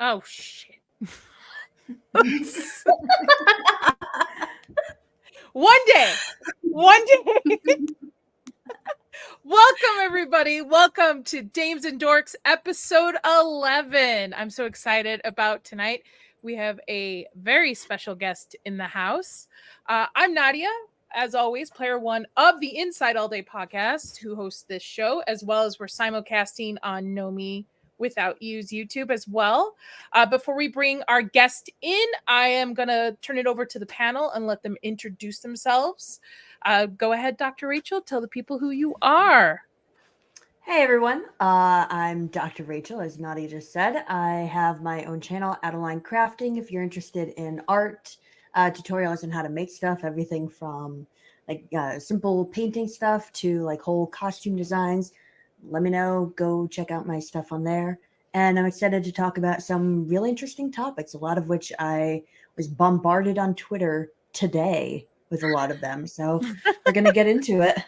Oh, shit. One day. Welcome, everybody. Welcome to Dames and Dorks, episode 11. I'm so excited about tonight. We have a very special guest in the house. I'm Nadia, as always, player one of the Inside All Day podcast, who hosts this show, as well as we're simulcasting on Know Me Without You's YouTube as well. Before we bring our guest in, I am going to turn it over to the panel and let them introduce themselves. Go ahead, Dr. Rachel. Tell the people who you are. Hey everyone, I'm Dr. Rachel, as Nadia just said. I have my own channel, Adeline Crafting. If you're interested in art, tutorials on how to make stuff, everything from like simple painting stuff to like whole costume designs, let me know. Go check out my stuff on there. And I'm excited to talk about some really interesting topics, a lot of which I was bombarded on Twitter today with a lot of them. So we're going to get into it.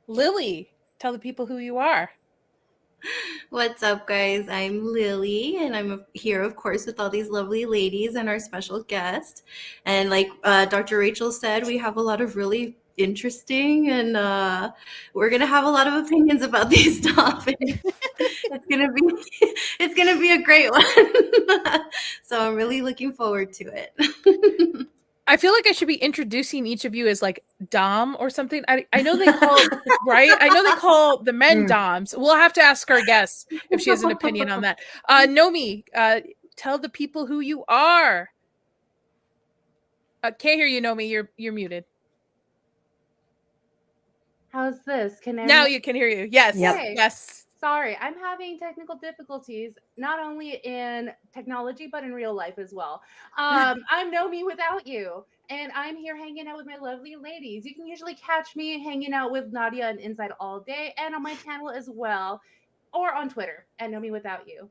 Lily, tell the people who you are. What's up, guys? I'm Lily, and I'm here, of course, with all these lovely ladies and our special guest. And like Dr. Rachel said, we have a lot of really interesting, and we're gonna have a lot of opinions about these topics. It's gonna be a great one. So I'm really looking forward to it. I feel like I should be introducing each of you as like Dom or something. I know they call right. I know they call the men Doms. We'll have to ask our guest if she has an opinion on that. Nomi, tell the people who you are. Can't hear you, Nomi. You're muted. How's this? Now you can hear you. Yes. Yep. Okay. Yes. Sorry, I'm having technical difficulties, not only in technology, but in real life as well. I'm Know Me Without You, and I'm here hanging out with my lovely ladies. You can usually catch me hanging out with Nadia and Inside All Day, and on my channel as well, or on Twitter at Know Me Without You.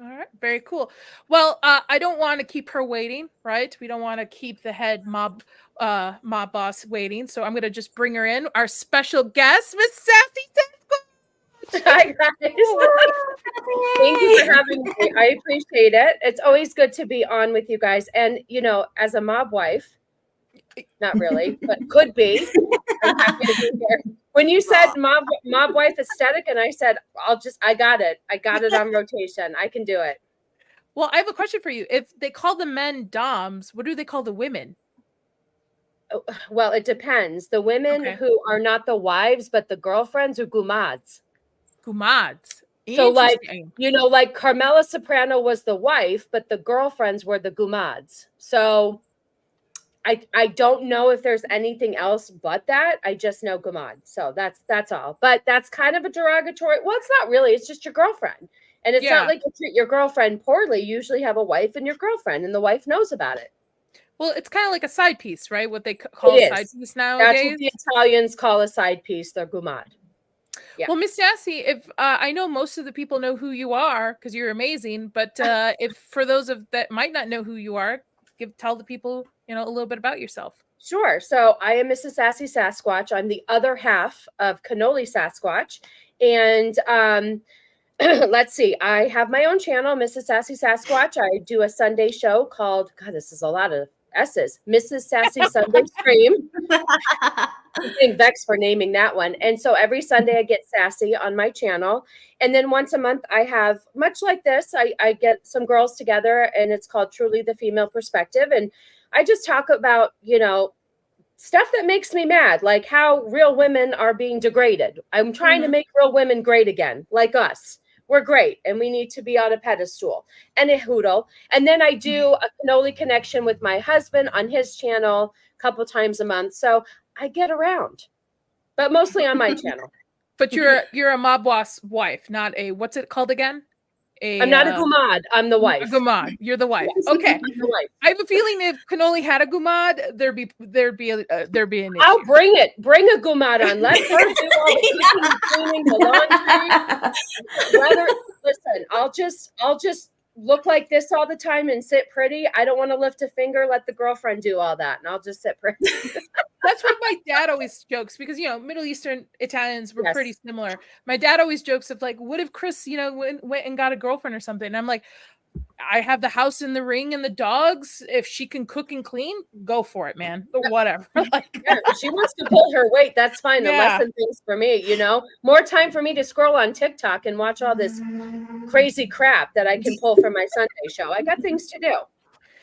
All right, very cool. Well, I don't want to keep her waiting, right? We don't want to keep the head mob boss waiting, so I'm going to just bring her in. Our special guest, Miss Sassy Sasquatch. Hi guys. Thank you for having me. I appreciate it. It's always good to be on with you guys. And you know, as a mob wife, not really, but could be. I'm happy to be here. When you said mob wife aesthetic, and I said, I got it. I got it on rotation. I can do it. Well, I have a question for you. If they call the men Doms, what do they call the women? Well, it depends. The women who are not the wives, but the girlfriends are gumads. Gumads. So like, you know, like Carmela Soprano was the wife, but the girlfriends were the gumads. So I don't know if there's anything else but that. I just know gumad. So that's all. But that's kind of a derogatory. Well, it's not really. It's just your girlfriend. And it's not like you treat your girlfriend poorly. You usually have a wife and your girlfriend, and the wife knows about it. Well, it's kind of like a side piece, right? What they call a side piece nowadays. That's what the Italians call a side piece. They're gumad. Yeah. Well, Miss Sassy, if I know most of the people know who you are because you're amazing, but if for those that might not know who you are, tell the people, you know, a little bit about yourself. Sure. So I am Mrs. Sassy Sasquatch. I'm the other half of Cannoli Sasquatch. And let's see, I have my own channel, Mrs. Sassy Sasquatch. I do a Sunday show called, God, this is a lot of S's, Mrs. Sassy Sunday Stream. I'm getting vexed for naming that one. And so every Sunday I get sassy on my channel. And then once a month I have, much like this, I get some girls together, and it's called Truly the Female Perspective. And I just talk about, you know, stuff that makes me mad, like how real women are being degraded. I'm trying to make real women great again, like us. We're great, and we need to be on a pedestal and a hoodle. And then I do a cannoli connection with my husband on his channel a couple times a month. So I get around, but mostly on my channel. But you're a mob boss wife, not a, what's it called again? I'm not a gumad. I'm the wife. A gumad. You're the wife. Yes. Okay. I'm the wife. I have a feeling if Cannoli had a gumad, there'd be an issue. I'll bring it. Bring a gumad on. Let her do all the cleaning, the laundry. Listen, I'll just look like this all the time and sit pretty. I don't want to lift a finger. Let the girlfriend do all that, and I'll just sit pretty. That's what my dad always jokes, because Middle Eastern Italians were pretty similar. My dad always jokes of like, what if Chris went and got a girlfriend or something? And I'm like, I have the house and the ring and the dogs. If she can cook and clean, go for it, man. But whatever. Like, if she wants to pull her weight, that's fine. The lesson things for me, more time for me to scroll on TikTok and watch all this crazy crap that I can pull from my Sunday show. I got things to do.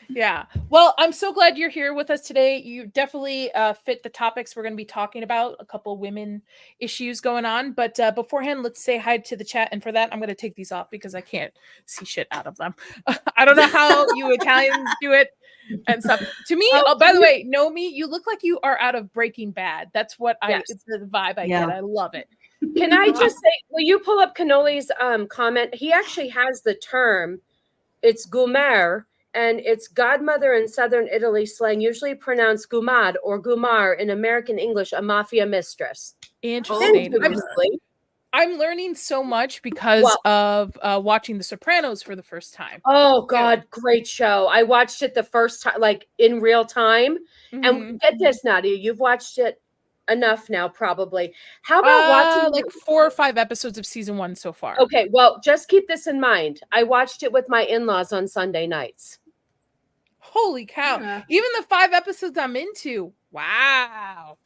Yeah. Well, I'm so glad you're here with us today. You definitely fit the topics we're going to be talking about, a couple women issues going on. But beforehand, let's say hi to the chat. And for that, I'm going to take these off because I can't see shit out of them. I don't know how you Italians do it and stuff. To me, by the way, know me, you look like you are out of Breaking Bad. That's what it's the vibe I get. I love it. Can I just say, will you pull up Cannoli's comment? He actually has the term, it's gumer. And it's godmother in Southern Italy slang, usually pronounced gumad or gumar in American English, a mafia mistress. Interesting. I'm learning so much because of watching The Sopranos for the first time. Oh, God, great show. I watched it the first time, like in real time. Mm-hmm. And get this, Nadia, you've watched it enough now, probably. How about watching like 4 or 5 episodes of season 1 so far? Okay, well, just keep this in mind. I watched it with my in-laws on Sunday nights. Holy cow. Yeah. Even the 5 episodes I'm into. Wow.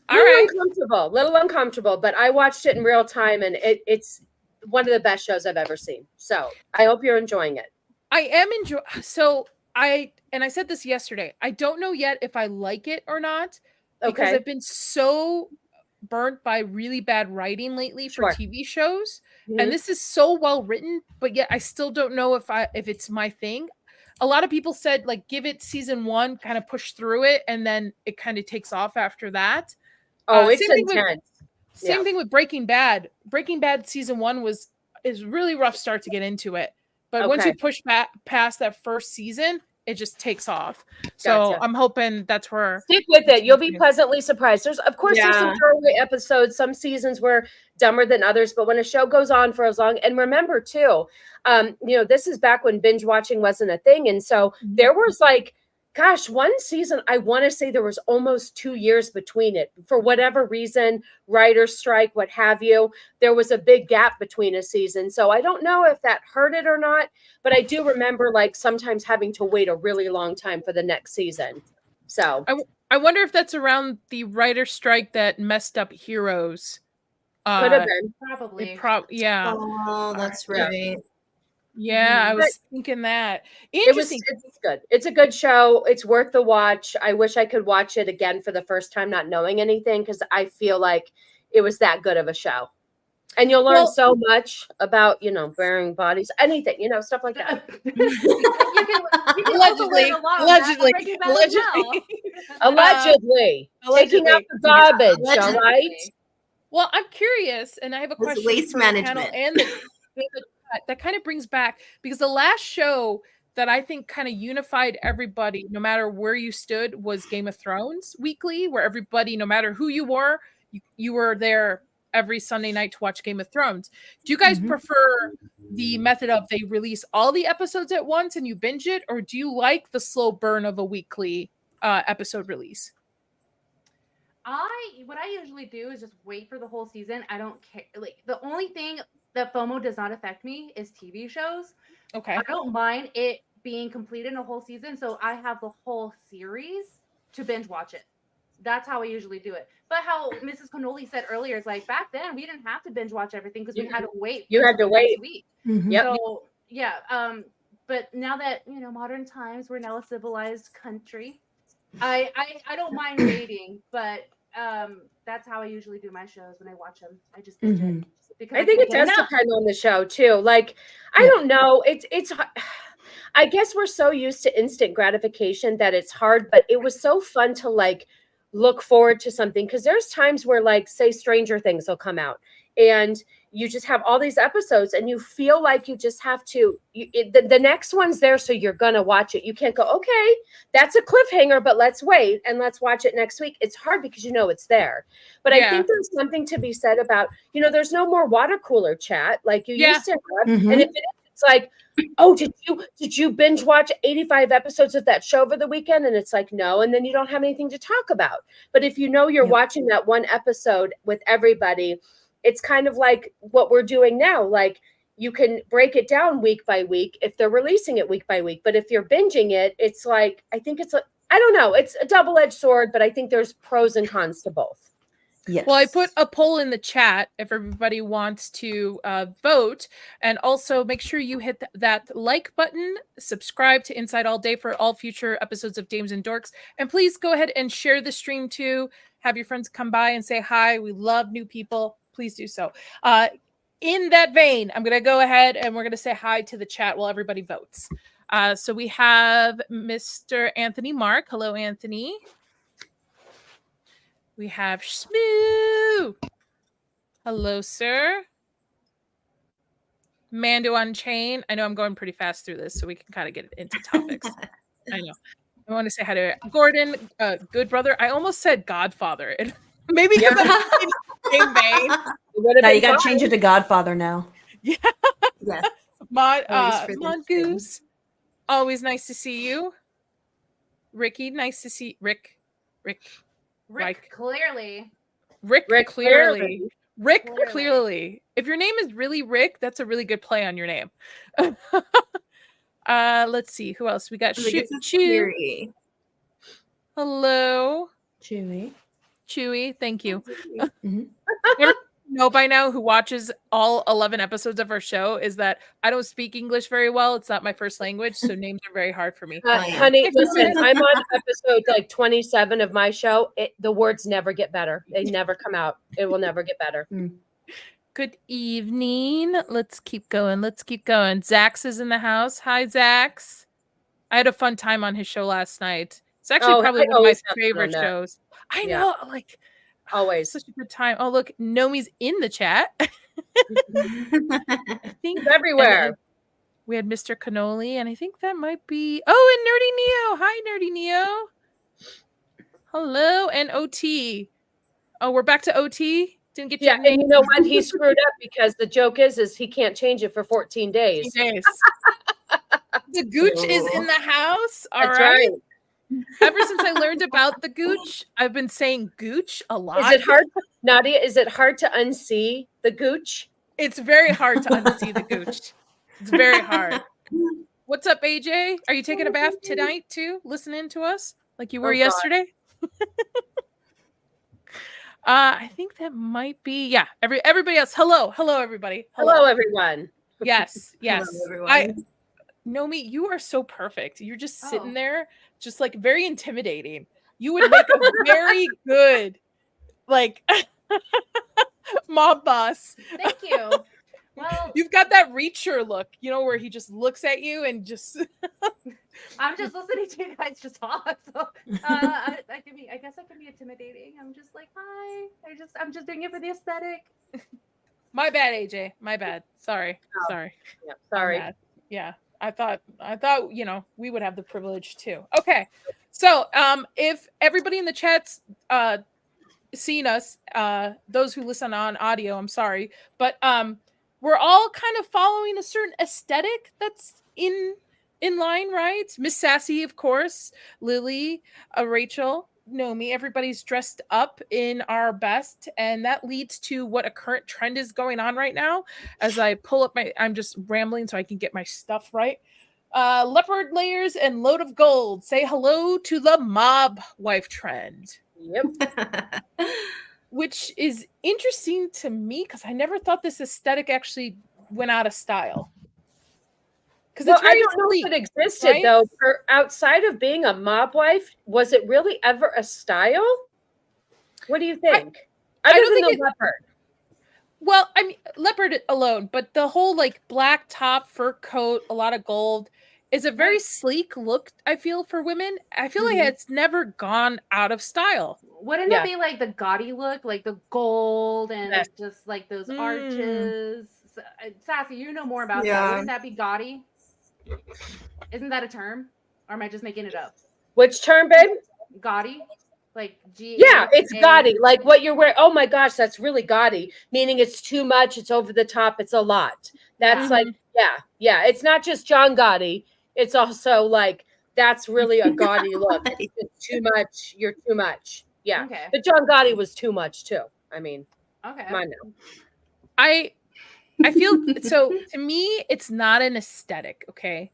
Little uncomfortable, but I watched it in real time, and it's one of the best shows I've ever seen. So I hope you're enjoying it. I am enjoying. So I said this yesterday. I don't know yet if I like it or not, because I've been so burnt by really bad writing lately for TV shows. Mm-hmm. And this is so well written, but yet I still don't know if it's my thing. A lot of people said, like, give it season 1, kind of push through it, and then it kind of takes off after that. It's intense. Same thing with Breaking Bad. Breaking Bad season 1 is really rough start to get into it. But once you push past that first season, it just takes off. So I'm hoping that's where. Stick with it. You'll be pleasantly surprised. There's some throwaway episodes. Some seasons were dumber than others, but when a show goes on for as long, and remember too, this is back when binge watching wasn't a thing. And so there was like, gosh, one season, I want to say there was almost 2 years between it. For whatever reason, writer's strike, what have you, there was a big gap between a season. So I don't know if that hurt it or not, but I do remember like sometimes having to wait a really long time for the next season. So I wonder if that's around the writer's strike that messed up Heroes. Could have been. Probably. Yeah. Oh, that's right. Yeah, I was thinking that. Interesting. It's good. It's a good show. It's worth the watch. I wish I could watch it again for the first time, not knowing anything, because I feel like it was that good of a show. And you'll learn so much about, burying bodies, anything, stuff like that. Allegedly. Taking out the garbage, all right? Well, I'm curious, and I have a question. Waste management. And that kind of brings back, because the last show that I think kind of unified everybody, no matter where you stood, was Game of Thrones weekly, where everybody, no matter who you were, you were there every Sunday night to watch Game of Thrones. Do you guys prefer the method of they release all the episodes at once and you binge it, or do you like the slow burn of a weekly episode release? What I usually do is just wait for the whole season. I don't care. Like, the only thing that FOMO does not affect me is TV shows. Okay. I don't mind it being completed in a whole season, so I have the whole series to binge watch it. That's how I usually do it. But how Mrs. Cannoli said earlier is like, back then we didn't have to binge watch everything because we had to wait. You had to wait. Mm-hmm. Yep. So yeah. But now that modern times, we're now a civilized country. I don't mind waiting, but that's how I usually do my shows when I watch them. I just binge it. I think it does depend on the show too. Like, I don't know. It's I guess we're so used to instant gratification that it's hard, but it was so fun to like look forward to something, because there's times where, like, say Stranger Things will come out and you just have all these episodes and you feel like you just have to, the next one's there, so you're going to watch it. You can't go, okay, that's a cliffhanger, but let's wait and let's watch it next week. It's hard because it's there. But I think there's something to be said about, there's no more water cooler chat like you used to have. And if it is, It's like, oh, did you binge watch 85 episodes of that show over the weekend? And it's like, no. And then you don't have anything to talk about. But if you know you're watching that one episode with everybody, it's kind of like what we're doing now. Like, you can break it down week by week if they're releasing it week by week. But if you're binging it, it's like, I think it's, I don't know. It's a double-edged sword, but I think there's pros and cons to both. Yes. Well, I put a poll in the chat if everybody wants to vote. And also make sure you hit that like button, subscribe to Inside All Day for all future episodes of Dames and Dorks. And please go ahead and share the stream too. Have your friends come by and say hi. We love new people. Please do so. In that vein, I'm going to go ahead and we're going to say hi to the chat while everybody votes. So we have Mr. Anthony Mark. Hello, Anthony. We have Shmoo. Hello, sir. Mando Unchained. I know I'm going pretty fast through this, so we can kind of get into topics. I know. I want to say hi to Gordon, good brother. I almost said Godfather. And maybe because I'm in the same vein. No, you got to change it to Godfather now. Yeah. Yes. Mongoose. Always nice to see you. Ricky, nice to see Rick, clearly. Rick clearly. Rick Clearly. clearly. If your name is really Rick, that's a really good play on your name. Let's see who else we got. Chewy. Hello, Chewy. Thank you. Know by now who watches all 11 episodes of our show is that I don't speak English very well. It's not my first language, so names are very hard for me. Honey, listen, I'm on episode like 27 of my show. The words never get better. They never come out. It will never get better. Good evening. Let's keep going. Zax is in the house. Hi, Zax. I had a fun time on his show last night. It's actually probably one of my favorite shows. I know, like always such a good time. Oh, look, Nomi's in the chat. I think everywhere. We had Mr. Cannoli, and I think that might be and Nerdy Neo. Hi, Nerdy Neo. Hello, and OT. Oh, we're back to OT. Didn't get your name. And you know what? He screwed up because the joke is he can't change it for 14 days. The Gooch is in the house. All That's right. Ever since I learned about the Gooch, I've been saying Gooch a lot. Is it hard, Nadia? Is it hard to unsee the Gooch? It's very hard to unsee the Gooch. It's very hard. What's up, AJ? Are you taking a bath tonight too? Listening to us like you were yesterday? I think that might be everybody else. Hello, everybody. Hello everyone. Yes. Hello, everyone. Nomi, you are so perfect. You're just sitting there, just like very intimidating. You would make a very good, like, mob boss. Thank you. Well, you've got that reacher look, where he just looks at you and just. I'm just listening to you guys just talk. So I guess I can be intimidating. I'm just like, hi. I'm just doing it for the aesthetic. My bad, AJ. My bad. Sorry. Yeah, sorry. Yeah. I thought, we would have the privilege too. Okay. So, if everybody in the chat's seen us, those who listen on audio, I'm sorry, but we're all kind of following a certain aesthetic that's in line, right? Miss Sassy, of course, Lily, Rachel, Nomi, everybody's dressed up in our best, and that leads to what a current trend is going on right now. As I pull up I'm just rambling so I can get my stuff right. Leopard layers and load of gold. Say hello to the mob wife trend. Yep. Which is interesting to me because I never thought this aesthetic actually went out of style. Well, I don't know if it existed, right? Though. Outside of being a mob wife, was it really ever a style? What do you think? I don't think leopard. Well, I mean, leopard alone, but the whole like black top, fur coat, a lot of gold is a very sleek look, I feel, for women. I feel like it's never gone out of style. Wouldn't it be like the gaudy look, like the gold and just like those arches? Sassy, you know more about that. Wouldn't that be gaudy? Isn't that a term? Or am I just making it up? Which term, babe? Gaudy? Like it's gaudy. Like what you're wearing. Oh my gosh, that's really gaudy. Meaning it's too much, it's over the top, it's a lot. That's like, Yeah. It's not just John Gotti. It's also like that's really a gaudy look. It's just too much. You're too much. Yeah. Okay. But John Gotti was too much too. I mean, Okay. come on now. I feel so. To me, it's not an aesthetic, okay?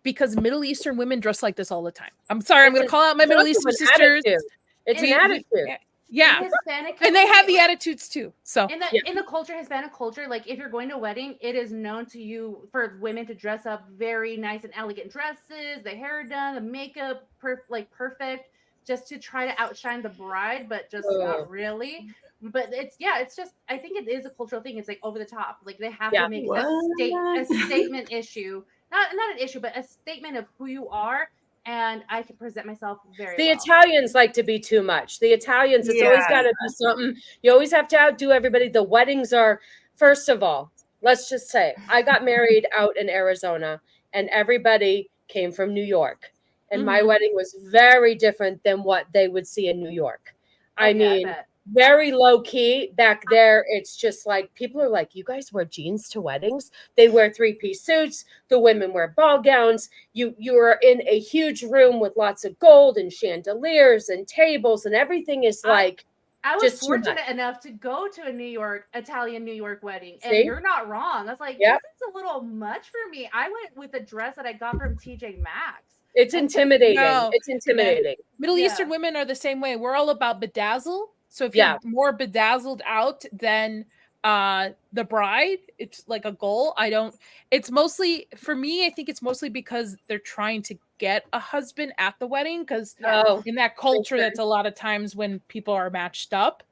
Because Middle Eastern women dress like this all the time. I'm sorry, I'm going to call out my Middle also Eastern an sisters. attitude. It's an attitude. Yeah, In Hispanic and they have culture, the attitudes too. So in the culture, Hispanic culture, like if you're going to a wedding, it is known to you for women to dress up very nice and elegant dresses, the hair done, the makeup perfect, just to try to outshine the bride, but just not really. But it's just I think it is a cultural thing. It's like over the top. Like they have to make a statement issue. Not an issue, but a statement of who you are. And I can present myself very well. Italians like to be too much. The Italians, it's always got to be something. You always have to outdo everybody. The weddings are, first of all, let's just say, I got married out in Arizona and everybody came from New York. And my wedding was very different than what they would see in New York. I mean, very low key back there. It's just like people are like, you guys wear jeans to weddings. They wear 3-piece suits. The women wear ball gowns. You are in a huge room with lots of gold and chandeliers and tables and everything is like. I was fortunate enough to go to a Italian New York wedding, and you're not wrong. I was like, this is a little much for me. I went with a dress that I got from TJ Maxx. It's intimidating. It's intimidating. Middle Eastern women are the same way. We're all about bedazzle. So if you're more bedazzled out than the bride, it's like a goal. It's mostly, for me, I think it's mostly because they're trying to get a husband at the wedding, because in that culture, that's a lot of times when people are matched up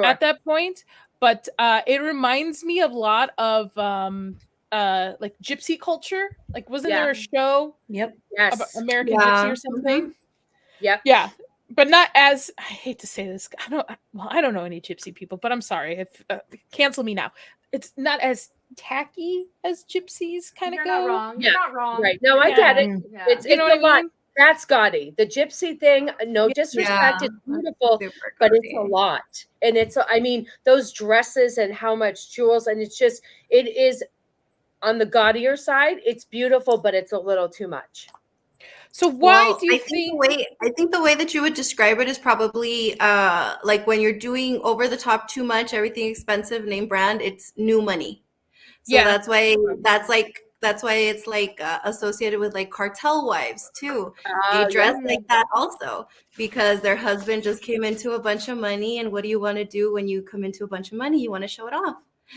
at that point. But it reminds me a lot of like gypsy culture. Like, wasn't there a show? Yep. About American Gypsy or something? Yep. Yeah. But not as, I hate to say this, I don't know any gypsy people, but I'm sorry if cancel me now. It's not as tacky as gypsies kind of go. Not wrong. You're not wrong. Right. No, I get it. Yeah. It's a lot. That's gaudy. The gypsy thing, no disrespect, it's beautiful, but it's a lot. And I mean, those dresses and how much jewels, and it is on the gaudier side. It's beautiful, but it's a little too much. So why do you think? I think the way that you would describe it is probably like when you're doing over the top too much, everything expensive, name brand, it's new money. So that's why it's like associated with like cartel wives too. They dress like that also because their husband just came into a bunch of money, and what do you want to do when you come into a bunch of money? You want to show it off.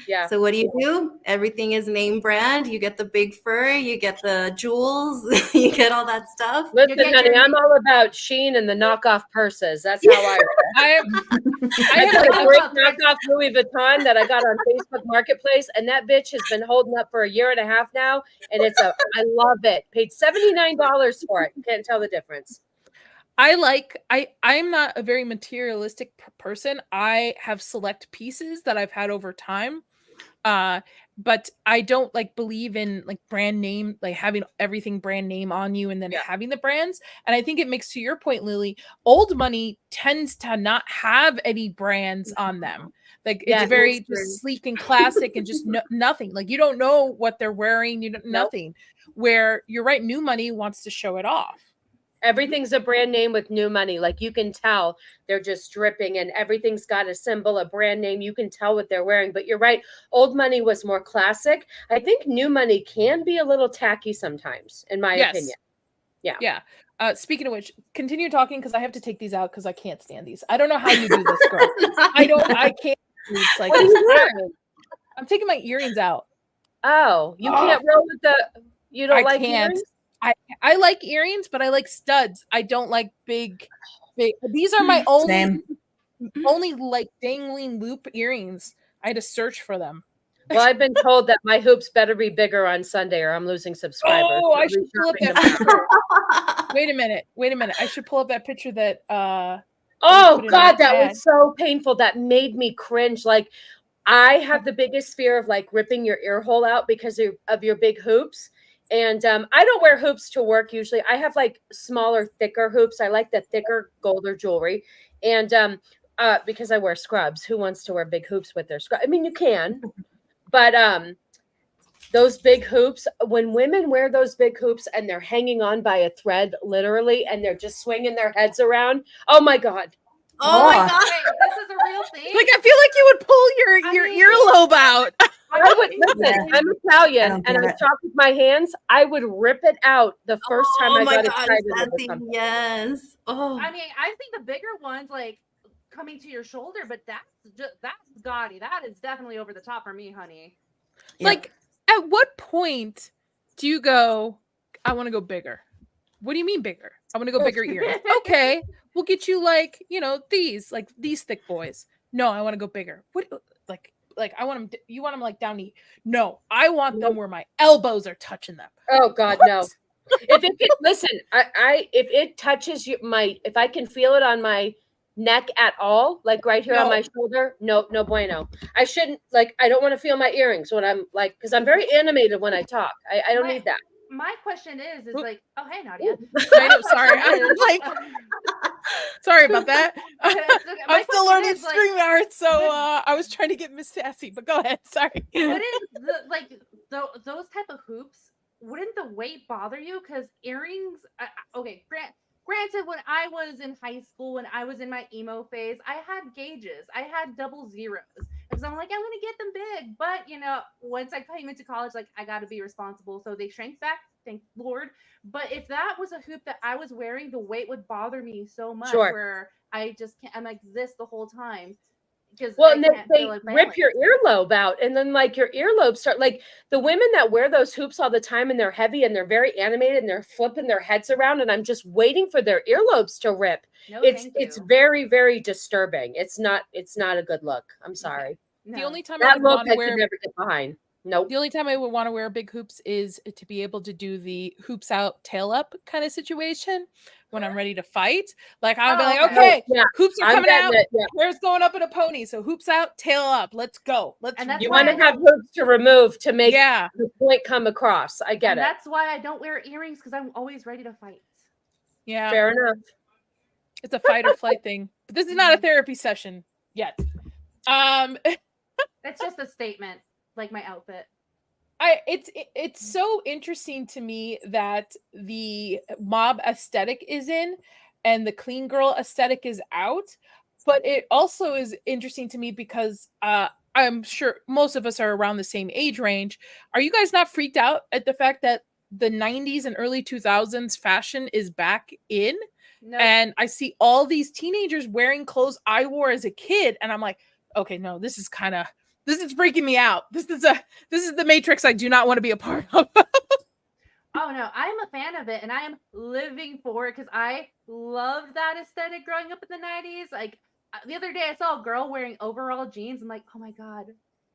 Yeah. So what do? Everything is name brand. You get the big fur, you get the jewels, you get all that stuff. Listen, honey, I'm all about Shein and the knockoff purses. That's how I got a great knockoff Louis Vuitton that I got on Facebook Marketplace, and that bitch has been holding up for a year and a half now, and I love it. Paid $79 for it. Can't tell the difference. I'm not a very materialistic person. I have select pieces that I've had over time. But I don't believe in brand name, having everything brand name on you and then having the brands. And I think it makes, to your point, Lily, old money tends to not have any brands on them. It's very just sleek and classic and just nothing. You don't know what they're wearing. You don't nothing. Where you're right, new money wants to show it off. Everything's a brand name with new money. You can tell they're just dripping, and everything's got a symbol, a brand name. You can tell what they're wearing. But you're right. Old money was more classic. I think new money can be a little tacky sometimes, in my opinion. Yeah. Yeah. Speaking of which, continue talking because I have to take these out because I can't stand these. I don't know how you do this, girl. I can't. I'm taking my earrings out. Oh, you can't roll with you don't like earrings? I like earrings, but I like studs. I don't like big. These are my only dangling loop earrings. I had to search for them. Well, I've been told that my hoops better be bigger on Sunday or I'm losing subscribers. Oh, I should pull up that picture. Wait a minute. I should pull up that picture that oh God, that was so painful. That made me cringe. I have the biggest fear of ripping your ear hole out because of your big hoops. And I don't wear hoops to work usually. I have smaller, thicker hoops. I like the thicker, golder jewelry. And because I wear scrubs. Who wants to wear big hoops with their scrubs? I mean, you can. But those big hoops, when women wear those big hoops and they're hanging on by a thread, literally, and they're just swinging their heads around. Oh my God. Oh my Oh. god. Wait, this is a real thing. Like I feel like you would pull your I mean- earlobe out. I would listen. Yeah. I'm I Italian, don't and get I it. shop with my hands. I would rip it out the first time Oh I my got god, excited over Sassy, something. yes. Oh, I mean, I think the bigger ones like coming to your shoulder, but that's gaudy. That is definitely over the top for me, honey. Yeah. Like, at what point do you go, I want to go bigger? What do you mean bigger? I want to go bigger earrings. Okay, we'll get you like, these thick boys. No, I want to go bigger. What, like I want them, you want them like down knee. No, I want them where my elbows are touching them. Oh God, What? no. If it listen, I if it touches if I can feel it on my neck at all, like right here on No. my shoulder, no bueno. I shouldn't I don't want to feel my earrings when I'm because I'm very animated when I talk. I don't My- need that. My question is Oop. like, oh hey Nadia. I know, sorry. I'm like, sorry about that. I'm still learning string art, so I was trying to get Miss Sassy, but go ahead. Sorry. Wouldn't those type of hoops? Wouldn't the weight bother you? Because earrings. Okay, granted, when I was in high school, when I was in my emo phase, I had gauges. I had double zeros because I'm like, I'm gonna get them big. But once I came into college, like I got to be responsible, so they shrank back. Thank Lord. But if that was a hoop that I was wearing, the weight would bother me so much where I just can't. I'm like this the whole time. Well, and they rip your earlobe out, and then your earlobes start the women that wear those hoops all the time, and they're heavy and they're very animated and they're flipping their heads around, and I'm just waiting for their earlobes to rip. No, it's very, very disturbing. It's not a good look. I'm sorry. No. The only time That I would look want I to wear could never get behind. Nope. The only time I would want to wear big hoops is to be able to do the hoops out, tail up kind of situation when I'm ready to fight. Like I'll be like, okay, yeah, hoops are coming out, it, yeah. hair's going up in a pony, so hoops out, tail up. Let's go. And that's You why want to have hoops to remove to make yeah. the point come across. I get and it. That's why I don't wear earrings because I'm always ready to fight. Yeah. Fair enough. It's a fight or flight thing. But this is not a therapy session yet. It's just a statement, like my outfit. It's so interesting to me that the mob aesthetic is in and the clean girl aesthetic is out, but it also is interesting to me because I'm sure most of us are around the same age range. Are you guys not freaked out at the fact that the 90s and early 2000s fashion is back in? No. And I see all these teenagers wearing clothes I wore as a kid, and I'm like, okay, no, this is freaking me out. This is the matrix I do not want to be a part of. Oh no, I'm a fan of it and I am living for it because I loved that aesthetic growing up in the 90s. Like the other day I saw a girl wearing overall jeans. I'm like, oh my God.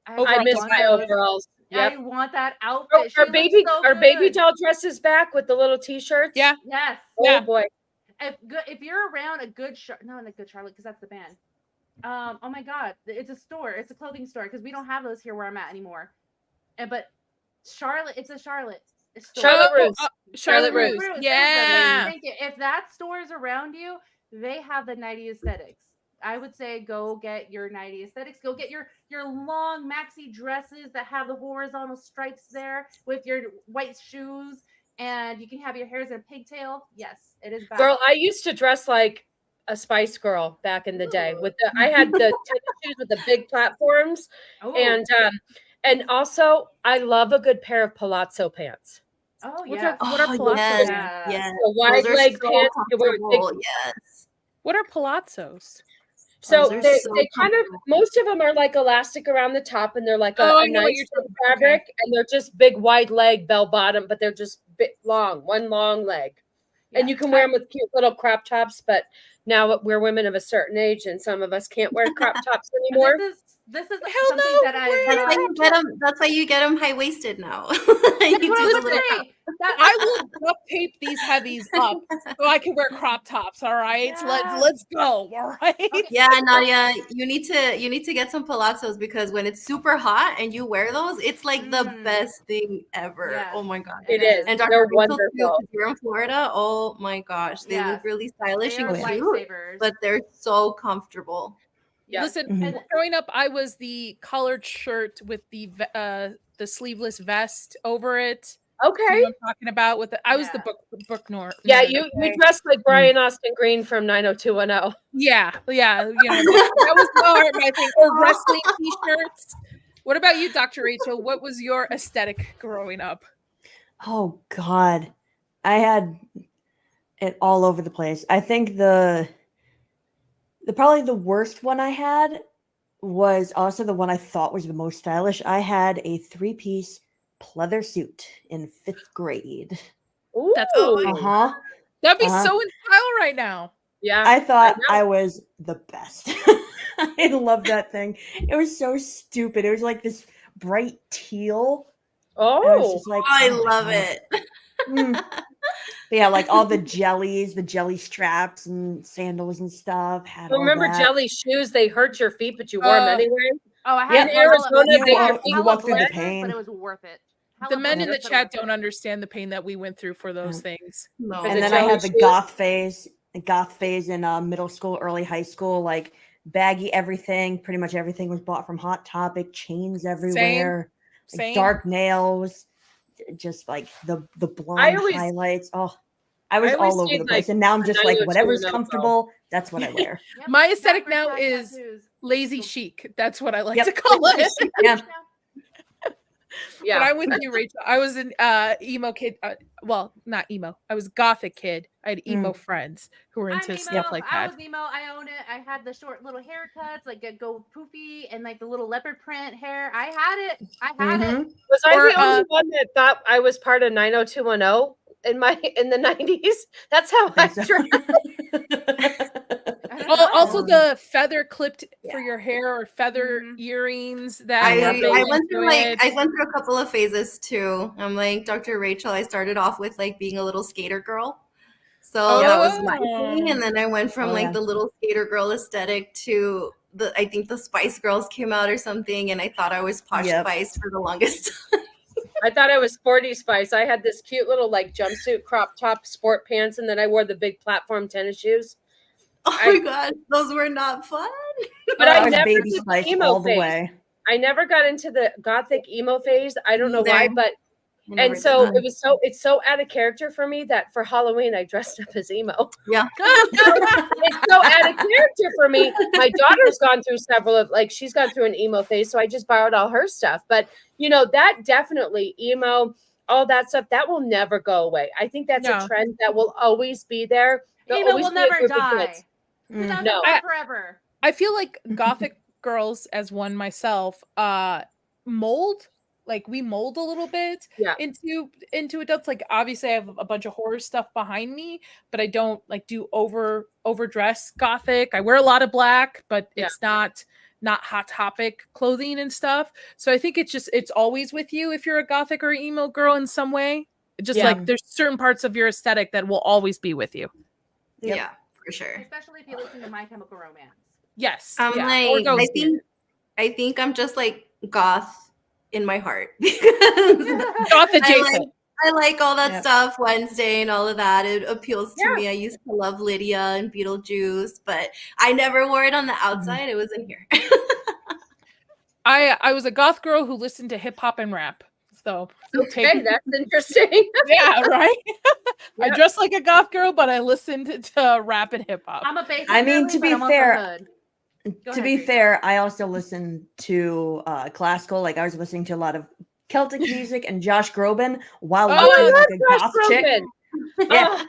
I miss my overalls. Yep. I want that outfit. Our baby doll dresses back with the little t-shirts. Yeah. Yes. Oh yeah. boy. If you're around a good not a good Charlotte because that's the band. Oh my God, it's a store. It's a clothing store because we don't have those here where I'm at anymore. But Charlotte, it's a Charlotte. Charlotte Russe. Charlotte Russe. Yeah. Thank you. If that store is around you, they have the 90s aesthetics. I would say go get your 90s aesthetics. Go get your long maxi dresses that have the horizontal stripes there with your white shoes, and you can have your hairs in a pigtail. Yes, it is back. Girl, I used to dress like a Spice Girl back in the day. I had the tennis shoes with the big platforms, and also I love a good pair of palazzo pants. Oh What yeah. are palazzos? Yes. The wide leg pants. Yes. What are palazzos? So Those are they so kind of, most of them are like elastic around the top, and they're like I a know what nice you're talking about. fabric, and they're just big wide leg bell bottom, but they're just long, one long leg. And you can wear them with cute little crop tops, but now we're women of a certain age, and some of us can't wear crop tops anymore. This is Hell something no, that I. That's why you get them high waisted now. That's what I was little saying. I will duct tape these heavies up so I can wear crop tops. All right, Yeah. let's go. All right. Okay. Yeah, Nadia, you need to get some palazzos because when it's super hot and you wear those, it's like the best thing ever. Yeah. Oh my God. It is. And They're Dr. Rachel, wonderful. too, 'cause you're in Florida. Oh my gosh, they Yes. look really stylish They are and cute, lifesavers. but they're so comfortable. Yeah. Listen, Mhm. growing up, I was the collared shirt with the the sleeveless vest over it. Do you know Okay. what I'm talking about? With I was the Yeah. book nerd. Yeah, nerd, you okay? dressed like Brian Austin Green from 90210. Yeah, you know that was my thing. Or wrestling t-shirts. What about you, Dr. Rachel? What was your aesthetic growing up? Oh God, I had it all over the place. I think the probably the worst one I had was also the one I thought was the most stylish. I had a 3-piece pleather suit in 5th grade. Ooh. That's Uh-huh. that'd be Uh-huh. so in style right now. Yeah. I thought know. I was the best. I love that thing. It was so stupid. It was like this bright teal. I was Oh. just like, I oh my love God. it. But yeah, like all the jellies, the jelly straps and sandals and stuff. Had all Remember that. jelly shoes? They hurt your feet, but you wore them anyway. Oh, I Yeah, had In Arizona, you they walk- your you walk through the feet pain. but it was worth it. The men Hella in the bullshit, but chat worth don't it. understand the pain that we went through for those things. No. But And the then I jelly had the shoes? goth phase in middle school, early high school, like baggy everything. Pretty much everything was bought from Hot Topic, chains everywhere, like Same. dark nails, just like the blonde always- highlights. Oh, I was I always all over seen, the place. like, And now I'm the just like 90210 whatever's girl. comfortable, that's what I wear. Yep, My aesthetic diaper now tag is tattoos. lazy chic. That's what I like Yep. to call it. Yeah. Yeah. But I'm with you, Rachel. I was an emo kid. Well, not emo. I was gothic kid. I had emo friends who were into I'm emo. stuff like I that. was emo. I own it. I had the short little haircuts, like go poofy, and like the little leopard print hair. I had it. I had it. Was I Or, the only one that thought I was part of 90210 in the 90s? That's how I think so. dressed. I don't Oh, know. also the feather clipped Yeah. for your hair or feather Mhm. earrings that I were big went into through it. I went through a couple of phases too. I'm like Dr. Rachel. I started off with like being a little skater girl. So that was my thing. And then I went from Oh, like yeah. the little skater girl aesthetic to I think the Spice Girls came out or something, and I thought I was Posh Yep. Spice for the longest time. I thought I was Sporty Spice. I had this cute little like jumpsuit crop top sport pants, and then I wore the big platform tennis shoes. Oh my god, those were not fun. But I I was never baby did Spice emo all the phase. way. I never got into the gothic emo phase. I don't know why, Neither. but Never and so did that. it's so out of character for me that for Halloween I dressed up as emo. Yeah. It's so out of character for me. My daughter's gone through several of she's gone through an emo phase, so I just borrowed all her stuff. But that definitely emo, all that stuff, that will never go away. I think that's No. a trend that will always be there. There'll Emo always will be a never group of die. kids. That's No. forever. I feel like gothic girls, as one myself, mold. Like we mold a little bit Yeah. into adults. Like obviously I have a bunch of horror stuff behind me, but I don't like do overdress gothic. I wear a lot of black, but it's not Hot Topic clothing and stuff. So I think it's always with you if you're a gothic or emo girl in some way. Just like there's certain parts of your aesthetic that will always be with you. Yep. Yeah, for sure. Especially if you listen to My Chemical Romance. Yes. I'm yeah. like, Or Ghost I think I'm just like goth in my heart. Goth adjacent. I like all that Yep. stuff, Wednesday and all of that. It appeals to me. I used to love Lydia and Beetlejuice, but I never wore it on the outside. It was in here. I was a goth girl who listened to hip hop and rap. So Okay, that's interesting. yeah, right. I Yep. dressed like a goth girl, but I listened to rap and hip hop. I'm a basic I mean, girly, to but be I'm also fair, hood. Go to ahead, be Rachel. fair, I also listened to classical. Like I was listening to a lot of Celtic music and Josh Groban while Oh, looking I like a Josh goth chick. Groban. Yeah.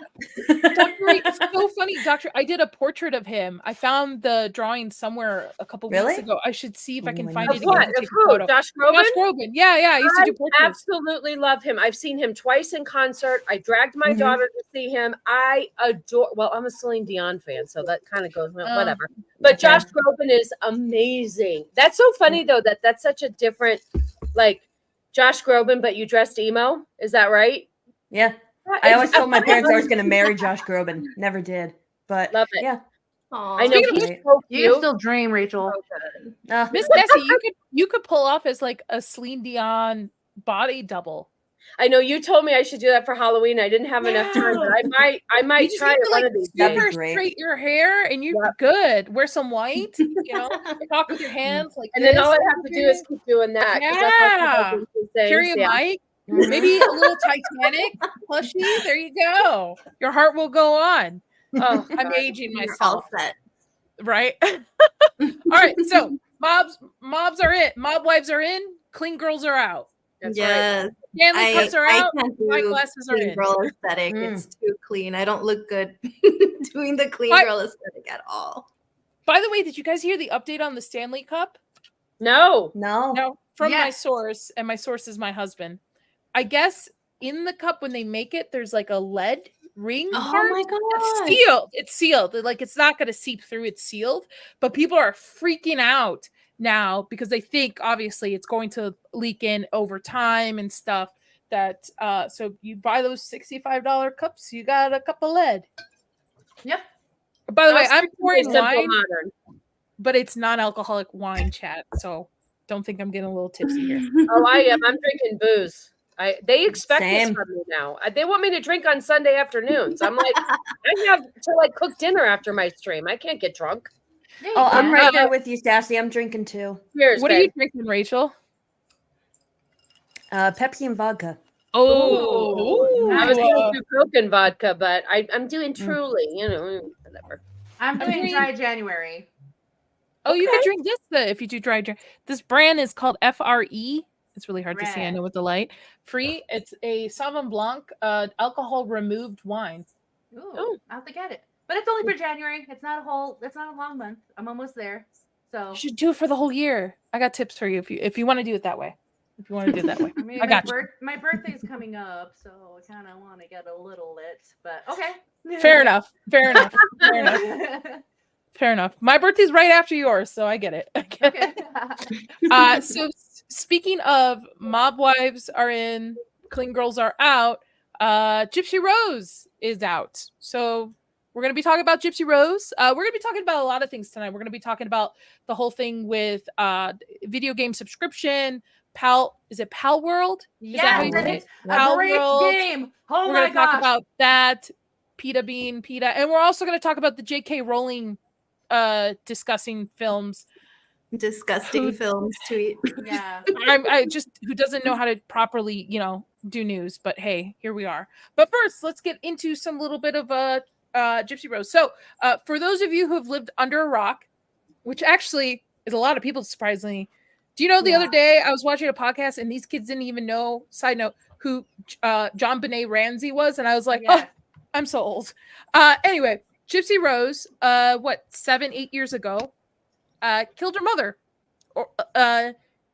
Dr. It's so funny, Doctor. I did a portrait of him. I found the drawing somewhere a couple weeks Really? ago. I should see if I can Oh, I find need it Of to again. what? and Of take a who? photo. Josh Groban? Josh Groban. Yeah, I used to do I portraits. absolutely love him. I've seen him twice in concert. I dragged my Mhm. daughter to see him. I adore. Well, I'm a Celine Dion fan, so that kind of goes Oh, whatever. But okay. Josh Groban is amazing. That's so funny though. That's such a different, like Josh Groban, but you dressed emo. Is that right? Yeah. I always told my parents I was going to marry Josh Groban. Never did. But Love it. yeah. I know Speaking he's of- so You can cute. still dream, Rachel. So good. Uh, Miss Nessie, you could pull off as like a Celine Dion body double. I know you told me I should do that for Halloween. I didn't have enough time, but I You might just try need it to one like of these That'd be days. super great. straight your hair and you're Yep. good. Wear some white, talk with your hands like And this. then all I have to do is keep doing that. 'Cause that's what my Yeah. husband keeps saying, Carry a yeah. mic, maybe a little Titanic plushie. There you go. Your heart will go on. Oh, I'm God. aging You're myself, all set. right? All right. So mobs are in. Mob wives are in. Clean girls are out. That's right. Yes. Stanley cups are out. can't My do glasses are clean in. girl aesthetic. Mm. It's too clean. I don't look good doing the clean What? girl aesthetic at all. By the way, did you guys hear the update on the Stanley Cup? No. No. No, from my Yes. source, and my source is my husband. I guess in the cup when they make it, there's like a lead ring Oh part. my It's god. sealed. It's sealed. Like it's not going to seep through. It's sealed. But people are freaking out now because they think obviously it's going to leak in over time and stuff. That so you buy those $65 cups, you got a cup of lead. Yep. By the way, I'll I'm stick to pouring Simple wine, Modern. but it's non-alcoholic wine, chat. So don't think I'm getting a little tipsy here. Oh, I am. I'm drinking booze. They expect this Same. from me now. They want me to drink on Sunday afternoons. I'm like, I have to like cook dinner after my stream. I can't get drunk. Yeah, you Oh, I'm can. right there with you, Sassy. I'm drinking too. Cheers, What are you babe. drinking, Rachel? Pepsi and vodka. Oh, I was Nice. going to do Coke and vodka, but I'm doing Truly. Whatever. I'm doing doing- dry January. Oh, you Okay. could drink this if you do dry drink. This brand is called FRE. It's really hard to see. I Red. know with the light. Free. It's a Sauvignon Blanc, alcohol removed wine. Ooh, Oh. I'll have to get it. But it's only for January. It's not a long month. I'm almost there. So You should do it for the whole year. I got tips for you if you want to do it that way. If you want to do it that way. I mean, I got you. my birthday's coming up, so I kind of want to get a little lit. But okay. Fair enough. Fair enough. Fair enough. Fair enough. My birthday's right after yours, so I get it. I get it. Okay. So speaking of mob wives are in, clean girls are out. Gypsy Rose is out. So we're going to be talking about Gypsy Rose. We're going to be talking about a lot of things tonight. We're going to be talking about the whole thing with video game subscription. Is it Pal World? Is that how Yes, you and say it's it? a Pal great World. game. Oh We're my going to talk gosh. about that. PETA, and we're also going to talk about the J.K. Rowling discussing films. Disgusting Who- films tweet. Yeah. I just who doesn't know how to properly, do news. But hey, here we are. But first, let's get into some little bit of Gypsy Rose. So, for those of you who have lived under a rock, which actually is a lot of people, surprisingly. Do you know the other day I was watching a podcast and these kids didn't even know, side note, who John Benet Ramsey was, and I was like, Yes. oh, I'm so old. Anyway, Gypsy Rose, 7-8 years ago, killed her mother, or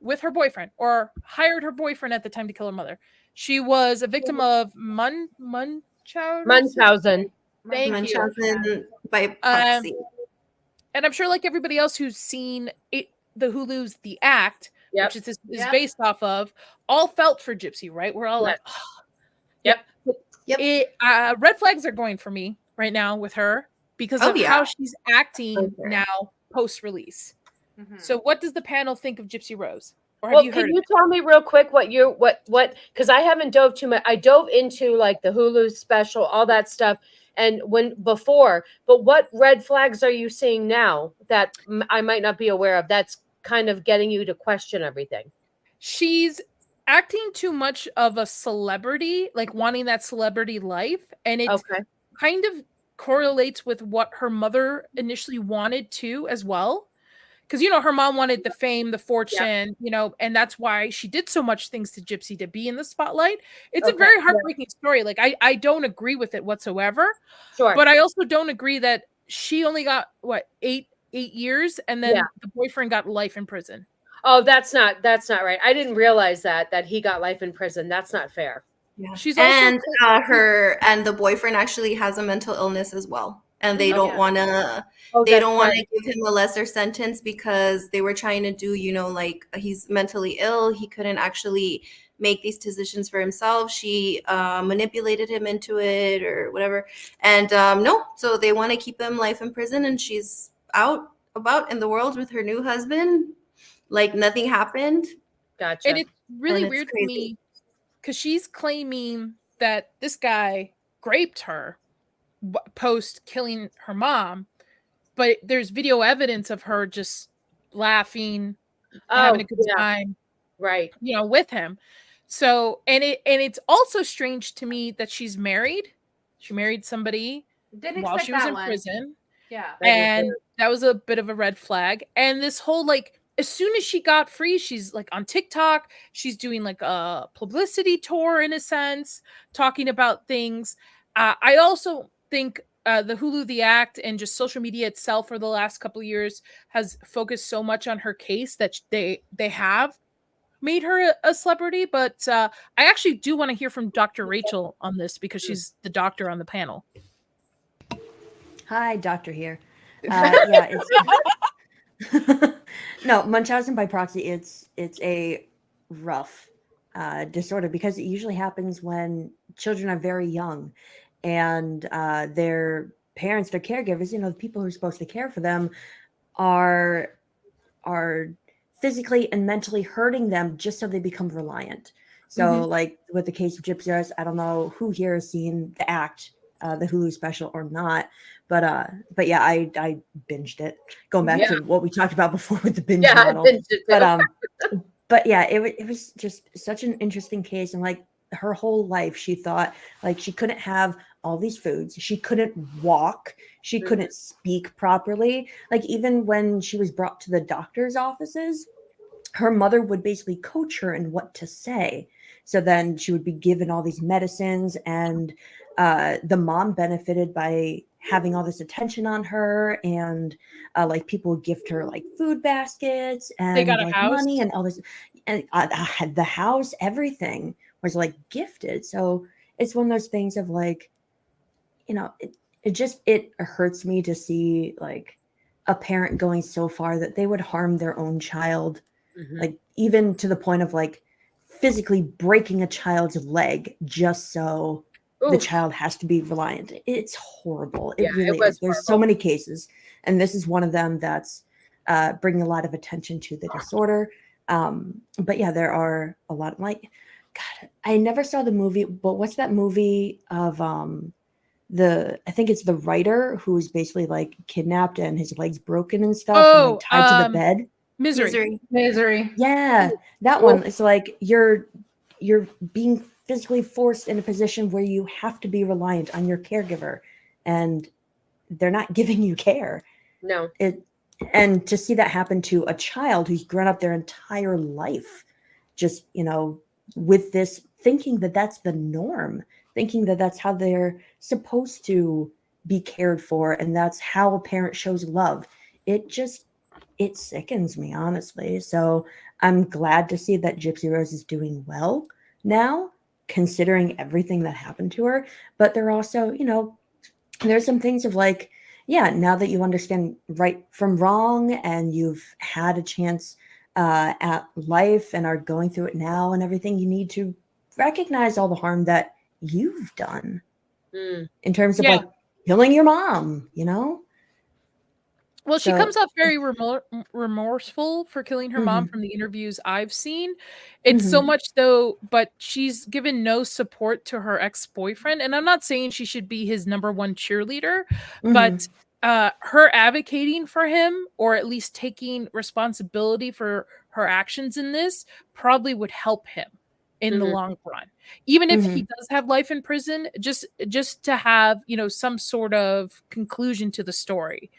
with her boyfriend, or hired her boyfriend at the time to kill her mother. She was a victim of Munchausen. Munchausen. Thank you. Munchausen by proxy. And I'm sure, like everybody else who's seen it, the Hulu's The Act, Yep. which is Yep. based off of, all felt for Gypsy, right? We're all like, oh. Yep. Yep. Red flags are going for me right now with her because Oh, of yeah. how she's acting Okay. now post-release. Mhm. So what does the panel think of Gypsy Rose? Or have Well, you can heard you of it? tell me real quick what because I haven't dove too much. I dove into like the Hulu special, all that stuff, and but what red flags are you seeing now that I might not be aware of that's kind of getting you to question everything? She's acting too much of a celebrity, like wanting that celebrity life, and it Okay. kind of correlates with what her mother initially wanted too as well. Because her mom wanted the fame, the fortune, and that's why she did so much things to Gypsy to be in the spotlight. It's a Okay, very yeah. heartbreaking story. Like I don't agree with it whatsoever, Sure. but I also don't agree that she only got eight years, and then the boyfriend got life in prison. Oh, that's not right. I didn't realize that he got life in prison. That's not fair. Yeah. She's also And the boyfriend actually has a mental illness as well. And they Oh, don't yeah. want to Oh, they that's don't want to right. give him a lesser sentence because they were trying to do, like he's mentally ill. He couldn't actually make these decisions for himself. She manipulated him into it or whatever. And no, so they want to keep him life in prison, and she's out about in the world with her new husband. Like nothing happened. Gotcha. and it's really And it's weird crazy. to me because she's claiming that this guy raped her post killing her mom, but there's video evidence of her just laughing, having a good time, right. with him. So, and it's also strange to me that she's married. She married somebody Didn't while expect she was that in one. prison, Yeah. That is and weird. that was a bit of a red flag. And this whole like, as soon as she got free, she's like on TikTok, she's doing like a publicity tour in a sense, talking about things. I also think the Hulu The Act and just social media itself for the last couple of years has focused so much on her case that they have made her a celebrity. But I actually do want to hear from Dr. Rachel on this because she's the doctor on the panel. Hi, doctor here. Yeah, it's no, Munchausen by proxy. It's a rough disorder because it usually happens when children are very young, and their parents, their caregivers, the people who are supposed to care for them, are physically and mentally hurting them just so they become reliant. So, like with the case of Gypsy Rose, I don't know who here has seen The Act, the Hulu special or not, but yeah, I binged it. Going back to what we talked about before with the binge model, I binged it too. but yeah, it was just such an interesting case, and like her whole life, she thought like she couldn't have all these foods, she couldn't walk, she couldn't speak properly. Like even when she was brought to the doctor's offices, her mother would basically coach her in what to say. So then she would be given all these medicines, and the mom benefited by having all this attention on her, and like people would gift her like food baskets and They got a like house. money and all this, and had the house, everything was like gifted. So it's one of those things of like, it hurts me to see like a parent going so far that they would harm their own child, like even to the point of like physically breaking a child's leg just so the child has to be reliant. It's horrible. It really is. There's so many cases, and this is one of them that's bringing a lot of attention to the disorder. But yeah, there are a lot. Like, God, I never saw the movie, but what's that movie of I think it's the writer who's basically like kidnapped and his legs broken and stuff, and like tied to the bed. Misery. Yeah, that one. It's like you're being physically forced in a position where you have to be reliant on your caregiver, and they're not giving you care. No. And to see that happen to a child who's grown up their entire life, just with this, thinking that that's the norm, thinking that that's how they're supposed to be cared for, and that's how a parent shows love. It sickens me, honestly. So I'm glad to see that Gypsy Rose is doing well now, considering everything that happened to her. But there are also, there's some things of like, yeah, now that you understand right from wrong and you've had a chance at life and are going through it now and everything, you need to recognize all the harm that you've done in terms of like killing your mom, Well, she comes off very remorseful for killing her mom from the interviews I've seen. It's so much though, but she's given no support to her ex-boyfriend. And I'm not saying she should be his number one cheerleader, but her advocating for him, or at least taking responsibility for her actions in this, probably would help him in the long run. Even if he does have life in prison, just to have, some sort of conclusion to the story,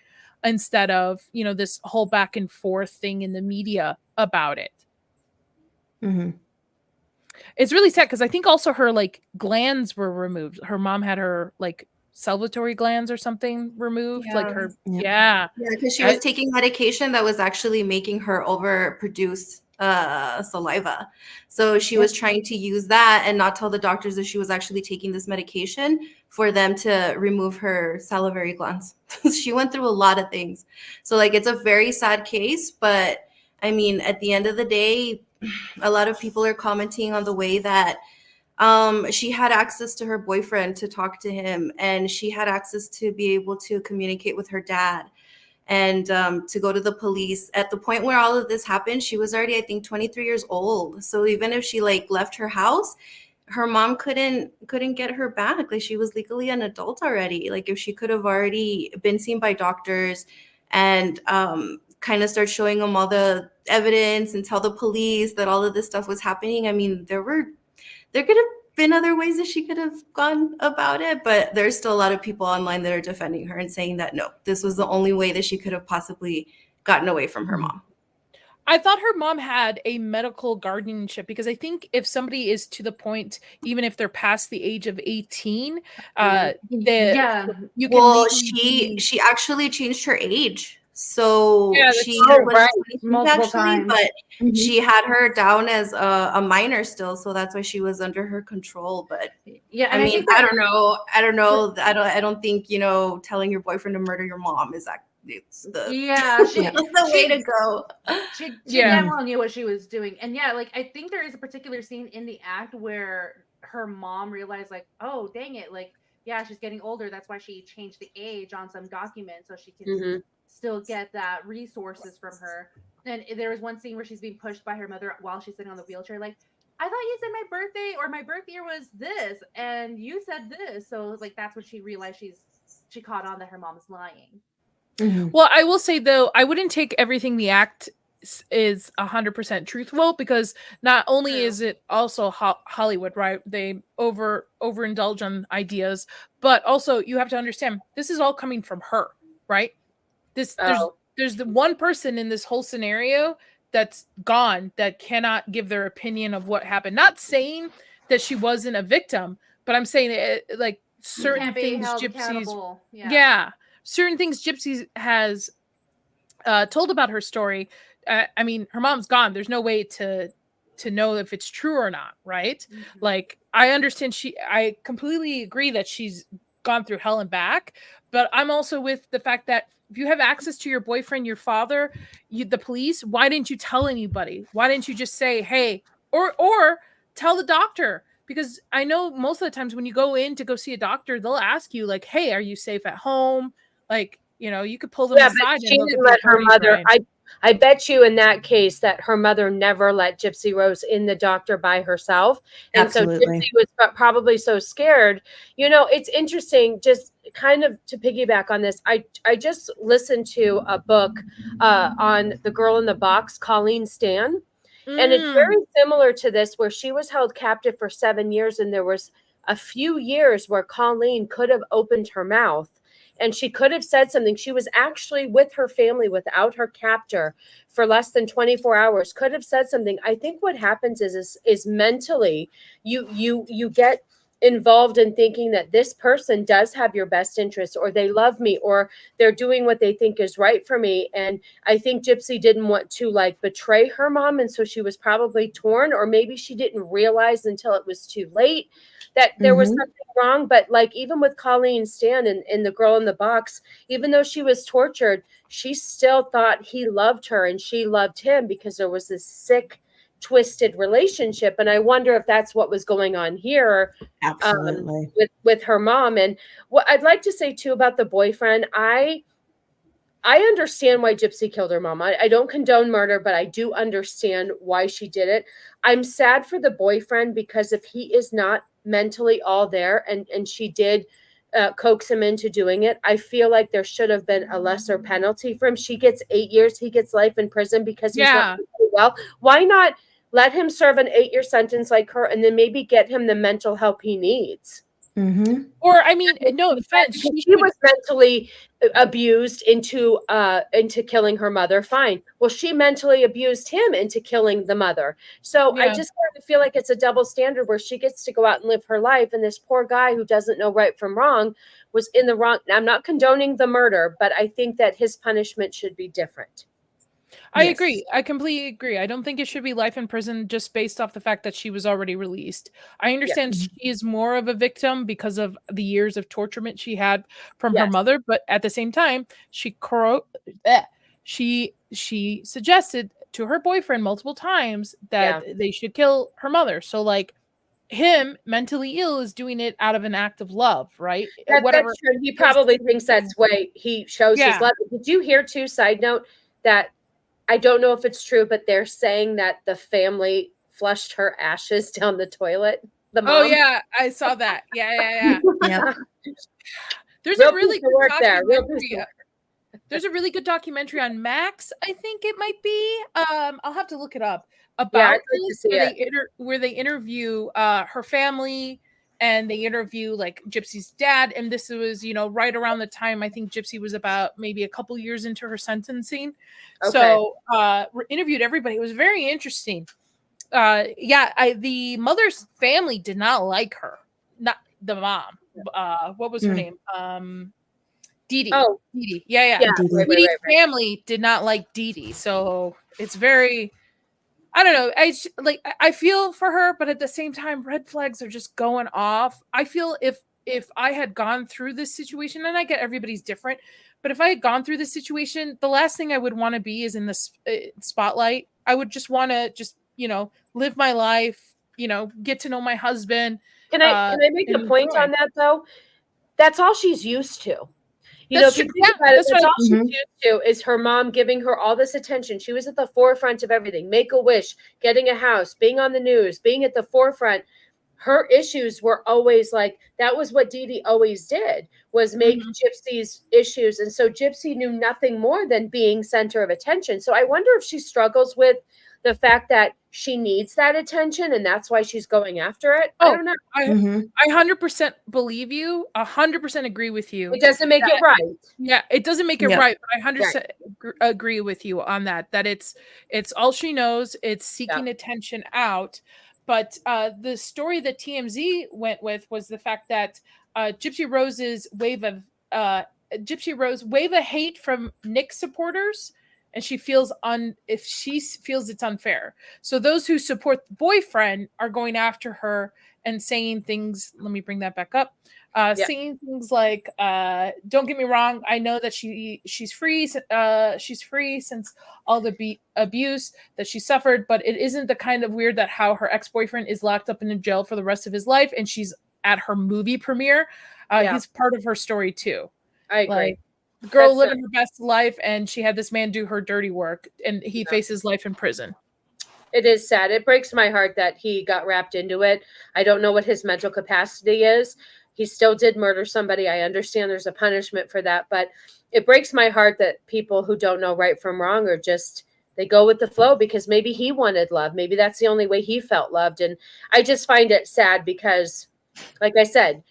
instead of this whole back and forth thing in the media about it. It's really sad because I think also her like glands were removed. Her mom had her like salivary glands or something removed. Like her because she was taking medication that was actually making her overproduce saliva. So she was trying to use that and not tell the doctors that she was actually taking this medication for them to remove her salivary glands. She went through a lot of things. So like, it's a very sad case, but I mean, at the end of the day, a lot of people are commenting on the way that she had access to her boyfriend to talk to him, and she had access to be able to communicate with her dad, and to go to the police. At the point where all of this happened, she was already, I think, 23 years old. So even if she like left her house, her mom couldn't get her back. Like, she was legally an adult already. Like, if she could have already been seen by doctors and kind of start showing them all the evidence and tell the police that all of this stuff was happening. I mean, there could have been other ways that she could have gone about it, but there's still a lot of people online that are defending her and saying that no, this was the only way that she could have possibly gotten away from her mom. I thought her mom had a medical guardianship, because I think if somebody is to the point, even if they're past the age of 18, Yeah. you can Well, legally she actually changed her age. So Yeah, that's she true. was Right. 26 Multiple actually, times. but Mhm. she had her down as a minor still, so that's why she was under her control. But Yeah, I and mean, think I that- don't know. I don't think, telling your boyfriend to murder your mom is it's the Yeah, she the way to go. she Yeah. damn well knew what she was doing. And yeah, like I think there is a particular scene in the act where her mom realized, like, oh dang it, like, yeah, she's getting older. That's why she changed the age on some document so she can Mhm. still get that resources from her. And there was one scene where she's being pushed by her mother while she's sitting on the wheelchair, like, I thought you said my birthday or my birth year was this, and you said this. So like that's when she realized she caught on that her mom is lying. Mhm. Well, I will say though, I wouldn't take everything the act is 100% truthful, because not only True. is it also Hollywood, right? They overindulge on ideas, but also you have to understand this is all coming from her, right? Oh. There's the one person in this whole scenario that's gone, that cannot give their opinion of what happened. Not saying that she wasn't a victim, but I'm saying like certain Can't be things held Gypsies, accountable. yeah, certain things Gypsies has told about her story. I mean, her mom's gone. There's no way to know if it's true or not, right? Mhm. Like, I understand I completely agree that she's gone through hell and back, but I'm also with the fact that if you have access to your boyfriend, your father, the police, why didn't you tell anybody? Why didn't you just say, hey, or tell the doctor? Because I know most of the times when you go in to go see a doctor, they'll ask you like, hey, are you safe at home? Like, you could pull them Yeah, but aside she and look didn't at the let her authorities, mother. right? I bet you in that case that her mother never let Gypsy Rose in the doctor by herself. And so Absolutely. Gypsy was probably so scared. It's interesting, just kind of to piggyback on this. I just listened to a book on the girl in the box, Colleen Stan. And it's very similar to this, where she was held captive for 7 years. And there was a few years where Colleen could have opened her mouth and she could have said something. She was actually with her family without her captor for less than 24 hours, could have said something. I think what happens is mentally you get involved in thinking that this person does have your best interest, or they love me, or they're doing what they think is right for me. And I think Gypsy didn't want to like betray her mom, and so she was probably torn, or maybe she didn't realize until it was too late that there was something wrong. But like even with Colleen Stan and the girl in the box, even though she was tortured, she still thought he loved her and she loved him, because there was this sick, twisted relationship. And I wonder if that's what was going on here Absolutely. with her mom. And what I'd like to say too about the boyfriend, I understand why Gypsy killed her mom. I don't condone murder, but I do understand why she did it. I'm sad for the boyfriend, because if he is not mentally all there and she did coax him into doing it, I feel like there should have been a lesser penalty for him. She gets 8 years, he gets life in prison because he's not doing well. Why not let him serve an 8-year sentence like her, and then maybe get him the mental help he needs? Mm-hmm. Or, I mean, no offense, She was mentally abused into killing her mother. Fine. Well, she mentally abused him into killing the mother. So I just kind of feel like it's a double standard, where she gets to go out and live her life, and this poor guy who doesn't know right from wrong was in the wrong. Now, I'm not condoning the murder, but I think that his punishment should be different. I agree. I completely agree. I don't think it should be life in prison just based off the fact that she was already released. I understand she is more of a victim because of the years of torturement she had from her mother, but at the same time, she suggested to her boyfriend multiple times that they should kill her mother. So like, him mentally ill is doing it out of an act of love, right? Whatever. That's true. He probably thinks that's way he shows his love. Did you hear too, side note, that I don't know if it's true, but they're saying that the family flushed her ashes down the toilet? The mom. Oh yeah, I saw that. Yeah. Yep. There's Real a really piece of good work there. Real piece documentary. of There's a really good documentary on Max. I think it might be. I'll have to look it up Yeah, about I'd like to this, see where they interview her family, and they interview like Gypsy's dad. And this was, right around the time I think Gypsy was about maybe a couple years into her sentencing. Okay. So interviewed everybody. It was very interesting. The mother's family did not like her, not the mom. What was her name? Dee Dee. Oh. Dee Dee. Yeah. Yeah, Dee Dee. right. Dee Dee's family did not like Dee Dee, so it's very. I don't know. I feel for her, but at the same time, red flags are just going off. I feel if I had gone through this situation, and I get everybody's different, but if I had gone through this situation, the last thing I would want to be is in the spotlight. I would just want to live my life, get to know my husband. Can I make a point on that though? That's all she's used to. That's If you true. think Yeah, about it, that's that's right. all she's used to is her mom giving her all this attention. She was at the forefront of everything. Make a wish, getting a house, being on the news, being at the forefront. Her issues were always like, that was what Dee Dee always did, was make Gypsy's issues. And so Gypsy knew nothing more than being center of attention. So I wonder if she struggles with the fact that she needs that attention and that's why she's going after it. I don't know. I 100% believe you. 100% agree with you. It doesn't make it right. Yeah, it doesn't make it Yep. right, but I 100% agree with you on that. That it's all she knows. It's seeking attention out. But the story that TMZ went with was the fact that Gypsy Rose's wave of hate from Nick supporters, and she feels if she feels it's unfair. So those who support the boyfriend are going after her and saying things. Let me bring that back up. Saying things like, "Don't get me wrong. I know that she's free. She's free since all the abuse that she suffered, but it isn't the kind of weird that how her ex-boyfriend is locked up in a jail for the rest of his life, and she's at her movie premiere. He's part of her story too. I agree. Girl living her best life, and she had this man do her dirty work, and he faces life in prison. It is sad. It breaks my heart that he got wrapped into it. I don't know what his mental capacity is. He still did murder somebody. I understand there's a punishment for that, but it breaks my heart that people who don't know right from wrong are just, they go with the flow because maybe he wanted love. Maybe that's the only way he felt loved. And I just find it sad because, like I said,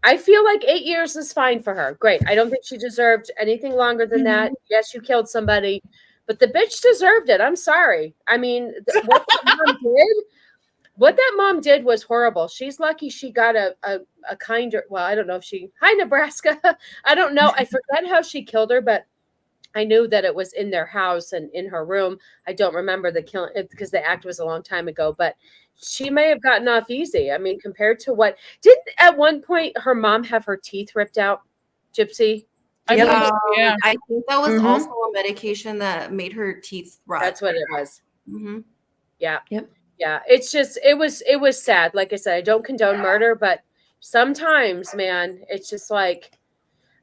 I feel like 8 years is fine for her. Great. I don't think she deserved anything longer than that. Yes, you killed somebody, but the bitch deserved it. I'm sorry. I mean, what that mom did was horrible. She's lucky she got a kinder, well, I don't know if hi, Nebraska. I don't know. I forget how she killed her, but I knew that it was in their house and in her room. I don't remember the killing because the act was a long time ago, but she may have gotten off easy. I mean, compared to didn't at one point her mom have her teeth ripped out, Gypsy? I think that was also a medication that made her teeth rot. That's what it was. Yeah. Yep. Yeah. It's just, it was sad. Like I said, I don't condone murder, but sometimes, man, it's just like,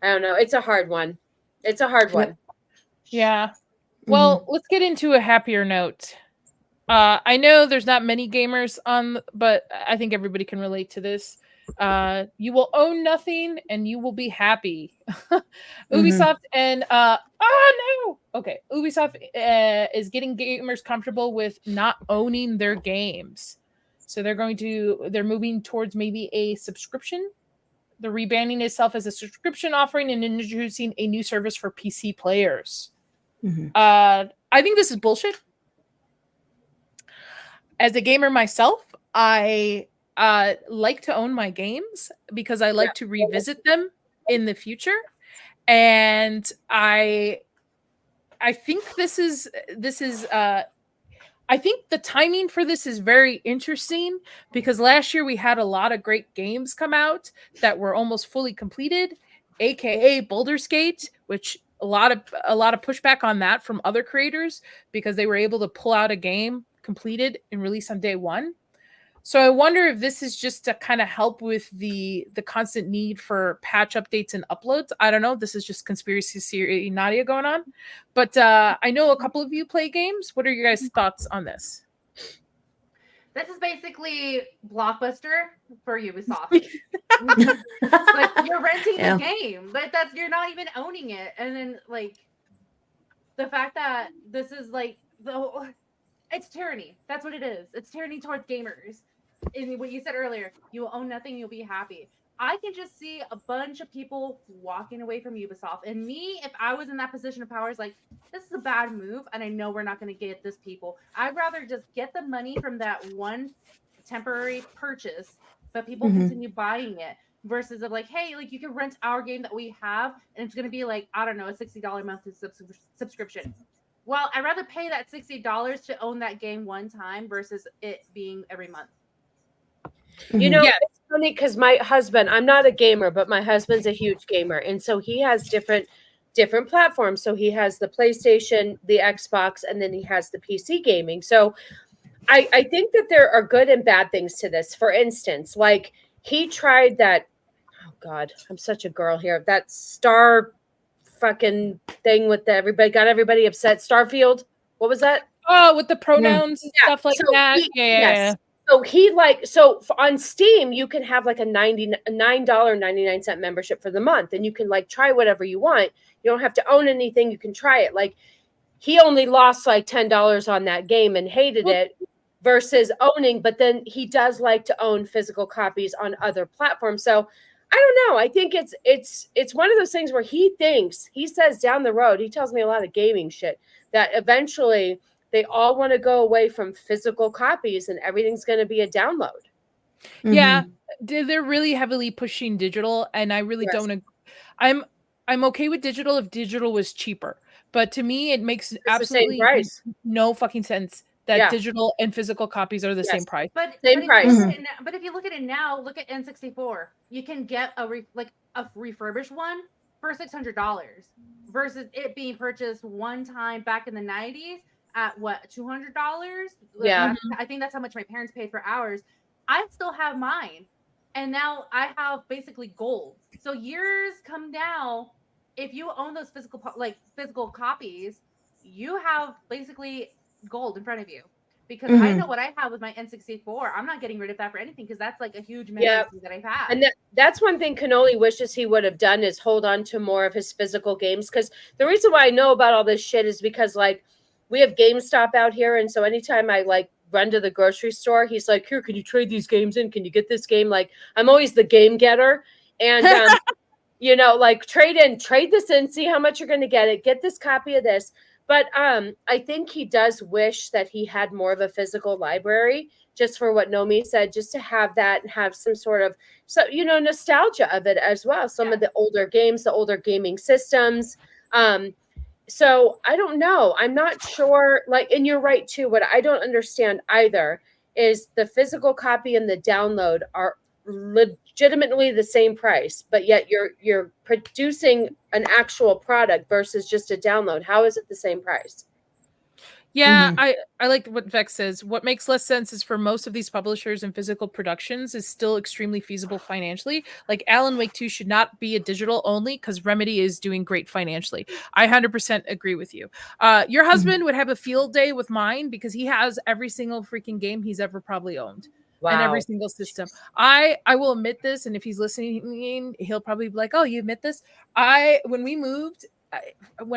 I don't know. It's a hard one. It's a hard one. Yeah. Well, let's get into a happier note. I know there's not many gamers on, but I think everybody can relate to this. You will own nothing and you will be happy. Ubisoft and Ubisoft is getting gamers comfortable with not owning their games. So they're moving towards maybe a subscription. They're rebranding itself as a subscription offering and introducing a new service for PC players. I think this is bullshit. As a gamer myself, I like to own my games because I like to revisit them in the future, and I think this is I think the timing for this is very interesting because last year we had a lot of great games come out that were almost fully completed, aka Baldur's Gate, which a lot of pushback on that from other creators because they were able to pull out a game completed and release on day one. So I wonder if this is just to kind of help with the constant need for patch updates and uploads. I don't know. This is just conspiracy theory Nadia going on. But I know a couple of you play games. What are your guys' thoughts on this? This is basically Blockbuster for Ubisoft. Like you're renting Yeah. the game, but you're not even owning it. And then like the fact that this is like it's tyranny. That's what it is. It's tyranny towards gamers. And what you said earlier, you will own nothing, you'll be happy. I can just see a bunch of people walking away from Ubisoft. And me, if I was in that position of power, is like, this is a bad move, and I know we're not going to get this people. I'd rather just get the money from that one temporary purchase, but people continue buying it versus of like, hey, like you can rent our game that we have, and it's going to be like, I don't know, a $60 monthly subscription. Well, I'd rather pay that $60 to own that game one time versus it being every month. You know, it's funny because my husband, I'm not a gamer, but my husband's a huge gamer. And so he has different platforms. So he has the PlayStation, the Xbox, and then he has the PC gaming. So I think that there are good and bad things to this. For instance, like he tried that, oh God, I'm such a girl here, that Star fucking thing with everybody got everybody upset. Starfield. What was that? Oh, with the pronouns and stuff like so that. Yes. So on Steam, you can have like a $99.99 membership for the month, and you can like try whatever you want. You don't have to own anything. You can try it. Like he only lost like $10 on that game and hated it versus owning, but then he does like to own physical copies on other platforms. So I don't know. I think it's one of those things where he says down the road, he tells me a lot of gaming shit that eventually they all want to go away from physical copies and everything's going to be a download. Yeah, they're really heavily pushing digital, and I really don't. I'm okay with digital if digital was cheaper, but to me, it makes absolutely no fucking sense that digital and physical copies are the same price. But same price. But if you look at it now, look at N64. You can get a refurbished one for $600 versus it being purchased one time back in the 90s at what, $200? Yeah. I think that's how much my parents paid for ours. I still have mine. And now I have basically gold. So years come now, if you own those physical copies, you have basically gold in front of you. Because I know what I have with my N64. I'm not getting rid of that for anything because that's like a huge memory that I've had. And that's one thing Cannoli wishes he would have done is hold on to more of his physical games. Because the reason why I know about all this shit is because like we have GameStop out here. And so anytime I like run to the grocery store, he's like, here, can you trade these games in? Can you get this game? Like I'm always the game getter. And, you know, like trade this in, see how much you're going to get this copy of this. But I think he does wish that he had more of a physical library, just for what Nomi said, just to have that and have some sort of, nostalgia of it as well. Some of the older games, the older gaming systems. So I don't know. I'm not sure. Like, and you're right too. What I don't understand either is the physical copy and the download are legitimately the same price, but yet you're producing an actual product versus just a download. How is it the same price? Yeah, I like what Vex says. What makes less sense is for most of these publishers and physical productions is still extremely feasible financially. Like Alan Wake 2 should not be a digital only because Remedy is doing great financially. I 100% agree with you. Your husband would have a field day with mine because he has every single freaking game he's ever probably owned. Wow. And every single system. I will admit this, and if he's listening, he'll probably be like, oh, you admit this? When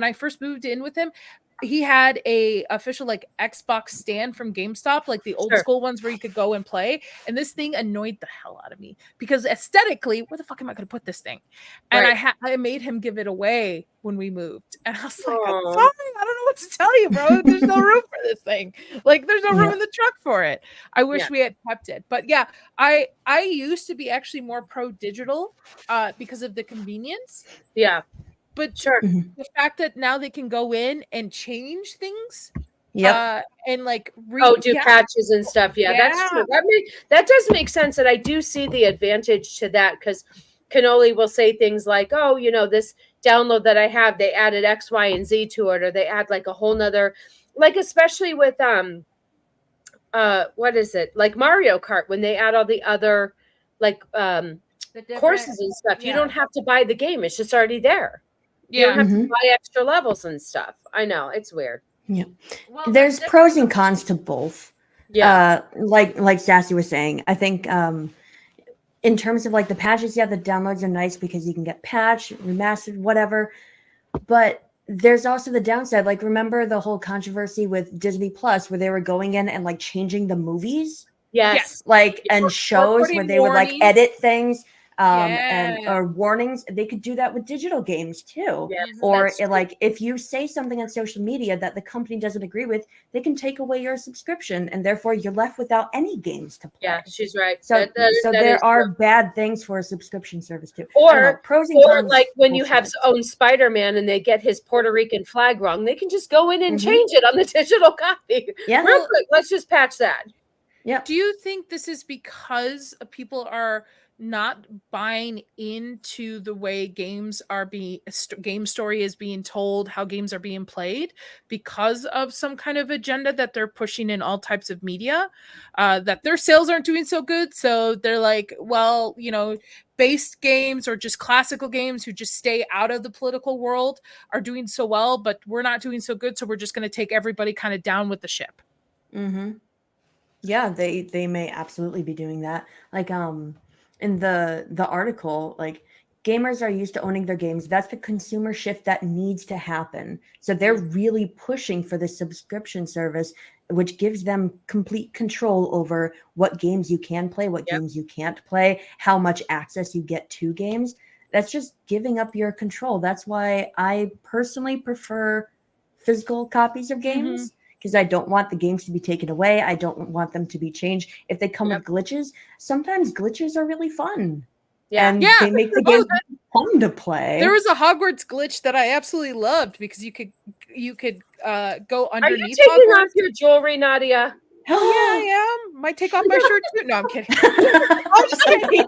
I first moved in with him, he had a official like Xbox stand from GameStop, like the old school ones where you could go and play. And this thing annoyed the hell out of me because aesthetically, where the fuck am I going to put this thing? And I made him give it away when we moved. And I was like, I'm sorry, I don't know what to tell you, bro. There's no room for this thing. Like there's no room in the truck for it. I wish we had kept it. But yeah, I used to be actually more pro digital because of the convenience. Yeah. But the fact that now they can go in and change things, and like do patches and stuff. Yeah, that's true. That does make sense, and I do see the advantage to that because Cannoli will say things like, "Oh, this download that I have, they added X, Y, and Z to it, or they add like a whole nother, like especially with what is it, like Mario Kart when they add all the other like courses and stuff. You don't have to buy the game; it's just already there." You don't have to buy extra levels and stuff. I know. It's weird. Yeah. Well, there's pros and cons to both. Yeah. Like Sassy was saying, I think in terms of like the patches, yeah, the downloads are nice because you can get patched, remastered, whatever. But there's also the downside. Like, remember the whole controversy with Disney Plus where they were going in and like changing the movies, Yes. like, and shows where putting they would like warnings. edit things and Yeah. or warnings. They could do that with digital games too. Yes, Or that's true. like if you say something on social media that the company doesn't agree with, they can take away your subscription and therefore you're left without any games to play. Yeah, she's right. So That there is are true. bad things for a subscription service too. I don't know, Or pros and cons. like when you both have sides. own Spider-Man and they get his Puerto Rican flag wrong, they can just go in and Mhm. change it on the digital copy. Yeah. Real quick, let's just patch that. Yep. Do you think this is because people are not buying into the way games are being game story is being told, how games are being played, because of some kind of agenda that they're pushing in all types of media, that their sales aren't doing so good, so they're like, well, you know, based games or just classical games who just stay out of the political world are doing so well, but we're not doing so good, so we're just going to take everybody kind of down with the ship. Mm-hmm. Yeah, they may absolutely be doing that. Like in the article, like gamers are used to owning their games. That's the consumer shift that needs to happen. So they're really pushing for the subscription service, which gives them complete control over what games you can play, what games you can't play, how much access you get to games. That's just giving up your control. That's why I personally prefer physical copies of games. Because I don't want the games to be taken away. I don't want them to be changed. If they come with glitches, sometimes glitches are really fun. Yeah. And Yeah. they make the game fun to play. There was a Hogwarts glitch that I absolutely loved because you could go Are you underneath taking Hogwarts. off your jewelry, Nadia? Hell yeah, I am. Might take off my shirt too. No, I'm kidding. I'm just kidding.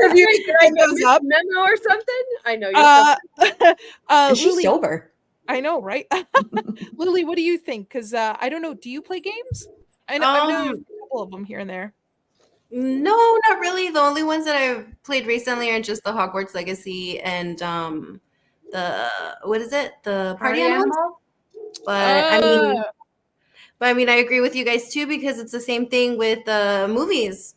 Reviewing Did I those miss up. a memo or something? I know you're And she's Lily, sober. I know, right? Lily, what do you think? Because I don't know. Do you play games? I know a couple of them here and there. No, not really. The only ones that I've played recently are just the Hogwarts Legacy and the what is it? The Party Animals. But I mean, I agree with you guys too because it's the same thing with movies.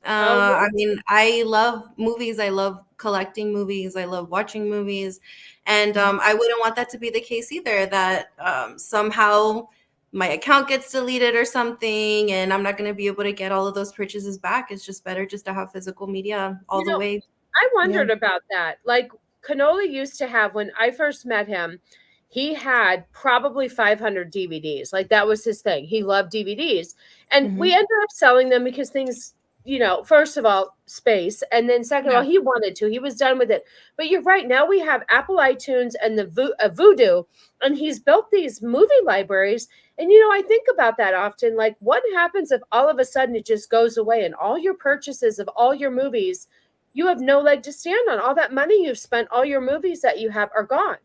I mean, I love movies. I love collecting movies. I love watching movies, and I wouldn't want that to be the case either. That somehow my account gets deleted or something, and I'm not going to be able to get all of those purchases back. It's just better just to have physical media all the way. I wondered about that. Like Cannoli used to have when I first met him. He had probably 500 DVDs. Like that was his thing. He loved DVDs, and we ended up selling them because things. You know, first of all, space, and then second of all, he wanted to. He was done with it. But you're right. Now we have Apple iTunes and the Vudu, and he's built these movie libraries. And you know, I think about that often. Like, what happens if all of a sudden it just goes away and all your purchases of all your movies, you have no leg to stand on. All that money you've spent, all your movies that you have are gone.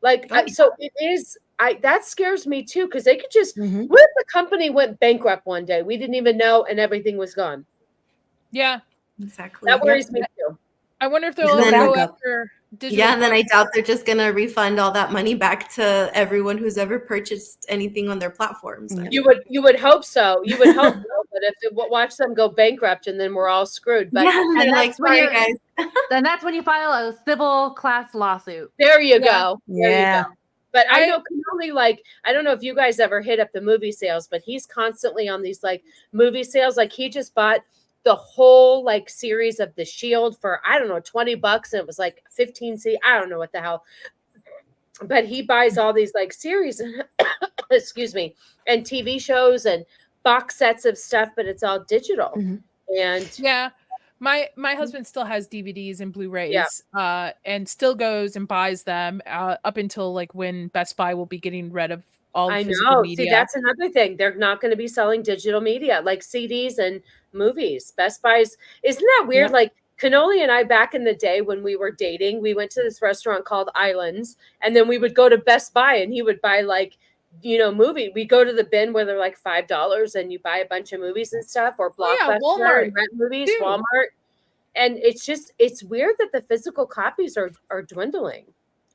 Like, so it is. That scares me too because they could just. What if the company went bankrupt one day? We didn't even know, and everything was gone. Yeah, exactly. That worries me too. I wonder if they'll ever go after digital. Yeah, and then I doubt they're just gonna refund all that money back to everyone who's ever purchased anything on their platforms. You would hope so. You would hope so. But if watch them go bankrupt and then we're all screwed. But and like, sorry guys. Then that's when you file a civil class lawsuit. There you go. There you go. But I know Cannoli, like, I don't know if you guys ever hit up the movie sales, but he's constantly on these like movie sales. Like he just bought the whole like series of The Shield for, I don't know, $20. And it was like 15 I don't know what the hell. But he buys all these like series, excuse me, and TV shows and box sets of stuff, but it's all digital. And yeah. My husband still has DVDs and Blu-rays, and still goes and buys them up until like when Best Buy will be getting rid of all the physical media. See, that's another thing. They're not going to be selling digital media like CDs and movies. Best Buy's, isn't that weird? Like Cannoli and I, back in the day when we were dating, we went to this restaurant called Islands, and then we would go to Best Buy and he would buy like, you know, movie. We go to the bin where they're like $5 and you buy a bunch of movies and stuff, or Blockbuster Walmart and rent movies, Walmart. And it's weird that the physical copies are dwindling.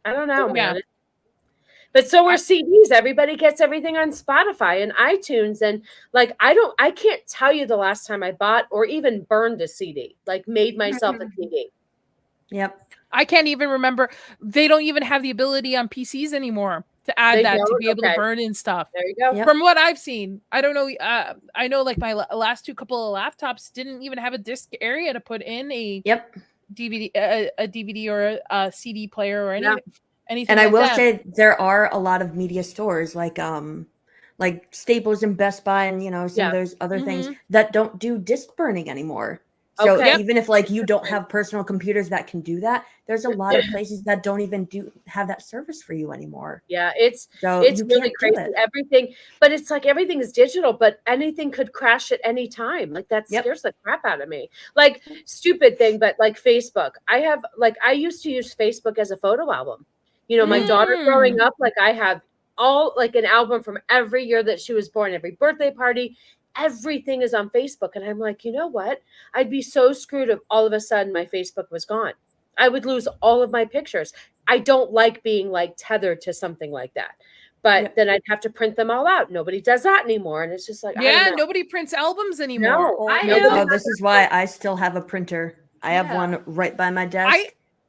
I don't know, man. But so are CDs. Everybody gets everything on Spotify and iTunes. And like, I can't tell you the last time I bought or even burned a CD, like made myself a CD. Yep. I can't even remember. They don't even have the ability on PCs anymore to add They that to don't? be able to Okay. burn in stuff. There you go. Yep. From what I've seen, I don't know. I know like my last two couple of laptops didn't even have a disc area to put in a Yep. DVD, a DVD or a CD player or anything. Anything And I like will that. say there are a lot of media stores like Staples and Best Buy and some of those other things that don't do disc burning anymore. So Okay. even if like you don't have personal computers that can do that, there's a lot of places that don't even have that service for you anymore. Yeah, it's So it's you really can't do crazy. it. Everything, but it's like everything is digital, but anything could crash at any time. Like that Yep. scares the crap out of me. Like stupid thing, but like Facebook. I used to use Facebook as a photo album. My daughter growing up, like I have all like an album from every year that she was born, every birthday party. Everything is on Facebook. And I'm like, you know what? I'd be so screwed if all of a sudden my Facebook was gone. I would lose all of my pictures. I don't like being like tethered to something like that. But then I'd have to print them all out. Nobody does that anymore. And it's just like, I don't know. Nobody prints albums anymore. No, I nobody do. No, does this is why I still have a printer. I have Yeah. one right by my desk.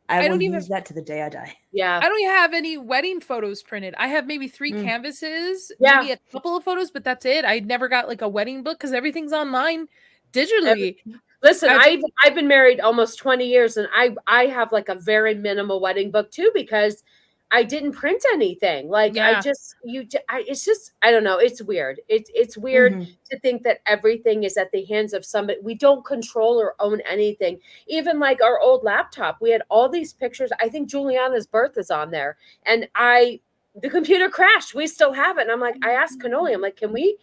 I don't will even- use that to the day I die. Yeah. I don't even have any wedding photos printed. I have maybe 3 canvases, Yeah. maybe a couple of photos, but that's it. I never got like a wedding book because everything's online digitally. Listen, I've been married almost 20 years and I have like a very minimal wedding book too because I didn't print anything. Like Yeah. it's just I don't know, it's weird. It's weird to think that everything is at the hands of somebody. We don't control or own anything. Even like our old laptop, we had all these pictures. I think Juliana's birth is on there and the computer crashed. We still have it. And I'm like, I asked Cannoli, I'm like, can we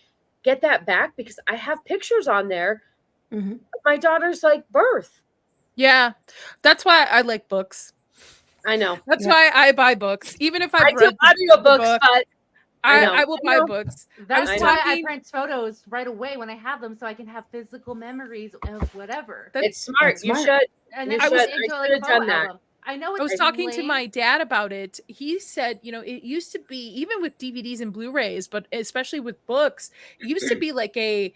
get that back? Because I have pictures on there. Mhm. My daughter's like birth. Yeah. That's why I like books. I know. That's why I buy books. Even if I I've do read audiobooks, book, but I will buy books. That's was why I talking- print photos right away when I have them, so I can have physical memories of whatever. it's smart. That's You smart. should. And You then should. put it I into, like, should a have photo done that. album. I know I was it's talking to lame. my dad about it. He said, it used to be, even with DVDs and Blu-rays, but especially with books, it used to be like a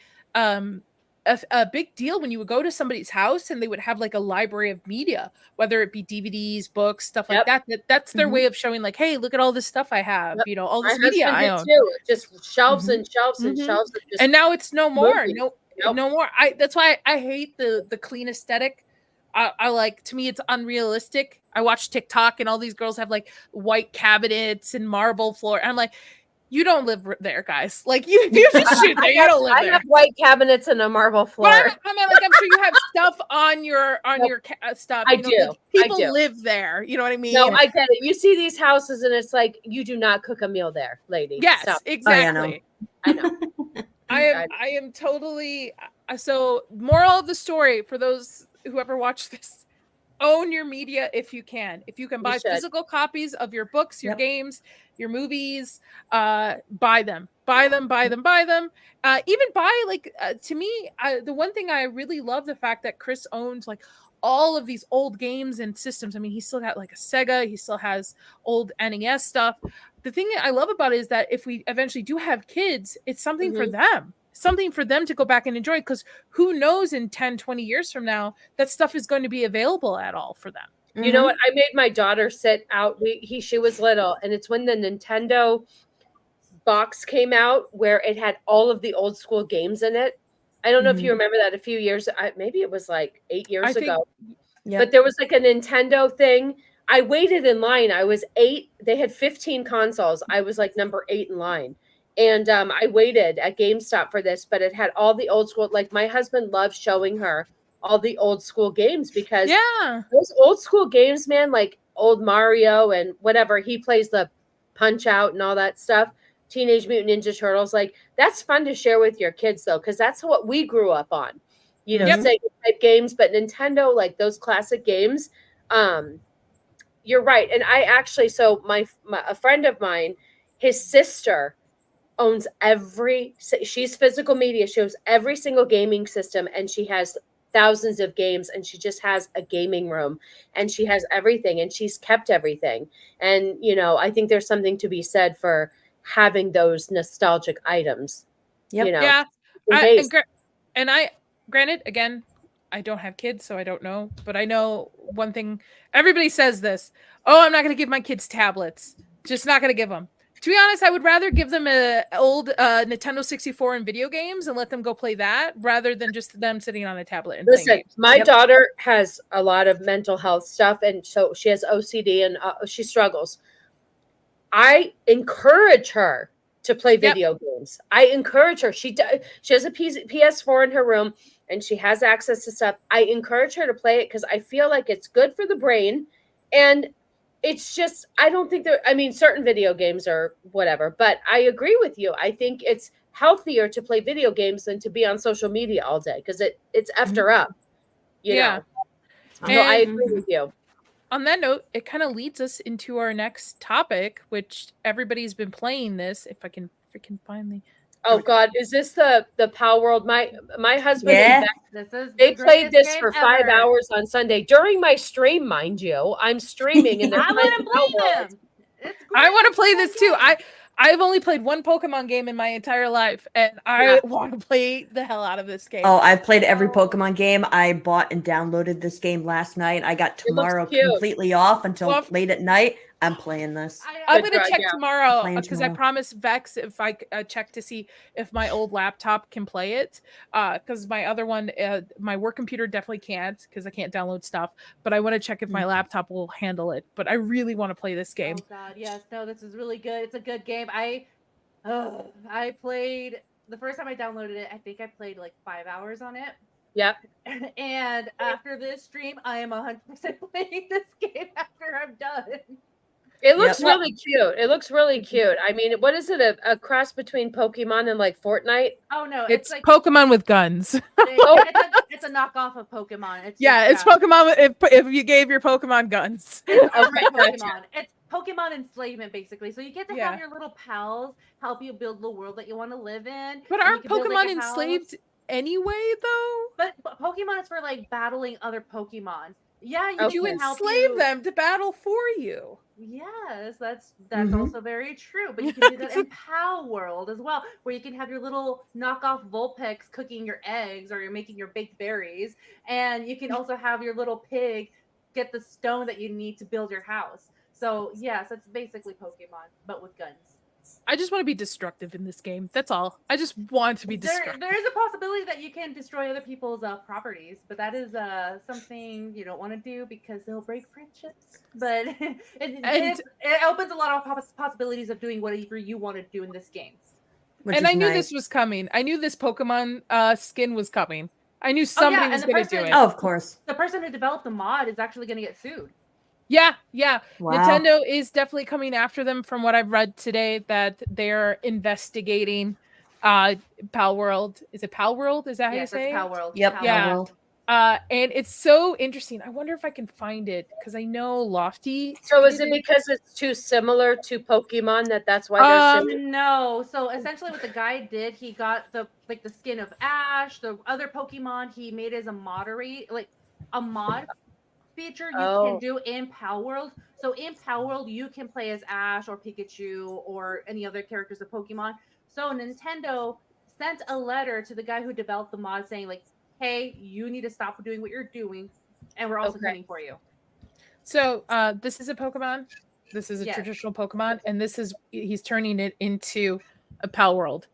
big deal when you would go to somebody's house and they would have like a library of media, whether it be DVDs, books, stuff like that. That's their way of showing like, hey, look at all this stuff I have, all My this media husband I did own. too. Just shelves and shelves and Mhm. shelves of just And now it's no more. movies. No more. That's why I hate the clean aesthetic. I like, to me, it's unrealistic. I watch TikTok and all these girls have like white cabinets and marble floor. And I'm like, you don't live there, guys. Like you just shoot there. You don't live I there. have white cabinets and a marble floor. But I'm sure you have stuff on your stuff. I do. like, people I do. live there. You know what I mean? No, I get it. You see these houses and it's like you do not cook a meal there, lady. Yes, Stop. exactly. I know. I am totally. So, moral of the story for those who ever watch this: own your media if you can. If you can buy should. physical copies of your books, your games, your movies, buy them. Even buy to me, the one thing I really love the fact that Chris owns like all of these old games and systems. I mean, he's still got like a Sega. He still has old NES stuff. The thing I love about it is that if we eventually do have kids, it's something for them. Something for them to go back and enjoy, because who knows in 10, 20 years from now, that stuff is going to be available at all for them. You know what? I made my daughter sit out. She was little, and it's when the Nintendo box came out where it had all of the old school games in it. I don't know if you remember that a few years, maybe it was like 8 years ago. But there was like a Nintendo thing. I waited in line. I was 8. They had 15 consoles. I was like number 8 in line. And I waited at GameStop for this, but it had all the old school. Like my husband loves showing her all the old school games because those old school games, man, like old Mario and whatever, he plays the Punch Out and all that stuff. Teenage Mutant Ninja Turtles, like that's fun to share with your kids though, because that's what we grew up on, Sega type games. But Nintendo, like those classic games, you're right. And I actually, so a friend of mine, his sister owns she's physical media. She owns every single gaming system, and she has thousands of games, and she just has a gaming room, and she has everything, and she's kept everything. And I think there's something to be said for having those nostalgic items. Yep. Yeah. in case. Granted, again, I don't have kids, so I don't know, but I know one thing. Everybody says this. Oh, I'm not going to give my kids tablets. Just not going to give them. To be honest, I would rather give them a old Nintendo 64 and video games and let them go play that rather than just them sitting on a tablet and playing Listen, games. my daughter has a lot of mental health stuff, and so she has OCD, and she struggles. I encourage her to play video games. I encourage her. She has a PS4 in her room, and she has access to stuff. I encourage her to play it because I feel like it's good for the brain, and it's just, I don't think certain video games are whatever, but I agree with you. I think it's healthier to play video games than to be on social media all day because it's effed her up. You know. So I agree with you. On that note, it kind of leads us into our next topic, which everybody's been playing this. If I can freaking find Oh God, is this the Pal World? My husband and Beck, they played this for 5 hours on Sunday during my stream, mind you. I'm streaming and I want to play them. I want to play this too. I've only played one Pokemon game in my entire life, and I want to play the hell out of this game. Oh, I've played every Pokemon game. I bought and downloaded this game last night. I got tomorrow completely off until late at night. I'm playing this. I'm going to check tomorrow because I promised Vex if I check to see if my old laptop can play it. Because my other one, my work computer definitely can't because I can't download stuff. But I want to check if my laptop will handle it. But I really want to play this game. Oh God, yes. No, this is really good. It's a good game. I played, the first time I downloaded it, I think I played like 5 hours on it. Yep. And after this stream, I am 100% playing this game after I'm done. It looks really cute. It looks really cute. I mean, what is it? A cross between Pokemon and like Fortnite? Oh no, it's like Pokemon with guns. It's a knockoff of Pokemon. It's Pokemon if you gave your Pokemon guns. Pokemon. It's Pokemon enslavement, basically. So you get to have your little pals help you build the world that you want to live in. But aren't Pokemon enslaved anyway, though? But Pokemon is for like battling other Pokemon. Yeah, you enslave them to battle for you. Yes, that's also very true. But you can do that in Pal World as well, where you can have your little knockoff Vulpix cooking your eggs, or you're making your baked berries, and you can also have your little pig get the stone that you need to build your house. So yes, that's basically Pokemon, but with guns. I just want to be destructive in this game. That's all. I just want to be destructive. There is a possibility that you can destroy other people's properties, but that is something you don't want to do because they'll break friendships. But it opens a lot of possibilities of doing whatever you want to do in this game. And I knew this was coming. I knew this Pokemon skin was coming. I knew somebody was going to do it. Oh, of course. The person who developed the mod is actually going to get sued. Yeah. Wow. Nintendo is definitely coming after them from what I've read today, that they're investigating Pal World. Is it Pal World? Is that how you say it? Pal World. Yep. Pal World. And it's so interesting. I wonder if I can find it because I know Lofty. So is it because it's too similar to Pokemon that's why they're No. So essentially what the guy did, he got the skin of Ash, the other Pokemon he made as a mod feature you can do in Pal World. So in Pal World, you can play as Ash or Pikachu or any other characters of Pokemon. So Nintendo sent a letter to the guy who developed the mod saying like, hey, you need to stop doing what you're doing, and we're also coming for you. So this is a Pokemon. This is a traditional Pokemon, and he's turning it into a Pal World.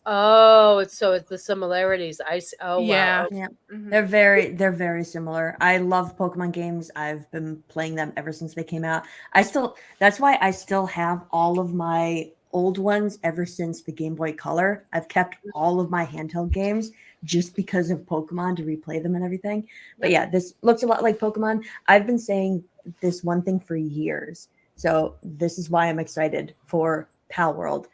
Oh, it's the similarities. Wow. Yeah. Mm-hmm. They're very similar. I love Pokemon games. I've been playing them ever since they came out. That's why I still have all of my old ones ever since the Game Boy Color. I've kept all of my handheld games just because of Pokemon to replay them and everything. But yeah, this looks a lot like Pokemon. I've been saying this one thing for years. So this is why I'm excited for Pal World.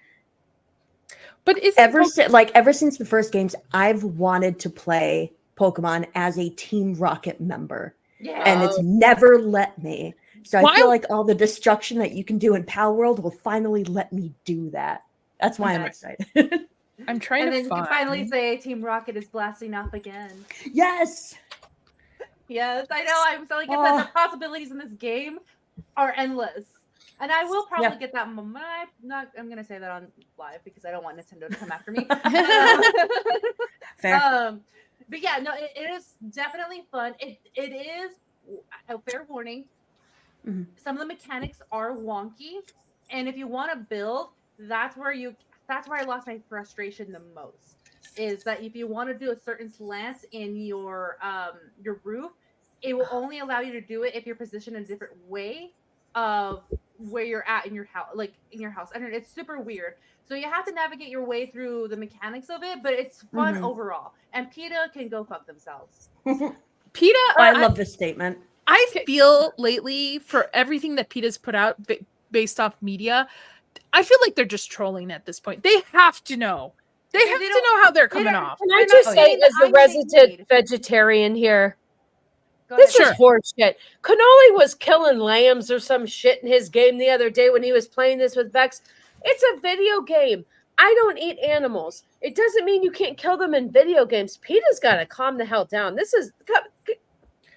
But ever since the first games, I've wanted to play Pokemon as a Team Rocket member, and it's never let me. So I feel like all the destruction that you can do in Pal World will finally let me do that. That's why I'm excited. I'm trying and to then you can finally say Team Rocket is blasting off again. Yes. Yes, I know. I'm telling you that the possibilities in this game are endless. And I will probably get that. I'm going to say that on live because I don't want Nintendo to come after me. Fair. But yeah, no, it is definitely fun. It is a fair warning. Mm-hmm. Some of the mechanics are wonky, and if you want to build, that's where I lost my frustration the most. Is that if you want to do a certain slant in your roof, it will only allow you to do it if you're positioned in a different way of where you're at in your house, like in your house. And it's super weird. So you have to navigate your way through the mechanics of it, but it's fun overall. And PETA can go fuck themselves. PETA, I love this statement. I feel lately for everything that PETA's put out based off media, I feel like they're just trolling at this point. They have to know. They have to know how they're coming off. Can I just say, as a resident vegetarian here, this is horseshit. Cannoli was killing lambs or some shit in his game the other day when he was playing this with Vex. It's a video game. I don't eat animals. It doesn't mean you can't kill them in video games. PETA's got to calm the hell down. This is they're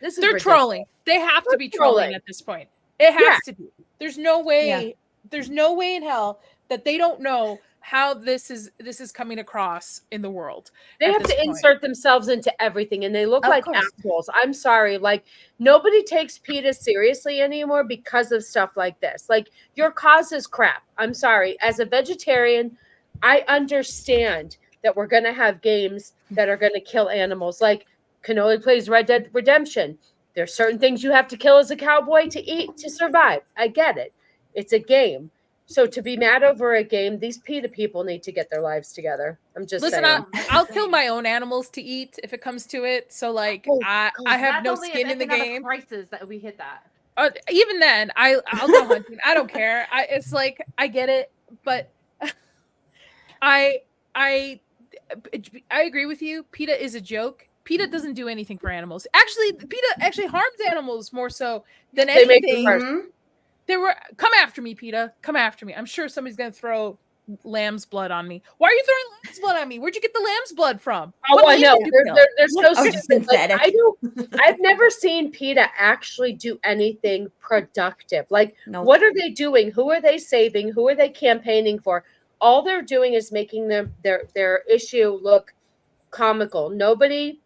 ridiculous. trolling. They have to be trolling at this point. It has to be. There's no way. Yeah. There's no way in hell that they don't know how this is coming across in the world. They have to insert themselves into everything, and they look like assholes. I'm sorry. Like, nobody takes PETA seriously anymore because of stuff like this. Like, your cause is crap. I'm sorry. As a vegetarian, I understand that we're going to have games that are going to kill animals. Like, Cannoli plays Red Dead Redemption. There's certain things you have to kill as a cowboy to eat to survive. I get it. It's a game. So to be mad over a game, these PETA people need to get their lives together. I'm just saying. I'll kill my own animals to eat if it comes to it. So like, I have no skin in the game. Prices that we hit that. Even then, I'll go hunting. I don't care. It's like I get it, but I agree with you. PETA is a joke. PETA doesn't do anything for animals. Actually, PETA actually harms animals more so than anything. They were come after me, PETA. Come after me. I'm sure somebody's gonna throw lamb's blood on me. Why are you throwing lamb's blood on me? Where'd you get the lamb's blood from? Oh, I know. They're so synthetic. I've never seen PETA actually do anything productive. Like, what are they doing? Who are they saving? Who are they campaigning for? All they're doing is making their issue look comical. Nobody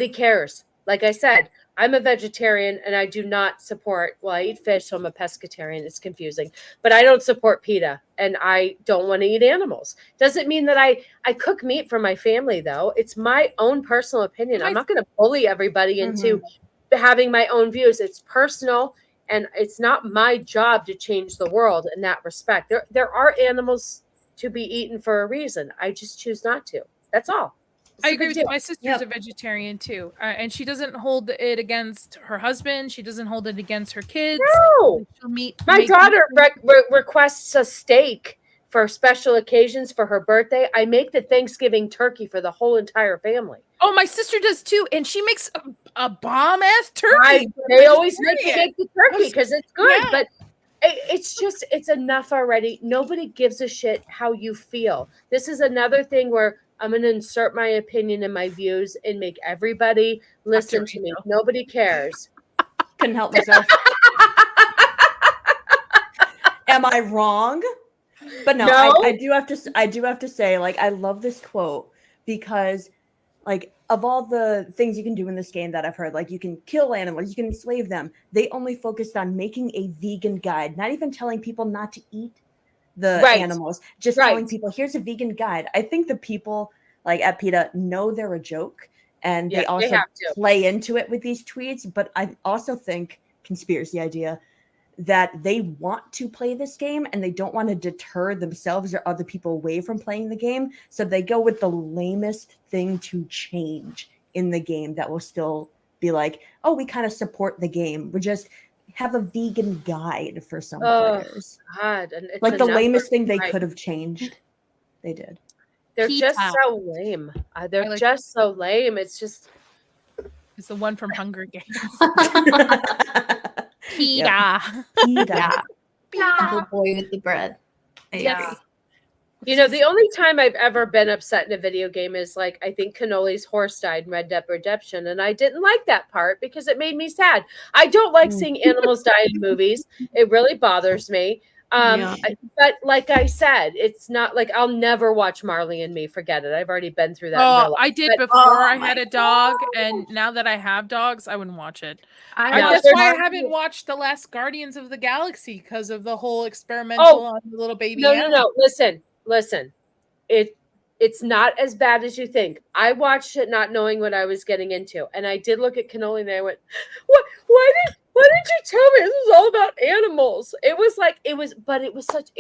cares. Like I said, I'm a vegetarian and I do not support, well, I eat fish, so I'm a pescatarian. It's confusing, but I don't support PETA and I don't want to eat animals. Doesn't mean that I cook meat for my family though. It's my own personal opinion. I'm not going to bully everybody into having my own views. It's personal and it's not my job to change the world in that respect. There are animals to be eaten for a reason. I just choose not to. That's all. I agree with you. My sister's a vegetarian too, and she doesn't hold it against her husband. She doesn't hold it against her kids. No, my daughter requests a steak for special occasions for her birthday. I make the Thanksgiving turkey for the whole entire family. Oh, my sister does too, and she makes a bomb ass turkey. They always make the turkey because it's good, but it's enough already. Nobody gives a shit how you feel. This is another thing where I'm going to insert my opinion and my views and make everybody listen to me. Nobody cares. Couldn't help myself. Am I wrong? But no. I do have to say, like, I love this quote because, like, of all the things you can do in this game that I've heard, like, you can kill animals, you can enslave them. They only focused on making a vegan guide, not even telling people not to eat the animals, just telling people, here's a vegan guide. I think the people like at PETA know they're a joke and they also play into it with these tweets. But I also think, conspiracy idea, that they want to play this game and they don't want to deter themselves or other people away from playing the game. So they go with the lamest thing to change in the game that will still be like, oh, we kind of support the game. We just have a vegan guide for some players. God, and it's like the lamest thing they could have changed. They did. They're just so lame. They're just so lame. It's just. It's the one from Hunger Games. PETA. PETA. The boy with the bread. Yes. You know, the only time I've ever been upset in a video game is like, I think Cannoli's horse died in Red Dead Redemption, and I didn't like that part because it made me sad. I don't like seeing animals die in movies. It really bothers me. Yeah. But like I said, it's not like I'll never watch Marley and Me. Forget it. I've already been through that in real life. I did But- before I my had a dog, and now that I have dogs, I wouldn't watch it. I No, That's there's- why I haven't watched the last Guardians of the Galaxy because of the whole experimental on the little baby. No. Listen. It's not as bad as you think. I watched it not knowing what I was getting into, and I did look at Cannoli and I went, "What? Why did you tell me this is all about animals?" It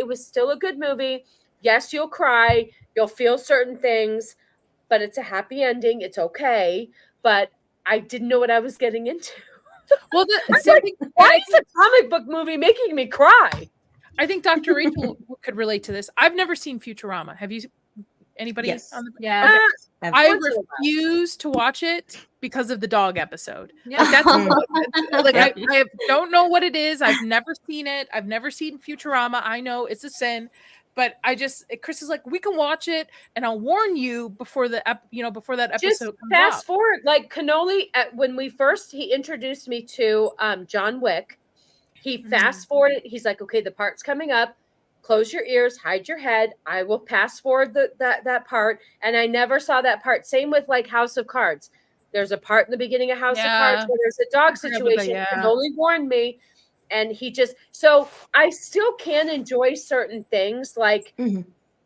was still a good movie. Yes, you'll cry, you'll feel certain things, but it's a happy ending. It's okay. But I didn't know what I was getting into. Well, Why is a comic book movie making me cry? I think Dr. Rachel could relate to this. I've never seen Futurama. Have you? Anybody? Yes. On the, yeah. I Once in a while. refuse to watch it because of the dog episode. Yeah. Like that's like Yep. I don't know what it is. I've never seen it. I've never seen Futurama. I know it's a sin, but Chris is like, we can watch it, and I'll warn you before before that Just episode comes fast up. forward. Like Cannoli, when he introduced me to John Wick, he fast forwarded. He's like, okay, the part's coming up. Close your ears, hide your head. I will pass forward that part. And I never saw that part. Same with like House of Cards. There's a part in the beginning of House of Cards where there's a dog situation. Yeah. Cannoli warned me. And so I still can enjoy certain things like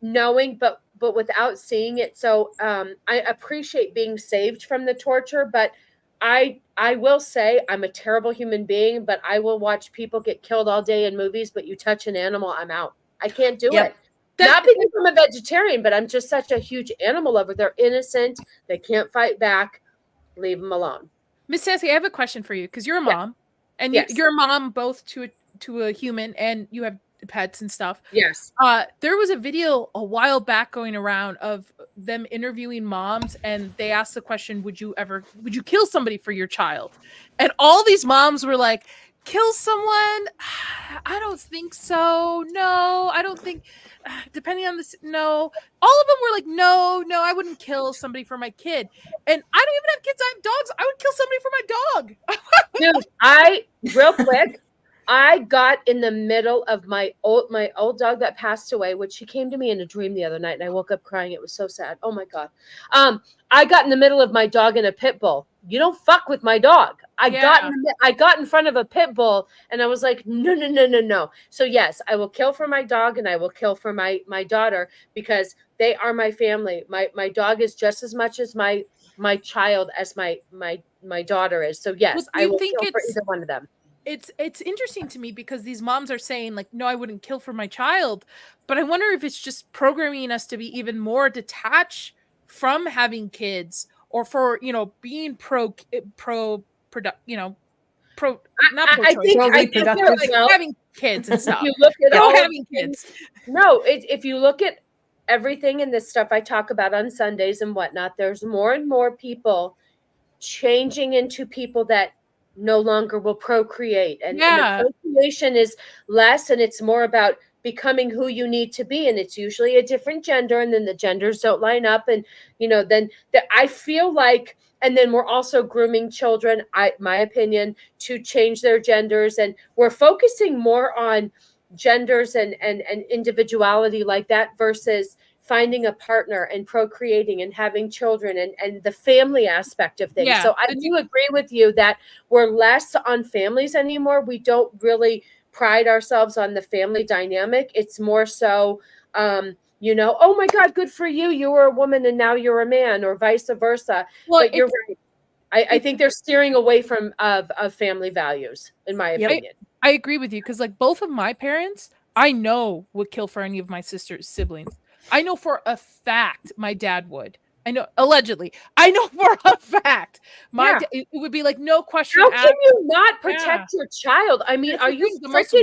knowing, but without seeing it. So I appreciate being saved from the torture, but I will say I'm a terrible human being, but I will watch people get killed all day in movies, but you touch an animal, I'm out. I can't do it. Not because I'm a vegetarian, but I'm just such a huge animal lover. They're innocent. They can't fight back. Leave them alone. Miss Sassy, I have a question for you because you're a mom, and Yes. you're a mom both to a human and you have pets and stuff. Yes. There was a video a while back going around of them interviewing moms, and they asked the question, would you kill somebody for your child? And all these moms were like, kill someone? I don't think so. No, I don't think, depending on this, no. All of them were like, no, I wouldn't kill somebody for my kid. And I don't even have kids, I have dogs. I would kill somebody for my dog. Dude, real quick, I got in the middle of my old dog that passed away, which she came to me in a dream the other night, and I woke up crying. It was so sad. Oh my God. I got in the middle of my dog and a pit bull. You don't fuck with my dog. I got in front of a pit bull, and I was like, no. So yes, I will kill for my dog, and I will kill for my daughter because they are my family. My dog is just as much as my child as my daughter is. So yes, I will kill for either one of them. It's interesting to me because these moms are saying like, no, I wouldn't kill for my child, but I wonder if it's just programming us to be even more detached from having kids, or for being not having kids and stuff. If you look at all having kids. No, if you look at everything in this stuff I talk about on Sundays and whatnot, there's more and more people changing into people that no longer will procreate, and the procreation is less, and it's more about becoming who you need to be, and it's usually a different gender, and then the genders don't line up, and then I feel like, and then we're also grooming children, my opinion, to change their genders, and we're focusing more on genders and individuality like that versus finding a partner and procreating and having children and the family aspect of things. Yeah. So I do agree with you that we're less on families anymore. We don't really pride ourselves on the family dynamic. It's more so, oh my God, good for you. You were a woman and now you're a man, or vice versa. Well, but you're right. I think they're steering away from of family values, in my opinion. I agree with you because like both of my parents, I know would kill for any of my sister's siblings. I know for a fact my dad would. I know allegedly. I know for a fact it would be like no question. How can you not protect your child? I mean, are you the most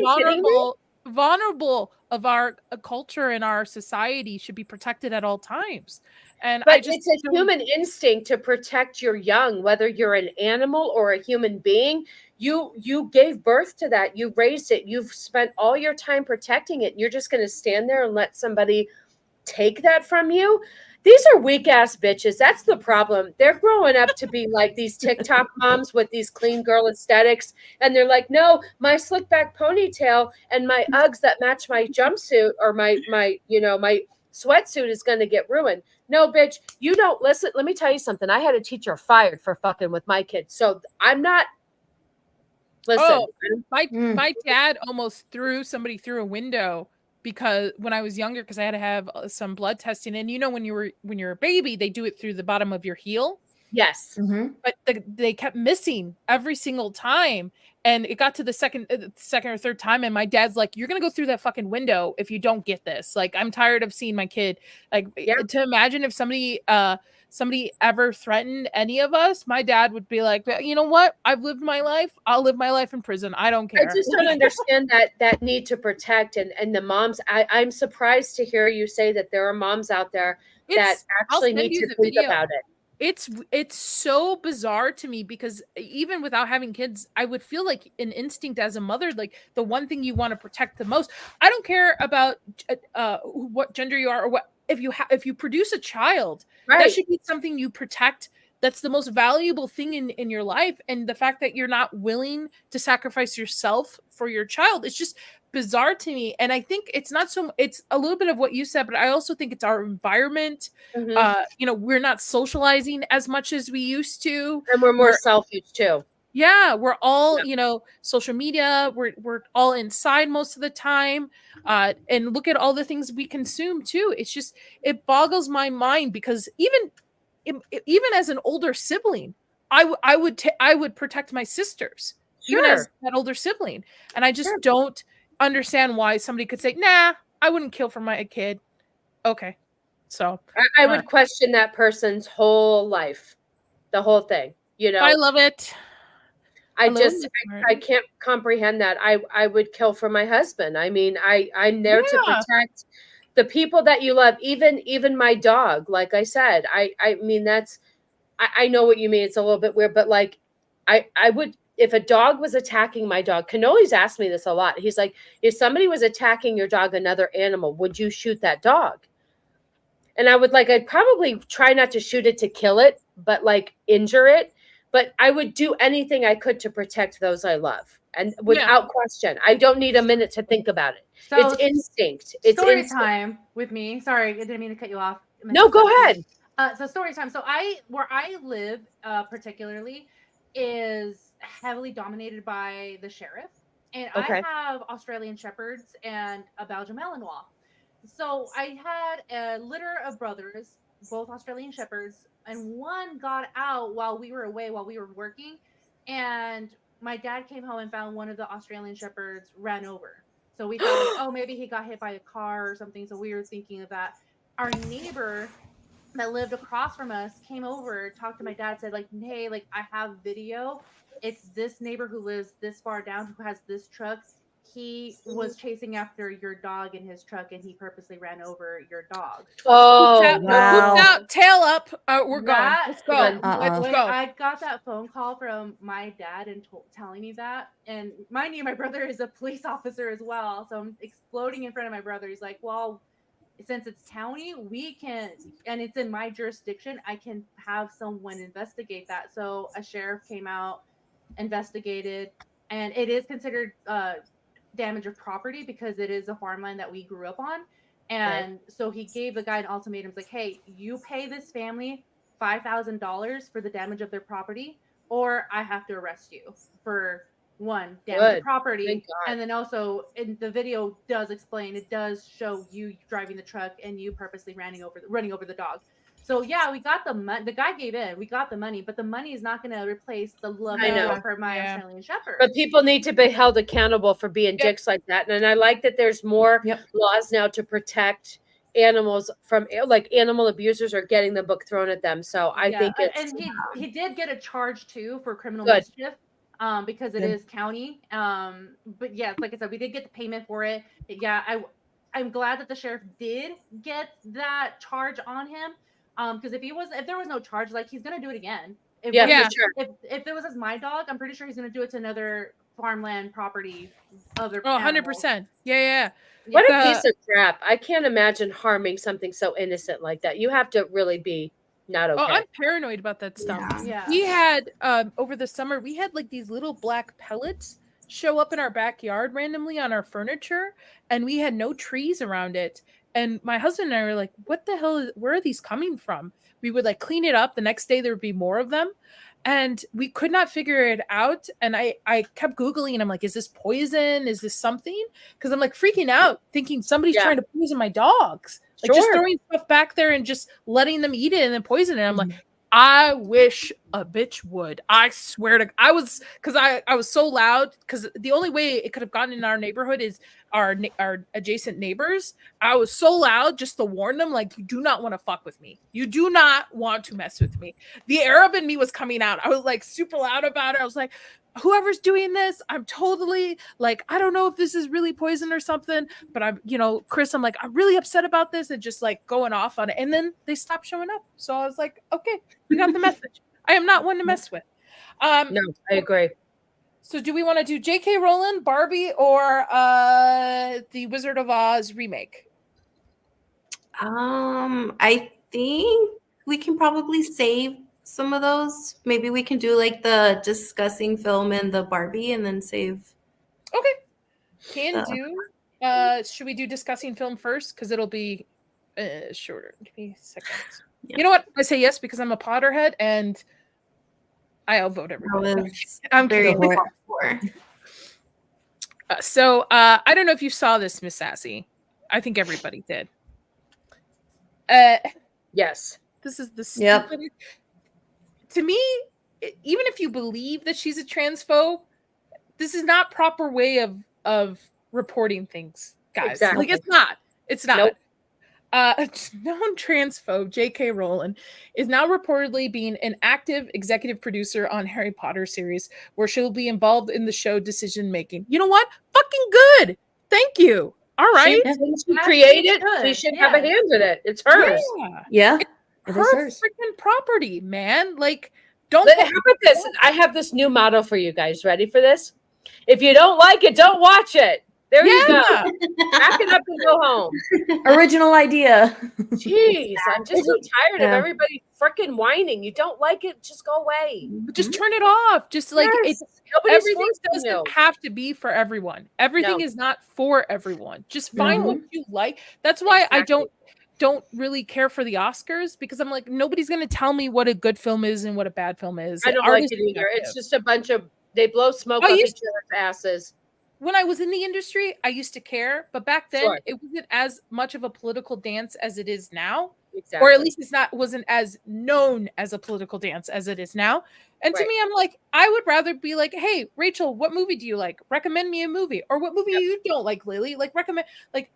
vulnerable of our culture and our society should be protected at all times? But it's a human instinct to protect your young, whether you're an animal or a human being. You gave birth to that. You raised it. You've spent all your time protecting it. You're just going to stand there and let somebody take that from you. These are weak ass bitches. That's the problem. They're growing up to be like these TikTok moms with these clean girl aesthetics. And they're like, no, my slick back ponytail and my Uggs that match my jumpsuit or my sweatsuit is going to get ruined. No, bitch, you don't listen. Let me tell you something. I had a teacher fired for fucking with my kids. So I'm not. Listen. Oh, my dad almost threw somebody through a window because when I was younger, because I had to have some blood testing, and when you're a baby, they do it through the bottom of your heel. Yes. Mm-hmm. But they kept missing every single time, and it got to the second or third time, and my dad's like, "You're gonna go through that fucking window if you don't get this. Like, I'm tired of seeing my kid." Like, to imagine if somebody ever threatened any of us, my dad would be like, "You know what? I've lived my life. I'll live my life in prison. I don't care." I just don't understand that need to protect and the moms. I'm surprised to hear you say that there are moms out there that actually need to think about it. It's so bizarre to me because even without having kids, I would feel like an instinct as a mother, like the one thing you want to protect the most. I don't care about what gender you are or what if you produce a child, that should be something you protect. That's the most valuable thing in your life. And the fact that you're not willing to sacrifice yourself for your child, it's just bizarre to me. And I think it's a little bit of what you said, but I also think it's our environment. Mm-hmm. We're not socializing as much as we used to. And we're more selfish too. Yeah, we're all, social media, we're all inside most of the time. And look at all the things we consume too. It's just, it boggles my mind because even as an older sibling, I would protect my sisters, even as that older sibling. And I just don't understand why somebody could say, nah, I wouldn't kill for my kid. Okay. So I would question that person's whole life, the whole thing, I love it. I can't comprehend that. I would kill for my husband. I mean, I'm there to protect the people that you love, even my dog. Like I said, I mean, I know what you mean. It's a little bit weird, but like, I would, if a dog was attacking my dog, Canoli's asked me this a lot. He's like, if somebody was attacking your dog, another animal, would you shoot that dog? And I'd probably try not to shoot it to kill it, but like injure it. But I would do anything I could to protect those I love. And without question, I don't need a minute to think about it. So it's instinct. It's story time with me. Sorry, I didn't mean to cut you off. No, go ahead. So story time. So where I live particularly is heavily dominated by the sheriff. And I have Australian Shepherds and a Belgian Malinois. So I had a litter of brothers, both Australian Shepherds, and one got out while we were away, while we were working. And my dad came home and found one of the Australian Shepherds ran over. So we thought, maybe he got hit by a car or something. So we were thinking of that. Our neighbor that lived across from us came over, talked to my dad, said like, hey, like I have video. It's this neighbor who lives this far down who has this truck. He was chasing after your dog in his truck and he purposely ran over your dog. Oh, wow. Out, tail up. We're gone. Let's go. Let's go. I got that phone call from my dad and telling me that. And mind you, my brother is a police officer as well. So I'm exploding in front of my brother. He's like, well, since it's county, we can, and it's in my jurisdiction, I can have someone investigate that. So a sheriff came out, investigated, and it is considered damage of property because it is a farmland that we grew up on. And so he gave the guy an ultimatum, like, hey, you pay this family $5,000 for the damage of their property, or I have to arrest you for damage of property. And then also in the video does explain, it does show you driving the truck and you purposely running over the dog. So yeah, we got the money. The guy gave in. We got the money, but the money is not going to replace the love for my Australian Shepherd. But people need to be held accountable for being dicks like that. And I like that there's more laws now to protect animals from like animal abusers are getting the book thrown at them. So I think it's and he did get a charge too for criminal mischief. Because it is county. But yeah, like I said, we did get the payment for it. Yeah, I'm glad that the sheriff did get that charge on him. Because if there was no charge, like he's gonna do it again. If it was my dog, I'm pretty sure he's gonna do it to another farmland property. Other Oh, animals. 100%. Yeah. What a The- piece of crap. I can't imagine harming something so innocent like that. You have to really be not okay. Oh, I'm paranoid about that stuff. Yeah. Yeah. We had over the summer, we had like these little black pellets show up in our backyard randomly on our furniture, and we had no trees around it. And my husband and I were like, what the hell where are these coming from? We would like clean it up. The next day there would be more of them. And we could not figure it out. And I kept Googling and I'm like, is this poison? Is this something? Because I'm like freaking out, thinking somebody's trying to poison my dogs. Like just throwing stuff back there and just letting them eat it and then poison it. I'm like, I wish a bitch would. I swear to I was so loud because the only way it could have gotten in our neighborhood is our adjacent neighbors. I was so loud just to warn them, like, you do not want to fuck with me. You do not want to mess with me. The Arab in me was coming out. I was like super loud about it. I was like, whoever's doing this, I'm totally like, I don't know if this is really poison or something, but I'm, Chris, I'm like, I'm really upset about this, and just like going off on it. And then they stopped showing up. So I was like, okay, you got the message. I am not one to mess with. No, I agree. So do we want to do J.K. Rowling, Barbie, or the Wizard of Oz remake? I think we can probably save some of those. Maybe we can do like the discussing film and the Barbie and then save. Okay. Can do. Should we do discussing film first? Because it'll be shorter. Give me a second. Yeah. You know what? I say yes because I'm a Potterhead and I'll vote everybody. I'm very kidding. for. So I don't know if you saw this, Miss Sassy. I think everybody did. Yes. This is the Yep. stupidest. To me, even if you believe that she's a transphobe, this is not proper way of reporting things, guys. Exactly. Like it's not. It's not. Nope. Known transphobe J.K. Rowling is now reportedly being an active executive producer on Harry Potter series, where she'll be involved in the show decision making. You know what? Fucking good. Thank you. All right. She created. She should have a hand in it. It's hers. Yeah. It's It is her hers. freaking property, man. Like, don't. How about this? I have this new motto for you guys. Ready for this? If you don't like it, don't watch it. There you go. Pack it up and go home. Original idea. Jeez, I'm just so tired of everybody freaking whining. You don't like it, just go away. Just turn it off. Just like Yes. it's Nobody's everything forcing you. doesn't have to be for everyone. Everything is not for everyone. Just find what you like. That's why I don't really care for the Oscars, because I'm like, nobody's gonna tell me what a good film is and what a bad film is. I don't like it either. It's just a bunch of they blow smoke up each other's asses. When I was in the industry, I used to care, but back then it wasn't as much of a political dance as it is now. Exactly. Or at least wasn't as known as a political dance as it is now. And to me, I'm like, I would rather be like, hey, Rachel, what movie do you like? Recommend me a movie. Or what movie you don't like, Lily? Like, recommend, like,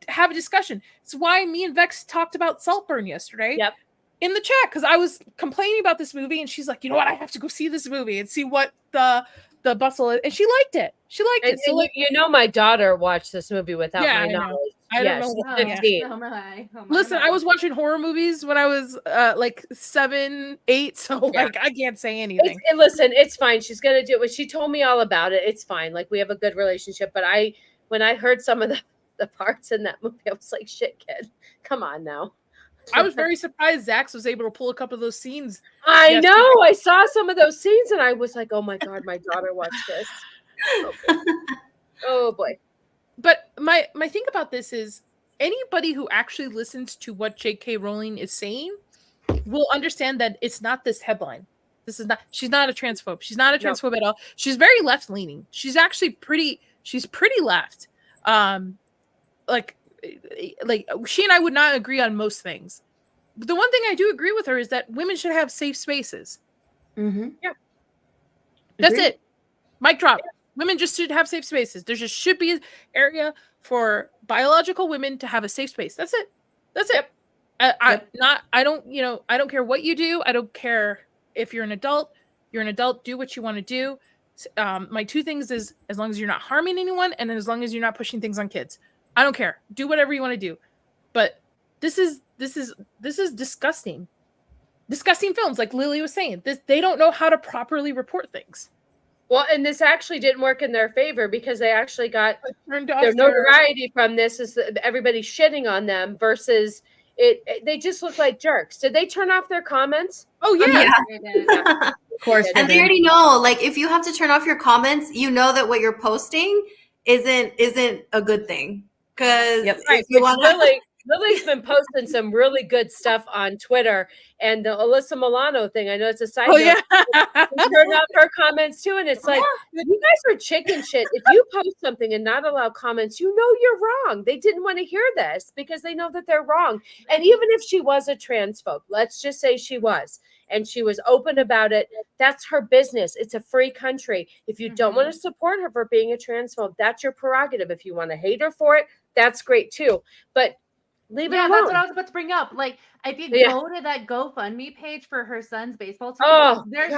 have a discussion. It's why me and Vex talked about Saltburn yesterday in the chat, because I was complaining about this movie, and she's like, you know what? I have to go see this movie and see what the bustle is. And she liked it. She liked it. So, like, you know, my daughter watched this movie without my knowledge. I don't know. She's 15. Oh my. Listen, I was watching horror movies when I was like 7, 8, so like I can't say anything. Listen, it's fine. She's gonna do it. She told me all about it. It's fine. Like, we have a good relationship. But when I heard some of the parts in that movie, I was like, shit, kid, come on now. I was very surprised Zax was able to pull a couple of those scenes. I know. I saw some of those scenes and I was like, oh my God, my daughter watched this. Oh boy. But my thing about this is, anybody who actually listens to what J.K. Rowling is saying will understand that it's not this headline. She's not a transphobe. She's not a transphobe at all. She's very left leaning. She's actually pretty left. Like she and I would not agree on most things. But the one thing I do agree with her is that women should have safe spaces. Mm-hmm. Yeah. That's it. Mic drop. Women just should have safe spaces. There just should be an area for biological women to have a safe space. That's it. That's it. I don't care what you do. I don't care if you're an adult. You're an adult. Do what you want to do. My two things is, as long as you're not harming anyone, and as long as you're not pushing things on kids. I don't care. Do whatever you want to do. But this is disgusting. Disgusting films, like Lily was saying. They don't know how to properly report things. Well, and this actually didn't work in their favor because they actually got Turned off their notoriety from this is that everybody shitting on them versus they just look like jerks. Did they turn off their comments? Oh yeah. Yeah. Of course, And they already know, like, if you have to turn off your comments, you know that what you're posting isn't a good thing. Because Yep. if you want Lily's been posting some really good stuff on Twitter, and the Alyssa Milano thing. I know it's a side Oh note. yeah. She turned off her comments too, and it's like, you guys are chicken shit. If you post something and not allow comments, you know you're wrong. They didn't want to hear this because they know that they're wrong. And even if she was a transphobe, let's just say she was, and she was open about it, that's her business. It's a free country. If you don't want to support her for being a transphobe, that's your prerogative. If you want to hate her for it, that's great too. But leave it alone. That's what I was about to bring up. Like, if you go to that GoFundMe page for her son's baseball team, there's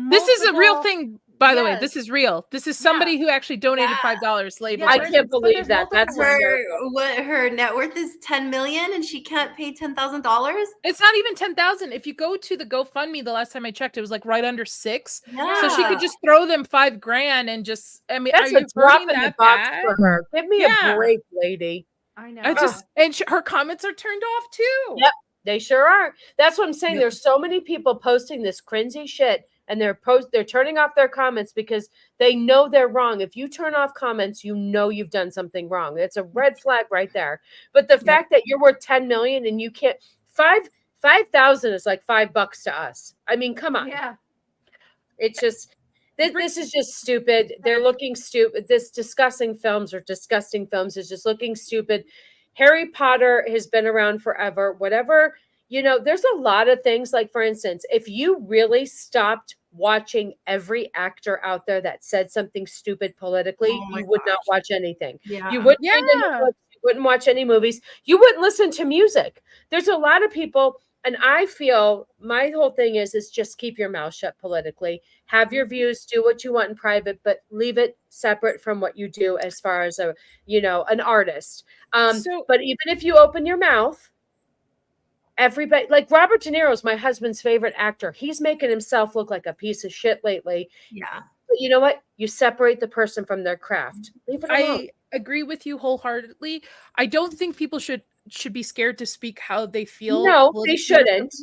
this is a real multiple- thing, by the way. This is real. This is somebody who actually donated $5. Labeled. I can't believe that. That's her net worth is $10 million and she can't pay $10,000. It's not even 10,000. If you go to the GoFundMe, the last time I checked, it was like right under 6. Yeah. So she could just throw them $5,000 and just. I mean, that's are a you drop hurting in the that box bad? for her. Give me a break, lady. I know. I just her comments are turned off too. Yep, they sure are. That's what I'm saying. There's so many people posting this cringy shit, and they're turning off their comments because they know they're wrong. If you turn off comments, you know you've done something wrong. It's a red flag right there. But the fact that you're worth 10 million and you can't 5,000 is like $5 to us. I mean, come on. Yeah. It's just this is just stupid. They're looking stupid. This discussing films is just looking stupid. Harry Potter has been around forever. Whatever, there's a lot of things. Like, for instance, if you really stopped watching every actor out there that said something stupid politically, you would not watch anything. Yeah. You wouldn't read any books, you wouldn't watch any movies. You wouldn't listen to music. There's a lot of people. And I feel my whole thing is just keep your mouth shut politically. Have your views, do what you want in private, but leave it separate from what you do as far as an artist. But even if you open your mouth, everybody, like Robert De Niro is my husband's favorite actor. He's making himself look like a piece of shit lately. Yeah. But you know what? You separate the person from their craft. Leave it alone. I agree with you wholeheartedly. I don't think people should be scared to speak how they feel. No, they shouldn't.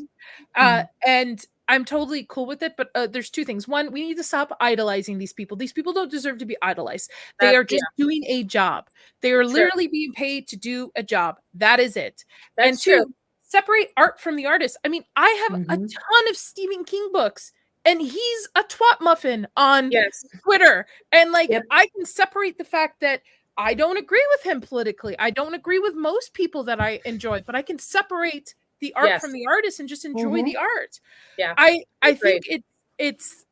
And I'm totally cool with it. But there's two things. One, we need to stop idolizing these people. These people don't deserve to be idolized. They are just doing a job. They are literally being paid to do a job. That is it. And two, separate art from the artist. I mean, I have a ton of Stephen King books, and he's a twat muffin on Twitter. And I can separate the fact that I don't agree with him politically. I don't agree with most people that I enjoy, but I can separate the art from the artist and just enjoy the art. Yeah. I think it's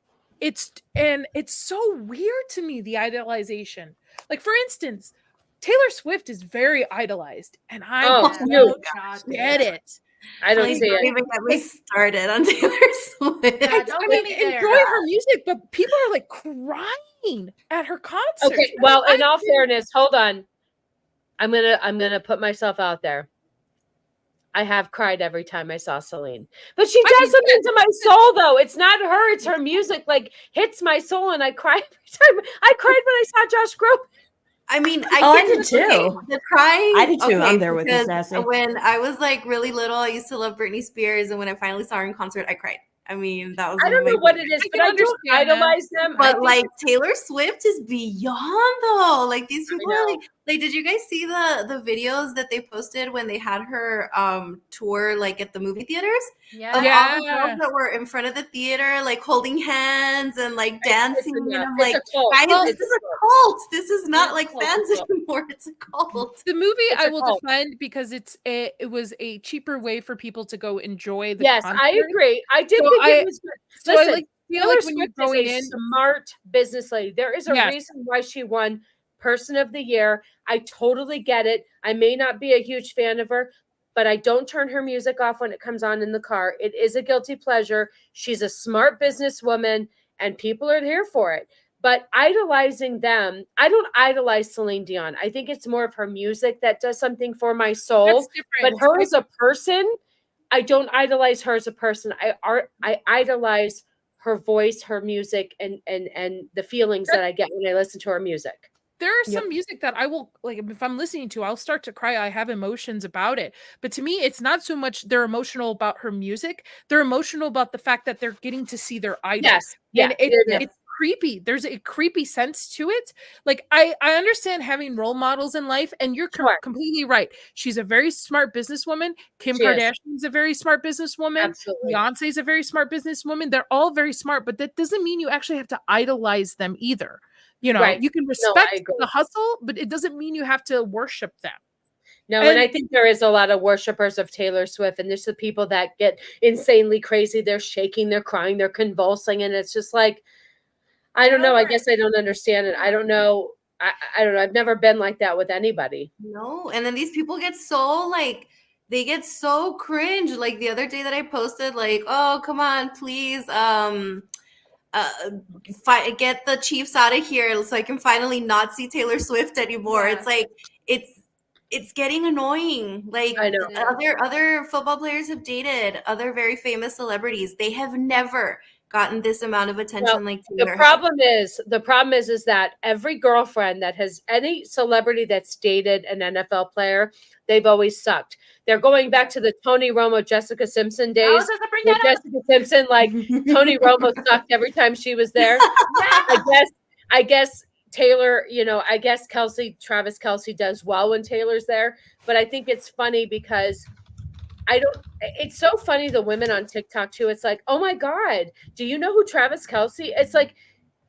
so weird to me, the idolization. Like, for instance, Taylor Swift is very idolized, and I don't get it. I don't see it. Don't even get me started on Taylor Swift. I mean, enjoy her music, but people are like crying at her concerts. Okay, well, in all fairness, hold on. I'm gonna put myself out there. I have cried every time I saw Celine, but she does something to my soul, though. It's not her; it's her music. Like, hits my soul, and I cry every time. I cried when I saw Josh Groban. I mean, I did too. The crying. I did too. I'm there with you, Sassy. When I was like really little, I used to love Britney Spears, and when I finally saw her in concert, I cried. I mean, that was. I don't know what it is, but I don't idolize them. But like Taylor Swift is beyond though. Like, these people are like, did you guys see the videos that they posted when they had her tour like at the movie theaters? Yeah. Of all the girls that were in front of the theater, like holding hands and like dancing. And I'm like, guys, this is a cult. This is not like fans anymore. It's a cult. The movie I will defend because it was a cheaper way for people to go enjoy the concert. I agree. I did think it was good. So Listen, I feel like when you're going in, smart business lady. There is a reason why she won Person of the Year. I totally get it. I may not be a huge fan of her, but I don't turn her music off when it comes on in the car. It is a guilty pleasure. She's a smart businesswoman, and people are here for it. But idolizing them, I don't idolize Celine Dion. I think it's more of her music that does something for my soul. But her as a person, I don't idolize her as a person. I idolize her voice, her music, and the feelings that I get when I listen to her music. There are some music that I will, like, if I'm listening to, I'll start to cry. I have emotions about it. But to me, it's not so much they're emotional about her music. They're emotional about the fact that they're getting to see their idol. Yes. Yeah. And it's creepy. There's a creepy sense to it. Like, I understand having role models in life, and you're completely right. She's a very smart businesswoman. Kim Kardashian's a very smart businesswoman. Absolutely. Beyonce's a very smart businesswoman. They're all very smart, but that doesn't mean you actually have to idolize them either. You know, you can respect the hustle, but it doesn't mean you have to worship them. No, and I think there is a lot of worshipers of Taylor Swift, and there's the people that get insanely crazy. They're shaking, they're crying, they're convulsing, and it's just like, I don't know. I guess I don't understand it. I don't know. I don't know. I've never been like that with anybody. No, and then these people get so like, they get so cringe. Like the other day that I posted, like, oh, come on, please, get the Chiefs out of here so I can finally not see Taylor Swift anymore. It's like it's getting annoying. Like, I know. other football players have dated other very famous celebrities. They have never gotten this amount of attention like Taylor. The problem is that every girlfriend that has any celebrity that's dated an NFL player, they've always sucked. They're going back to the Tony Romo, Jessica Simpson days. Jessica Simpson, like Tony Romo sucked every time she was there. I guess Taylor, I guess Travis Kelce does well when Taylor's there. But I think it's funny because it's so funny, the women on TikTok too. It's like, oh my God, do you know who Travis Kelce? It's like,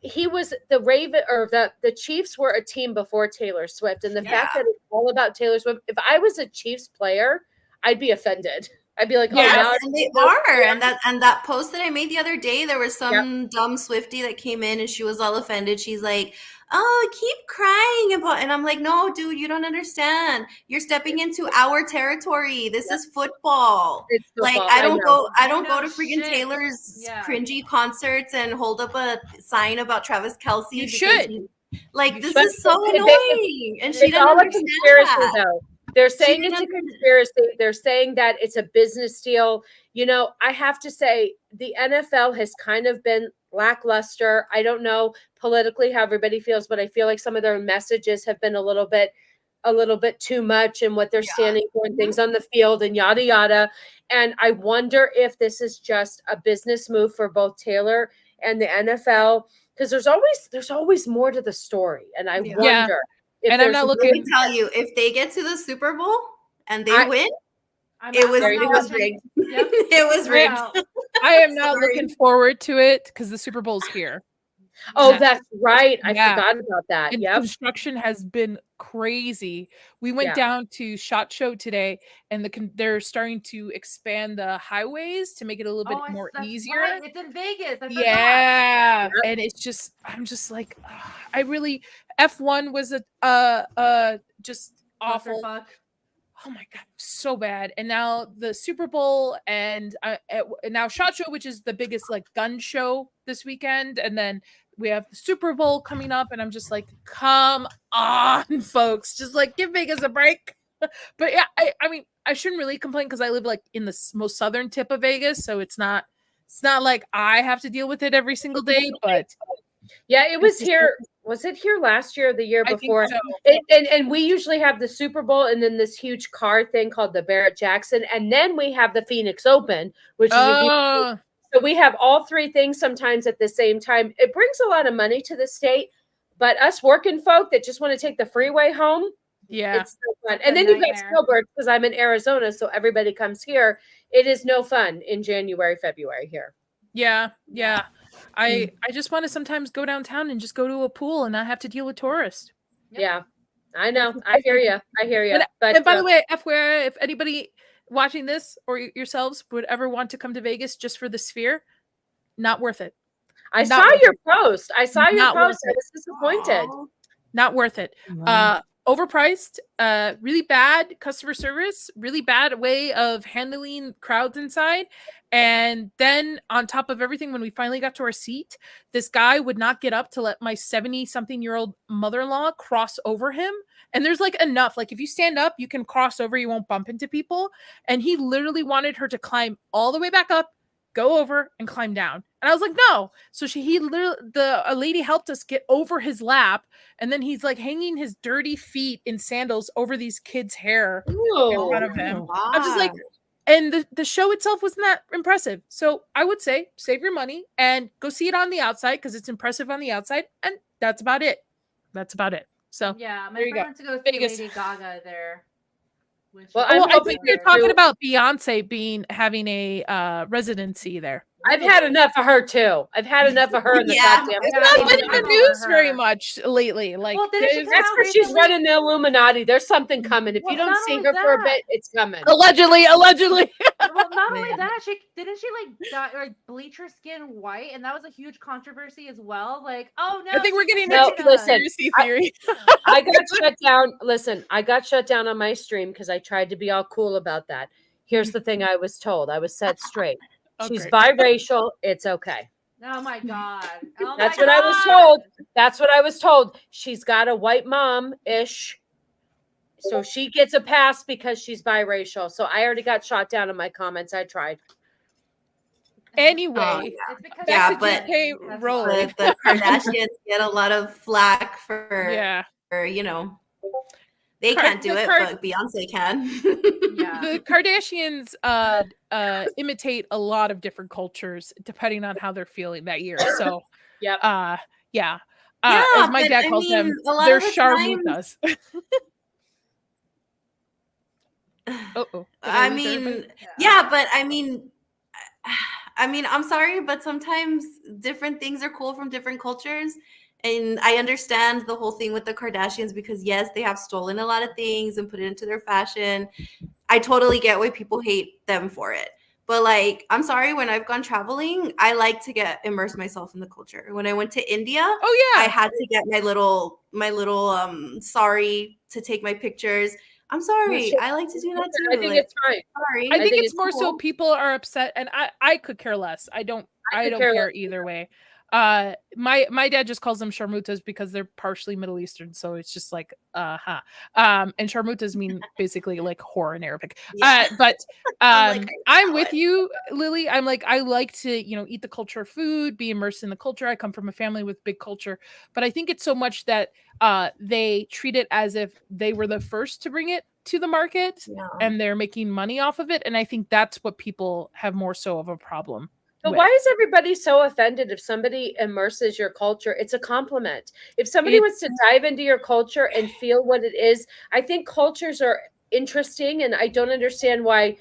he was the Chiefs were a team before Taylor Swift. And the fact that it's all about Taylor Swift, if I was a Chiefs player, I'd be offended. I'd be like, oh, and they are. And that post that I made the other day, there was some dumb Swiftie that came in and she was all offended. She's like, oh, keep crying about, and I'm like, no, dude, you don't understand. You're stepping into our territory. This is football. It's football. Like, I don't go to freaking Taylor's cringy concerts and hold up a sign about Travis Kelce. You should. This is so annoying. And she doesn't understand that. They're saying it's a conspiracy. They're saying that it's a business deal. I have to say the NFL has kind of been lackluster. I don't know politically how everybody feels, but I feel like some of their messages have been a little bit too much in what they're standing for and things on the field and yada yada. And I wonder if this is just a business move for both Taylor and the NFL, because there's always more to the story. And I wonder. And I'm not looking. Let me tell you, if they get to the Super Bowl and they win, it was rigged. Yep. It was rigged. I am not looking forward to it because the Super Bowl's here. Oh, that's right. I forgot about that. Yeah. Construction has been crazy. We went down to SHOT Show today, and they're starting to expand the highways to make it a little bit more easier. Right. It's in Vegas. And it's just, I'm just like, I really, F1 was just awful. Oh my God, so bad. And now the Super Bowl and now SHOT Show, which is the biggest like gun show this weekend, and then we have the Super Bowl coming up, and I'm just like, come on, folks, just like give Vegas a break. But yeah, I mean, I shouldn't really complain because I live like in the most southern tip of Vegas, so it's not like I have to deal with it every single day. But yeah, it was here. Was it here last year or the year before? I think so. And we usually have the Super Bowl and then this huge car thing called the Barrett-Jackson. And then we have the Phoenix Open, which is so we have all three things sometimes at the same time. It brings a lot of money to the state, but us working folk that just want to take the freeway home, it's so fun. And then you've got snowbirds because I'm in Arizona, so everybody comes here. It is no fun in January, February here. Yeah. I just want to sometimes go downtown and just go to a pool and not have to deal with tourists. Yeah, I know. I hear you. But by the way, FYI, if anybody watching this or yourselves would ever want to come to Vegas just for the Sphere, not worth it. I saw your post. I was disappointed. Not worth it. Overpriced, really bad customer service, really bad way of handling crowds inside. And then on top of everything, when we finally got to our seat, this guy would not get up to let my 70-something-year-old mother-in-law cross over him. And there's like enough, like if you stand up, you can cross over, you won't bump into people. And he literally wanted her to climb all the way back up go over and climb down. And I was like, no. So a lady helped us get over his lap. And then he's like hanging his dirty feet in sandals over these kids' hair in front of him. I'm just like, and the show itself wasn't that impressive. So I would say save your money and go see it on the outside because it's impressive on the outside. And that's about it. So Yeah, my there you friend go. went to go see Vegas. Lady Gaga there. Well, I think they're talking about Beyonce having a residency there. I've had enough of her too. I've had enough of her in the goddamn. It's not been in the news very much lately. Like, Well, didn't she come that's out where she's recently? running the Illuminati. There's something coming. If Well, you don't not see only her for a that- bit, it's coming. allegedly. Well, not only that, she like bleach her skin white, and that was a huge controversy as well. Like, oh no, I think we're getting No, into listen, conspiracy theory. I got shut down. Listen, I got shut down on my stream because I tried to be all cool about that. Here's the thing I was told. I was set straight. She's biracial. It's okay. Oh my god. Oh That's my what I was God. told. That's what I was told. She's got a white mom-ish. So she gets a pass because she's biracial. So I already got shot down in my comments. I tried. Anyway, It's because Yeah, of but- Jen. That's why. The Kardashians get a lot of flack for you know, they can't do it, but Beyonce can. Yeah. the Kardashians imitate a lot of different cultures depending on how they're feeling that year. So Yep. yeah. Yeah, As my but dad I calls them, mean, a lot they're of the sharmutas. I mean, yeah, but I mean, I'm sorry, but sometimes different things are cool from different cultures. And I understand the whole thing with the Kardashians because, yes, they have stolen a lot of things and put it into their fashion. I totally get why people hate them for it. But, like, I'm sorry, when I've gone traveling, I like to immerse myself in the culture. When I went to India, I had to get my little sari to take my pictures. I'm sorry. I like to do that too. I think it's fine. Sorry. I think it's it's more so cool. people are upset, and I could care less. I don't care either way. My dad just calls them sharmutas because they're partially Middle Eastern, so it's just like and sharmutas mean basically like whore in Arabic. Yeah. But I'm I'm with you, Lily. I'm like, I like to eat the culture of food, be immersed in the culture. I come from a family with big culture, but I think it's so much that they treat it as if they were the first to bring it to the market, and they're making money off of it. And I think that's what people have more so of a problem. But why is everybody so offended if somebody immerses your culture? It's a compliment. If somebody wants to dive into your culture and feel what it is, I think cultures are interesting, and I don't understand why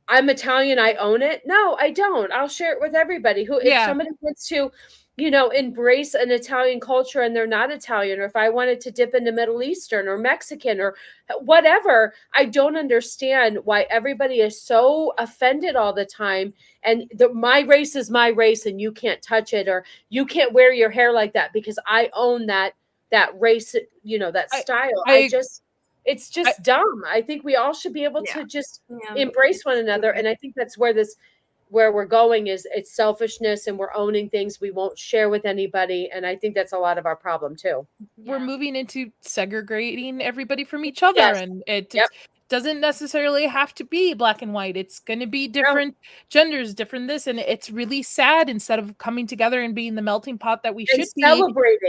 I'm Italian, I own it. No, I don't. I'll share it with everybody. If somebody wants to, embrace an Italian culture and they're not Italian, or if I wanted to dip into Middle Eastern or Mexican or whatever, I don't understand why everybody is so offended all the time. And my race is my race and you can't touch it, or you can't wear your hair like that because I own that race, that style. It's just dumb. I think we all should be able to just embrace one another. And I think that's where we're going is it's selfishness, and we're owning things we won't share with anybody. And I think that's a lot of our problem too. We're moving into segregating everybody from each other, and it doesn't necessarily have to be black and white. It's going to be different genders, different this, and it's really sad instead of coming together and being the melting pot that we should be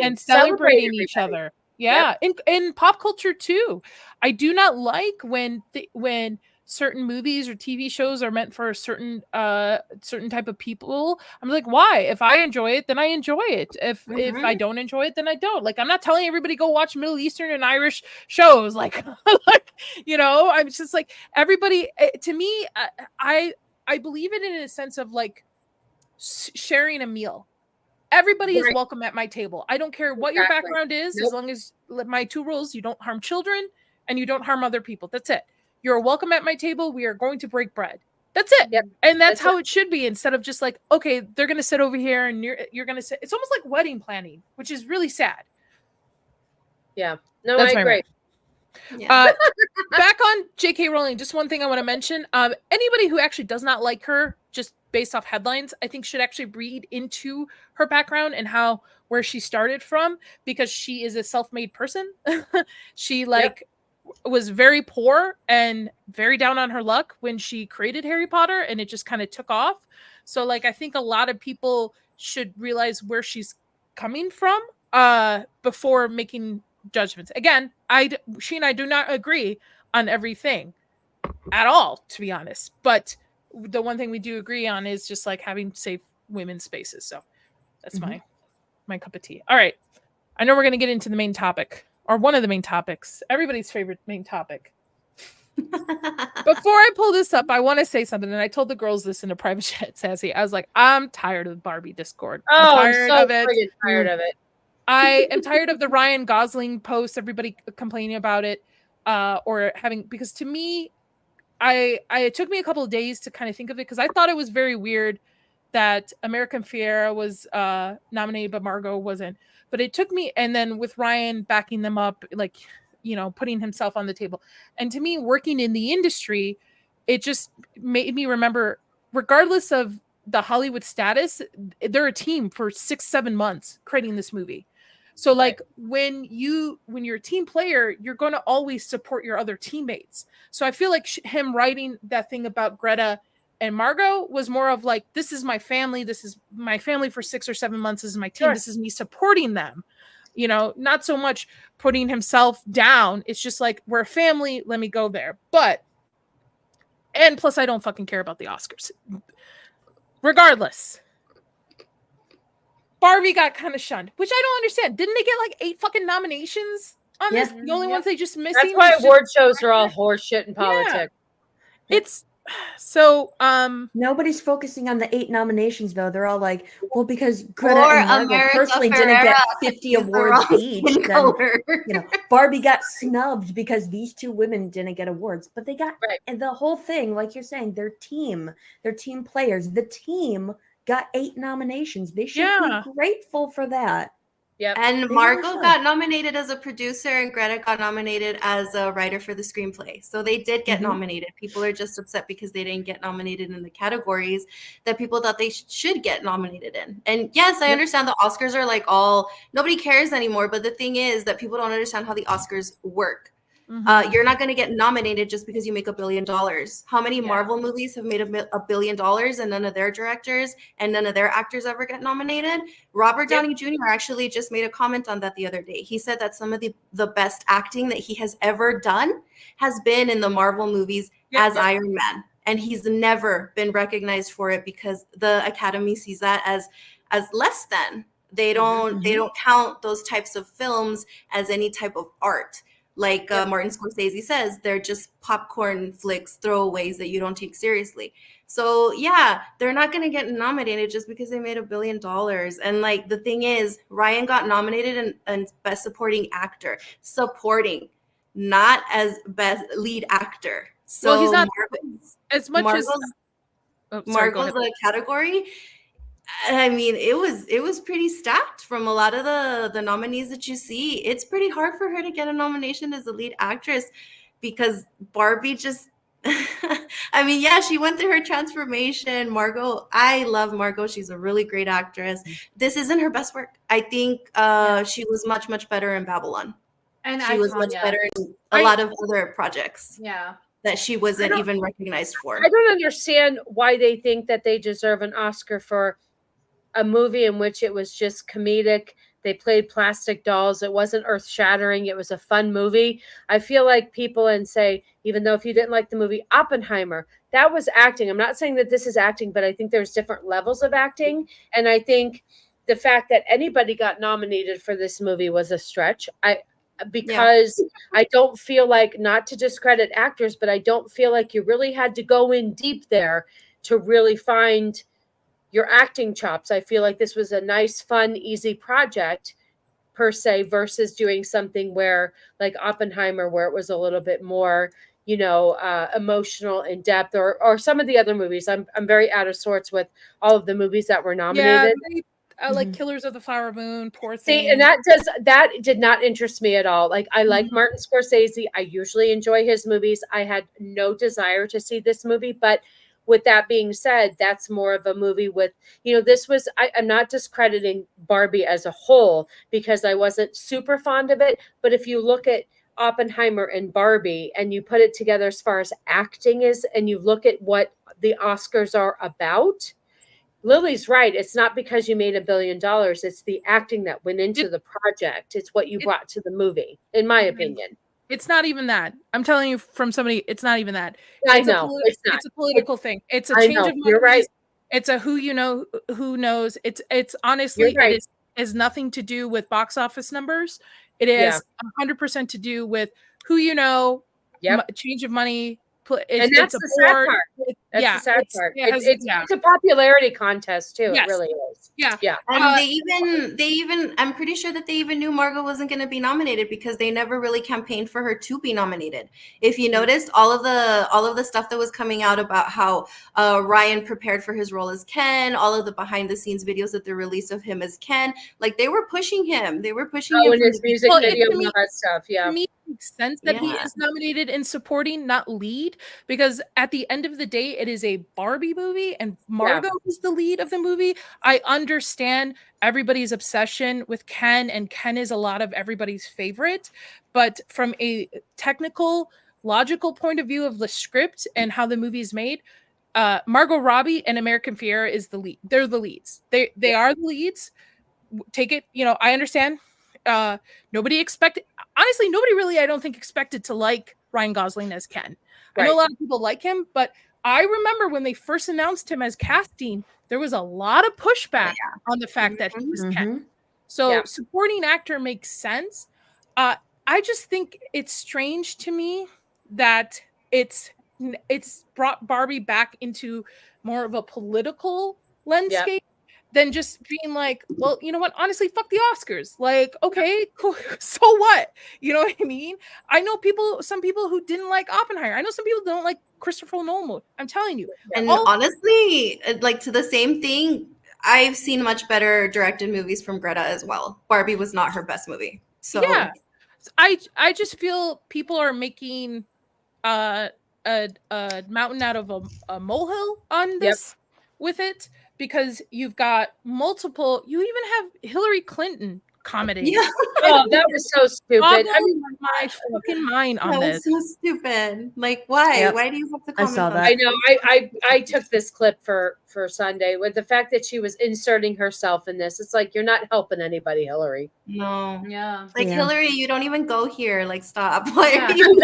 and celebrating each other. Yeah, in pop culture too. I do not like when certain movies or TV shows are meant for a certain type of people. I'm like, why? If I enjoy it, then I enjoy it. If I don't enjoy it, then I don't. Like, I'm not telling everybody go watch Middle Eastern and Irish shows. Like, I'm just like, everybody. To me, I believe it in a sense of like sharing a meal. Everybody is welcome at my table. I don't care what your background is, as long as my 2 rules: you don't harm children and you don't harm other people. That's it. You're welcome at my table. We are going to break bread. That's it. Yep. And that's how it should be, instead of just like, okay, they're going to sit over here and you're going to sit. It's almost like wedding planning, which is really sad. Yeah. No, That's I agree. Back on J.K. Rowling, just one thing I want to mention. Anybody who actually does not like her, just based off headlines, I think should actually read into her background and where she started from, because she is a self-made person. She was very poor and very down on her luck when she created Harry Potter, and it just kind of took off. So like I think a lot of people should realize where she's coming from before making judgments. Again, she and I do not agree on everything at all, to be honest. But the one thing we do agree on is just like having safe women's spaces. So that's my cup of tea. All right. I know we're going to get into the main topic, or one of the main topics, everybody's favorite main topic. Before I pull this up, I want to say something, and I told the girls this in a private chat, Sassy. I was like, I'm tired of the Barbie Discord. I'm tired so of it. friggin' tired of it. I am tired of the Ryan Gosling posts, everybody complaining about it, or having, because to me, it took me a couple of days to kind of think of it, because I thought it was very weird that American Fiera was nominated, but Margot wasn't. But it took me, and then with Ryan backing them up, like, you know, putting himself on the table. And to me, working in the industry, it just made me remember, regardless of the Hollywood status, they're a team for 6-7 months creating this movie. So like when you're a team player, you're going to always support your other teammates. So I feel like him writing that thing about Greta and Margot was more of like, this is my family. This is my family for 6 or 7 months. This is my team. Sure. This is me supporting them. You know, not so much putting himself down. It's just like, we're a family. Let me go there. And plus, I don't fucking care about the Oscars. Regardless, Barbie got kind of shunned, which I don't understand. Didn't they get like 8 fucking nominations on this? The only ones they just missing. That's why award shows are all horseshit in politics. Yeah. It's so nobody's focusing on the 8 nominations though. They're all like, well, because Greta and Margot personally didn't get 50 awards each. Then, you know, Barbie got snubbed because these 2 women didn't get awards, but they got and the whole thing, like you're saying, they're team players. The team got 8 nominations. They should be grateful for that. Yep. And Margot got nominated as a producer, and Greta got nominated as a writer for the screenplay. So they did get nominated. People are just upset because they didn't get nominated in the categories that people thought they should get nominated in. And yes, I understand the Oscars are like nobody cares anymore. But the thing is that people don't understand how the Oscars work. You're not going to get nominated just because you make $1 billion. How many Marvel movies have made $1 billion and none of their directors and none of their actors ever get nominated? Robert Downey Jr. actually just made a comment on that the other day. He said that some of the best acting that he has ever done has been in the Marvel movies as Iron Man. And he's never been recognized for it because the Academy sees that as less than. They don't count those types of films as any type of art. Like Martin Scorsese says, they're just popcorn flicks, throwaways that you don't take seriously. So yeah, they're not going to get nominated just because they made $1 billion. And like the thing is, Ryan got nominated in Best Supporting Actor, not as Best Lead Actor. So he's not as much Margot's a category. I mean, it was pretty stacked from a lot of the nominees that you see. It's pretty hard for her to get a nomination as a lead actress because Barbie just I mean, yeah, she went through her transformation. Margot, I love Margot. She's a really great actress. This isn't her best work. I think she was much, much better in Babylon. And she was much better in a lot of other projects. Yeah. That she wasn't even recognized for. I don't understand why they think that they deserve an Oscar for a movie in which it was just comedic. They played plastic dolls. It wasn't earth-shattering. It was a fun movie. I feel like people say, even though if you didn't like the movie Oppenheimer, that was acting. I'm not saying that this is acting, but I think there's different levels of acting. And I think the fact that anybody got nominated for this movie was a stretch. Because I don't feel like, not to discredit actors, but I don't feel like you really had to go in deep there to really find your acting chops. I feel like this was a nice, fun, easy project per se versus doing something where like Oppenheimer, where it was a little bit more, emotional, in depth, or some of the other movies. I'm very out of sorts with all of the movies that were nominated. Yeah, like Killers of the Flower Moon, Poor Thing. See, and that did not interest me at all. Like, I like Martin Scorsese. I usually enjoy his movies. I had no desire to see this movie, but with that being said, that's more of a movie with, this was, I'm not discrediting Barbie as a whole because I wasn't super fond of it. But if you look at Oppenheimer and Barbie and you put it together as far as acting is, and you look at what the Oscars are about, Lily's right. It's not because you made $1 billion. It's the acting that went into the project. It's what you brought to the movie, in my opinion. It's not even that. I'm telling you from somebody, it's not even that. I know. It's not. It's a political thing. It's a I change know. of You're money. right. It's a who you know, who knows. It's honestly, You're right. it is nothing to do with box office numbers. It Yeah. is 100% to do with who you know, Yep. change of money. And that's the sad part. That's the sad part. It's a popularity contest too. Yes. It really is. Yeah. Yeah. And they even I'm pretty sure that they even knew Margot wasn't going to be nominated because they never really campaigned for her to be nominated. If you noticed, all of the stuff that was coming out about how Ryan prepared for his role as Ken, all of the behind the scenes videos that they released of him as Ken, like they were pushing him. They were pushing him in from his music video and all that stuff. Yeah. To me, it makes sense that he is nominated in supporting, not lead, because at the end of the day, it is a Barbie movie and Margot is the lead of the movie. I understand everybody's obsession with Ken, and Ken is a lot of everybody's favorite, but from a technical, logical point of view of the script and how the movie is made, Margot Robbie and American Fiera is the lead. They're the leads. They are the leads. Take it, I understand. Nobody really, I don't think, expected to like Ryan Gosling as Ken. Right. I know a lot of people like him, but I remember when they first announced him as casting, there was a lot of pushback on the fact that he was Ken. So supporting actor makes sense. I just think it's strange to me that it's brought Barbie back into more of a political landscape than just being like, well, you know what? Honestly, fuck the Oscars. Like, okay, cool. So what? You know what I mean? I know some people who didn't like Oppenheimer. I know some people don't like Christopher Nolan. I'm telling you. And honestly, like to the same thing, I've seen much better directed movies from Greta as well. Barbie was not her best movie. So yeah, I just feel people are making a mountain out of a molehill on this with it, because you've got multiple. You even have Hillary Clinton commenting. Yeah. Oh, that was so stupid. I mean, my fucking mind on this. That was so stupid. Like, why? Yep. Why do you have to comment I saw on that. I know. I took this clip for Sunday with the fact that she was inserting herself in this. It's like, you're not helping anybody, Hillary. No. Yeah. Like, Yeah. Hillary, you don't even go here. Like, stop. Why Yeah. are you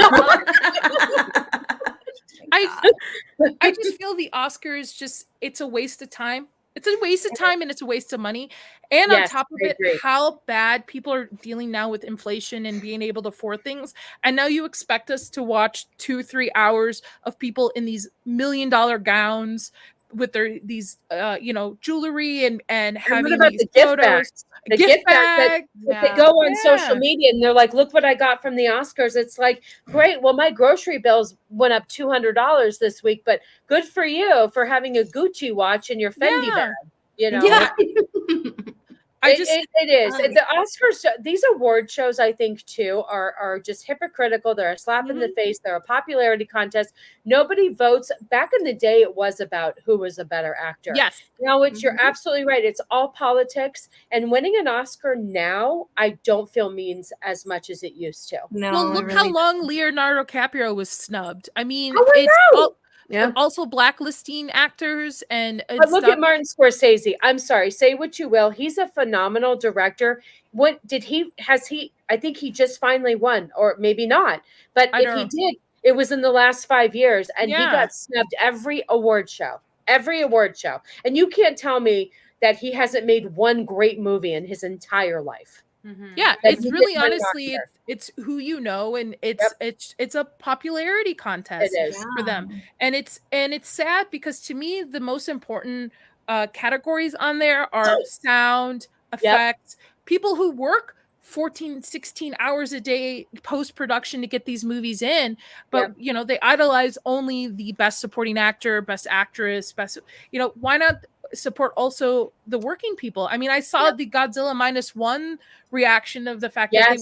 I just feel the Oscars it's a waste of time. It's a waste of time and it's a waste of money. And on top of it, how bad people are dealing now with inflation and being able to afford things. And now you expect us to watch 2-3 hours of people in these $1 million gowns with these jewelry and having what about these the gift photos. bags? The gift bag that they go on social media and they're like, look what I got from the Oscars. It's like, great. Well, my grocery bills went up $200 this week, but good for you for having a Gucci watch in your Fendi bag. You know, it is. The Oscars, these award shows, I think, too, are just hypocritical. They're a slap in the face. They're a popularity contest. Nobody votes. Back in the day, it was about who was a better actor. Yes. Now, you're absolutely right. It's all politics. And winning an Oscar now, I don't feel means as much as it used to. No. Well, look how long Leonardo DiCaprio was snubbed. I mean, also blacklisting actors and but look at Martin Scorsese. I'm sorry, say what you will. He's a phenomenal director. What did he I think he just finally won, or maybe not. But if he did, it was in the last 5 years, and he got snubbed every award show. And you can't tell me that he hasn't made one great movie in his entire life. Yeah, it's really honestly it's who you know, and it's a popularity contest for them, and it's sad because to me the most important categories on there are sound effects, people who work 14-16 hours a day post-production to get these movies in, but they idolize only the best supporting actor, best actress, best, why not support also the working people? I mean, I saw the Godzilla -1 reaction of the fact that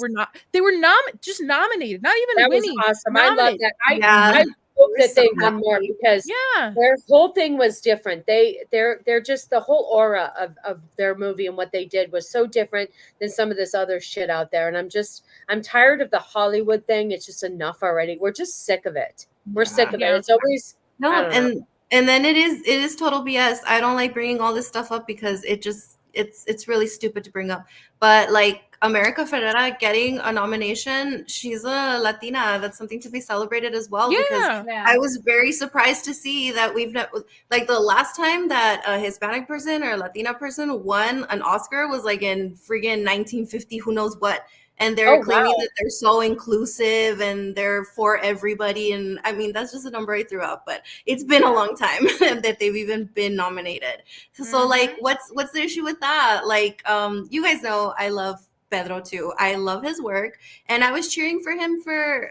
they were just nominated, not even winning. Was awesome. Nominated. I love that. I hope that they won more because their whole thing was different. They're just the whole aura of their movie and what they did was so different than some of this other shit out there. And I'm tired of the Hollywood thing. It's just enough already. We're just sick of it. We're sick of it. It's always And then it is total BS. I don't like bringing all this stuff up because it's really stupid to bring up. But like America Ferrera getting a nomination, she's a Latina. That's something to be celebrated as well. Because Yeah. I was very surprised to see that like the last time that a Hispanic person or a Latina person won an Oscar was like in friggin' 1950, who knows what. And they're claiming that they're so inclusive and they're for everybody. And I mean, that's just a number I threw out, but it's been a long time that they've even been nominated. So like, what's the issue with that? Like, you guys know I love Pedro too. I love his work, and I was cheering for him for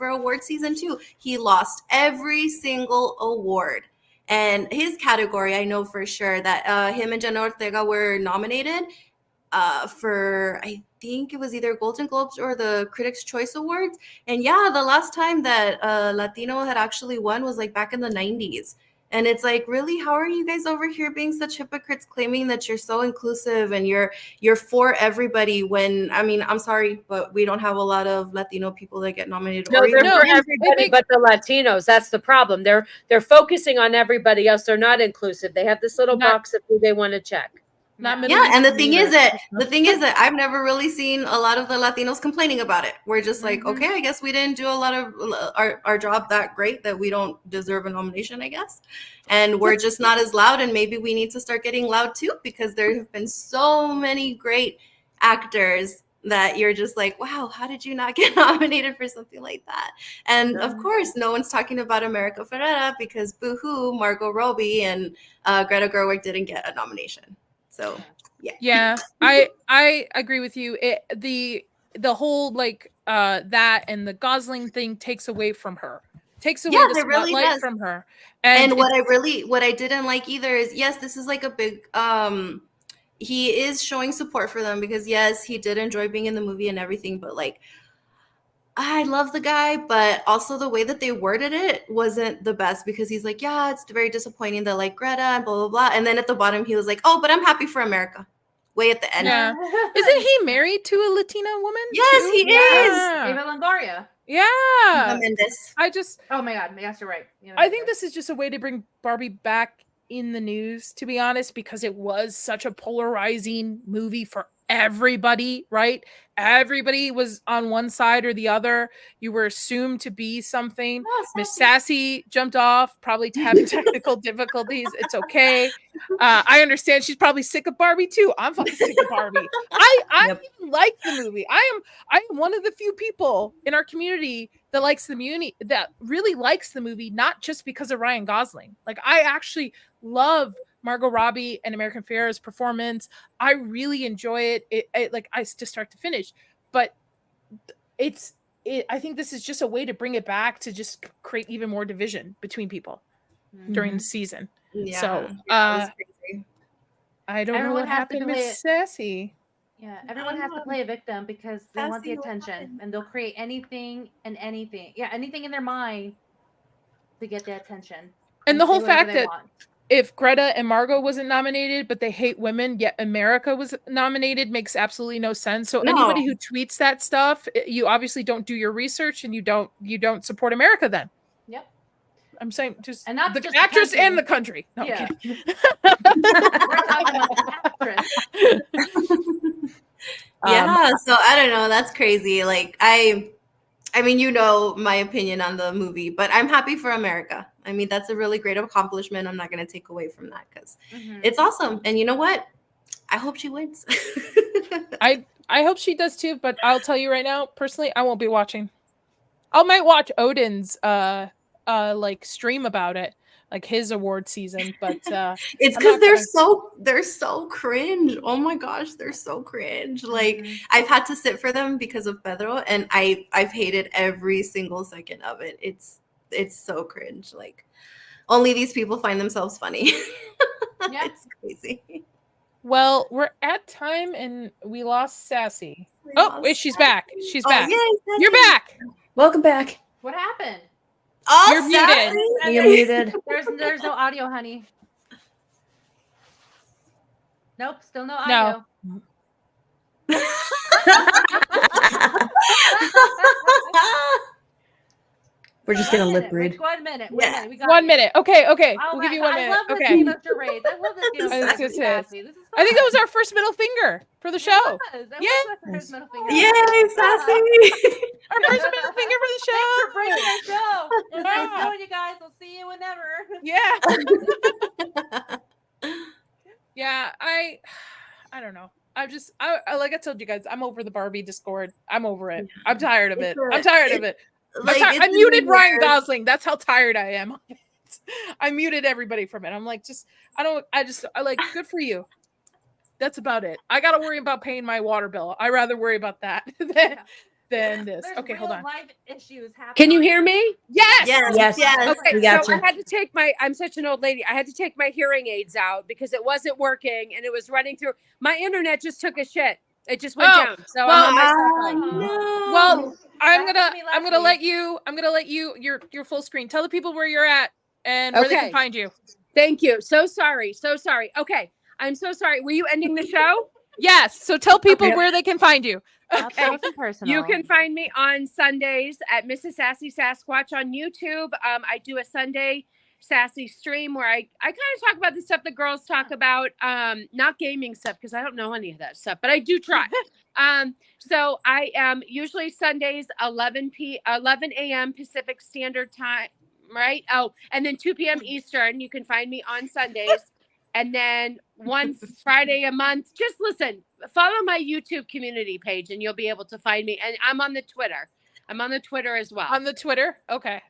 award season 2. He lost every single award. And his category, I know for sure that him and Jenna Ortega were nominated for, I think it was either Golden Globes or the Critics' Choice Awards. And yeah, the last time that Latino had actually won was like back in the 90s. And it's like, really, how are you guys over here being such hypocrites, claiming that you're so inclusive and you're for everybody when, I mean, I'm sorry, but we don't have a lot of Latino people that get nominated. No, or they're even for everybody but the Latinos. That's the problem. They're focusing on everybody else. They're not inclusive. They have this little box of who they want to check. Yeah, and the thing is that I've never really seen a lot of the Latinos complaining about it. We're just like, okay, I guess we didn't do a lot of our job that great that we don't deserve a nomination, I guess. And we're just not as loud, and maybe we need to start getting loud too, because there have been so many great actors that you're just like, wow, how did you not get nominated for something like that? And of course, no one's talking about America Ferrera because boo-hoo, Margot Robbie and Greta Gerwig didn't get a nomination. So yeah, I agree with you. The whole like that and the Gosling thing takes away from her. Takes away the spotlight really from her. And what I didn't like either is, yes, this is like a big he is showing support for them because yes, he did enjoy being in the movie and everything, but like I love the guy, but also the way that they worded it wasn't the best because he's like, yeah, it's very disappointing that like Greta and blah, blah, blah. And then at the bottom, he was like, oh, but I'm happy for America. Way at the end. Yeah. Isn't he married to a Latina woman? Yes, too? he is. Ava Longoria. Yeah. Mendes. Oh my God. Yes, you're right. I think this is just a way to bring Barbie back in the news, to be honest, because it was such a polarizing movie for everybody, right? Everybody was on one side or the other. You were assumed to be something. Miss Sassy jumped off, probably having technical difficulties. It's okay. I understand she's probably sick of Barbie too. I'm fucking sick of Barbie. I even like the movie. I am one of the few people in our community that likes the movie, that really likes the movie, not just because of Ryan Gosling. Like, I actually love Margot Robbie and American Ferrera's performance. I really enjoy it. It like I just start to finish, but I think this is just a way to bring it back to just create even more division between people during the season. Yeah, so I don't know what happened with Sassy. Yeah, everyone has to play a victim because they want the attention, and they'll create anything and anything. Yeah, anything in their mind to get the attention. And the whole fact that if Greta and Margot wasn't nominated, but they hate women, yet America was nominated, makes absolutely no sense. So anybody who tweets that stuff, you obviously don't do your research, and you don't support America then. Yep. I'm saying just and not the just actress the and the country. No, yeah. I'm We're talking about the actress. Yeah, so I don't know. That's crazy. Like I mean, you know my opinion on the movie, but I'm happy for America. I mean, that's a really great accomplishment. I'm not going to take away from that because it's awesome. And you know what? I hope she wins. I hope she does too. But I'll tell you right now, personally, I won't be watching. I might watch Odin's like stream about it, like his award season, but it's because they're so cringe. Oh my gosh, they're so cringe. Like I've had to sit for them because of Pedro, and I've hated every single second of it. It's so cringe. Like only these people find themselves funny. Yeah. It's crazy. Well, we're at time and we lost Sassy. Wait, she's back. She's back. Yay, you're back. Welcome back. What happened? Oh, you're muted. You're muted. There's no audio, honey. Nope, still no audio. We're just gonna 1 lip minute. read. Wait, 1 minute. Yeah. 1 minute. We got 1 you. minute. Okay. All We'll give right. you 1 I minute. love this Okay. game of charades. I love this game of This charades. is Sassy. This is fun. I think that was our first middle finger for the It show. was. That Yeah. was my first middle finger. Yay, Sassy! Our first middle finger for the show. Thanks for bringing our show. It was nice Yeah. knowing you guys. We'll see you whenever. Yeah. Yeah. I don't know. I like I told you guys, I'm over the Barbie Discord. I'm over it. I'm tired of it. I'm tired of it. I muted Ryan Gosling. That's how tired I am of it. I muted everybody from it. I'm like, I like, good for you. That's about it. I got to worry about paying my water bill. I rather worry about that than this. There's Okay, hold on. life issues happening. Can you hear me? Yes. Yes. Okay, We got so you. I had to take I'm such an old lady. I had to take my hearing aids out because it wasn't working and it was running through. My internet just took a shit. It just went down. So I'm on my cell phone. No. Well, I'm That happened to me last gonna let week. you your full screen. Tell the people where you're at and where they can Okay. find you. Thank you. So sorry. Okay. I'm so sorry. Were you ending the show? Yes. So tell people Okay. where they can find you. Up close and personal. You can find me on Sundays at Mrs. Sassy Sasquatch on YouTube. I do a Sunday Sassy stream where I kind of talk about the stuff the girls talk about, not gaming stuff because I don't know any of that stuff, but I do try. So I am usually Sundays 11 a.m. Pacific Standard Time, right? Oh, and then 2 p.m. Eastern. You can find me on Sundays. And then one Friday a month, just listen, follow my YouTube community page and you'll be able to find me. And I'm on the Twitter. I'm on the Twitter as well. On the Twitter? Okay.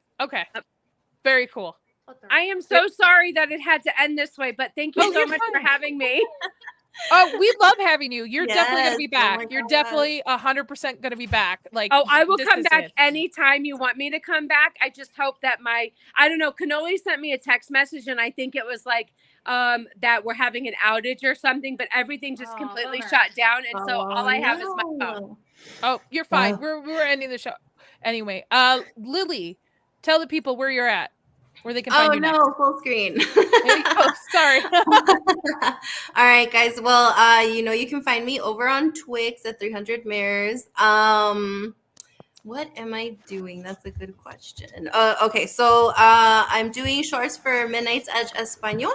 Very cool. I am so sorry that it had to end this way, but thank you Oh, so you're much fine. for having me. Oh, we love having you. You're definitely gonna Yes. be Oh back. my You're gosh. definitely 100% gonna be back. Like, Oh, I will this come is back it. anytime you want me to come back. I just hope that I don't know, Cannoli sent me a text message and I think it was like that we're having an outage or something, but everything just Oh, completely bummer. shut down. And so all I have is my phone. no. Oh, you're fine. Wow. We're ending the show. Anyway, Lily, tell the people where you're at, where they can find Oh you no, next. full screen. There you go. Sorry. All right, guys. Well, you can find me over on Twix at 300 Mares. What am I doing? That's a good question. Okay, so I'm doing shorts for Midnight's Edge Espanol.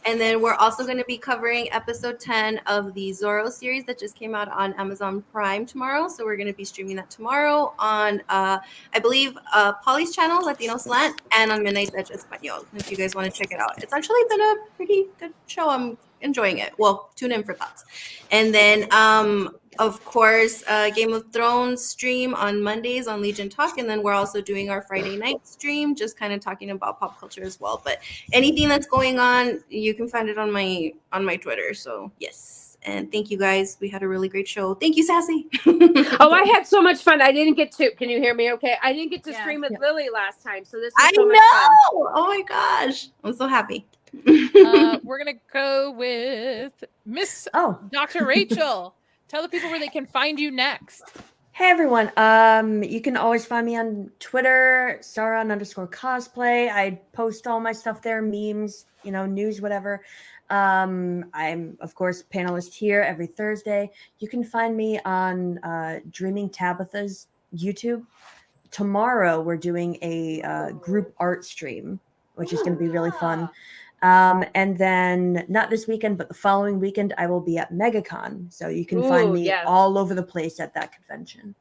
And then we're also going to be covering episode 10 of the Zorro series that just came out on Amazon Prime tomorrow. So we're going to be streaming that tomorrow on, I believe, Polly's channel, Latino Slant, and on Midnight's Edge Espanol, if you guys want to check it out. It's actually been a pretty good show. I'm enjoying it. Well, tune in for thoughts. And then, of course, Game of Thrones stream on Mondays on Legion Talk. And then we're also doing our Friday night stream, just kind of talking about pop culture as well. But anything that's going on, you can find it on my Twitter. So yes. And thank you guys. We had a really great show. Thank you, Sassy. Oh, I had so much fun. I didn't get to, can you hear me okay? I didn't get to Yeah. stream with Lily last time. So this I is know. so much fun. Oh my gosh. I'm so happy. We're gonna go with Miss Oh, Dr. Rachel. Tell the people where they can find you next. hey everyone. You can always find me on Twitter, Sauron_cosplay. I post all my stuff there, memes, news, whatever. I'm of course panelist here every Thursday. You can find me on Dreaming Tabitha's YouTube. Tomorrow we're doing a group art stream, which is going to be really fun. And then not this weekend, but the following weekend, I will be at MegaCon. So you can find Ooh, me yes. all over the place at that convention.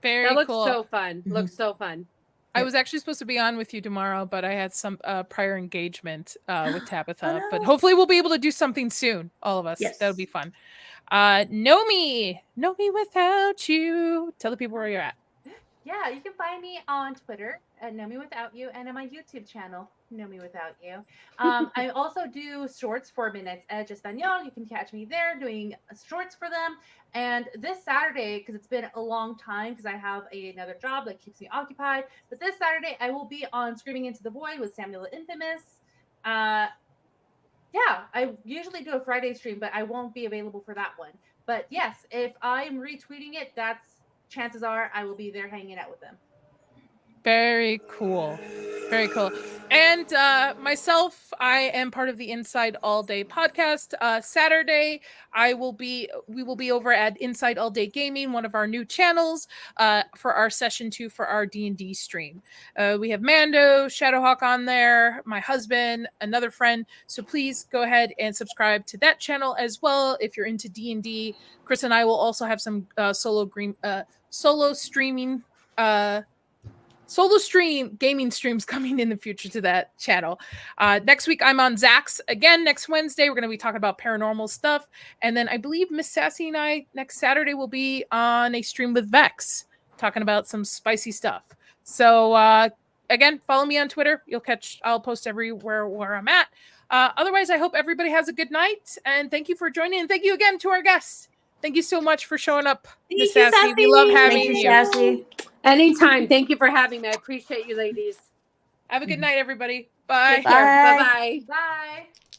Very That looks cool. so fun. Looks so fun. I was actually supposed to be on with you tomorrow, but I had some prior engagement with Tabitha. Oh, But no. hopefully we'll be able to do something soon, all of us. Yes. That would be fun. Know me without you. Tell the people where you're at. Yeah, you can find me on Twitter at Know Me Without You and on my YouTube channel, Know Me Without You. I also do shorts for Midnight's Edge Espanol. You can catch me there doing shorts for them. And this Saturday, because it's been a long time, because I have another job that keeps me occupied, but this Saturday I will be on Screaming Into the Void with Samuel the Infamous. Yeah, I usually do a Friday stream, but I won't be available for that one. But yes, if I'm retweeting it, chances are I will be there hanging out with them. Very cool. Very cool. And myself, I am part of the Inside All Day podcast. Saturday, we will be over at Inside All Day Gaming, one of our new channels, for our session 2 for our D&D stream. We have Mando, Shadowhawk on there, my husband, another friend. So please go ahead and subscribe to that channel as well if you're into D&D. Chris and I will also have some solo stream gaming streams coming in the future to that channel. Next week I'm on Zach's again. Next Wednesday we're going to be talking about paranormal stuff, and then I believe Miss Sassy and I next Saturday will be on a stream with Vex talking about some spicy stuff. So again, follow me on Twitter. I'll post everywhere where I'm at. Otherwise, I hope everybody has a good night, and thank you for joining, and thank you again to our guests. Thank you so much for showing up, Miss Thank you, Sassy. We love having Thank you, you. Sassy. Anytime. Thank you for having me. I appreciate you, ladies. Have a good night, everybody. Bye. Take care. Bye. Bye-bye. Bye.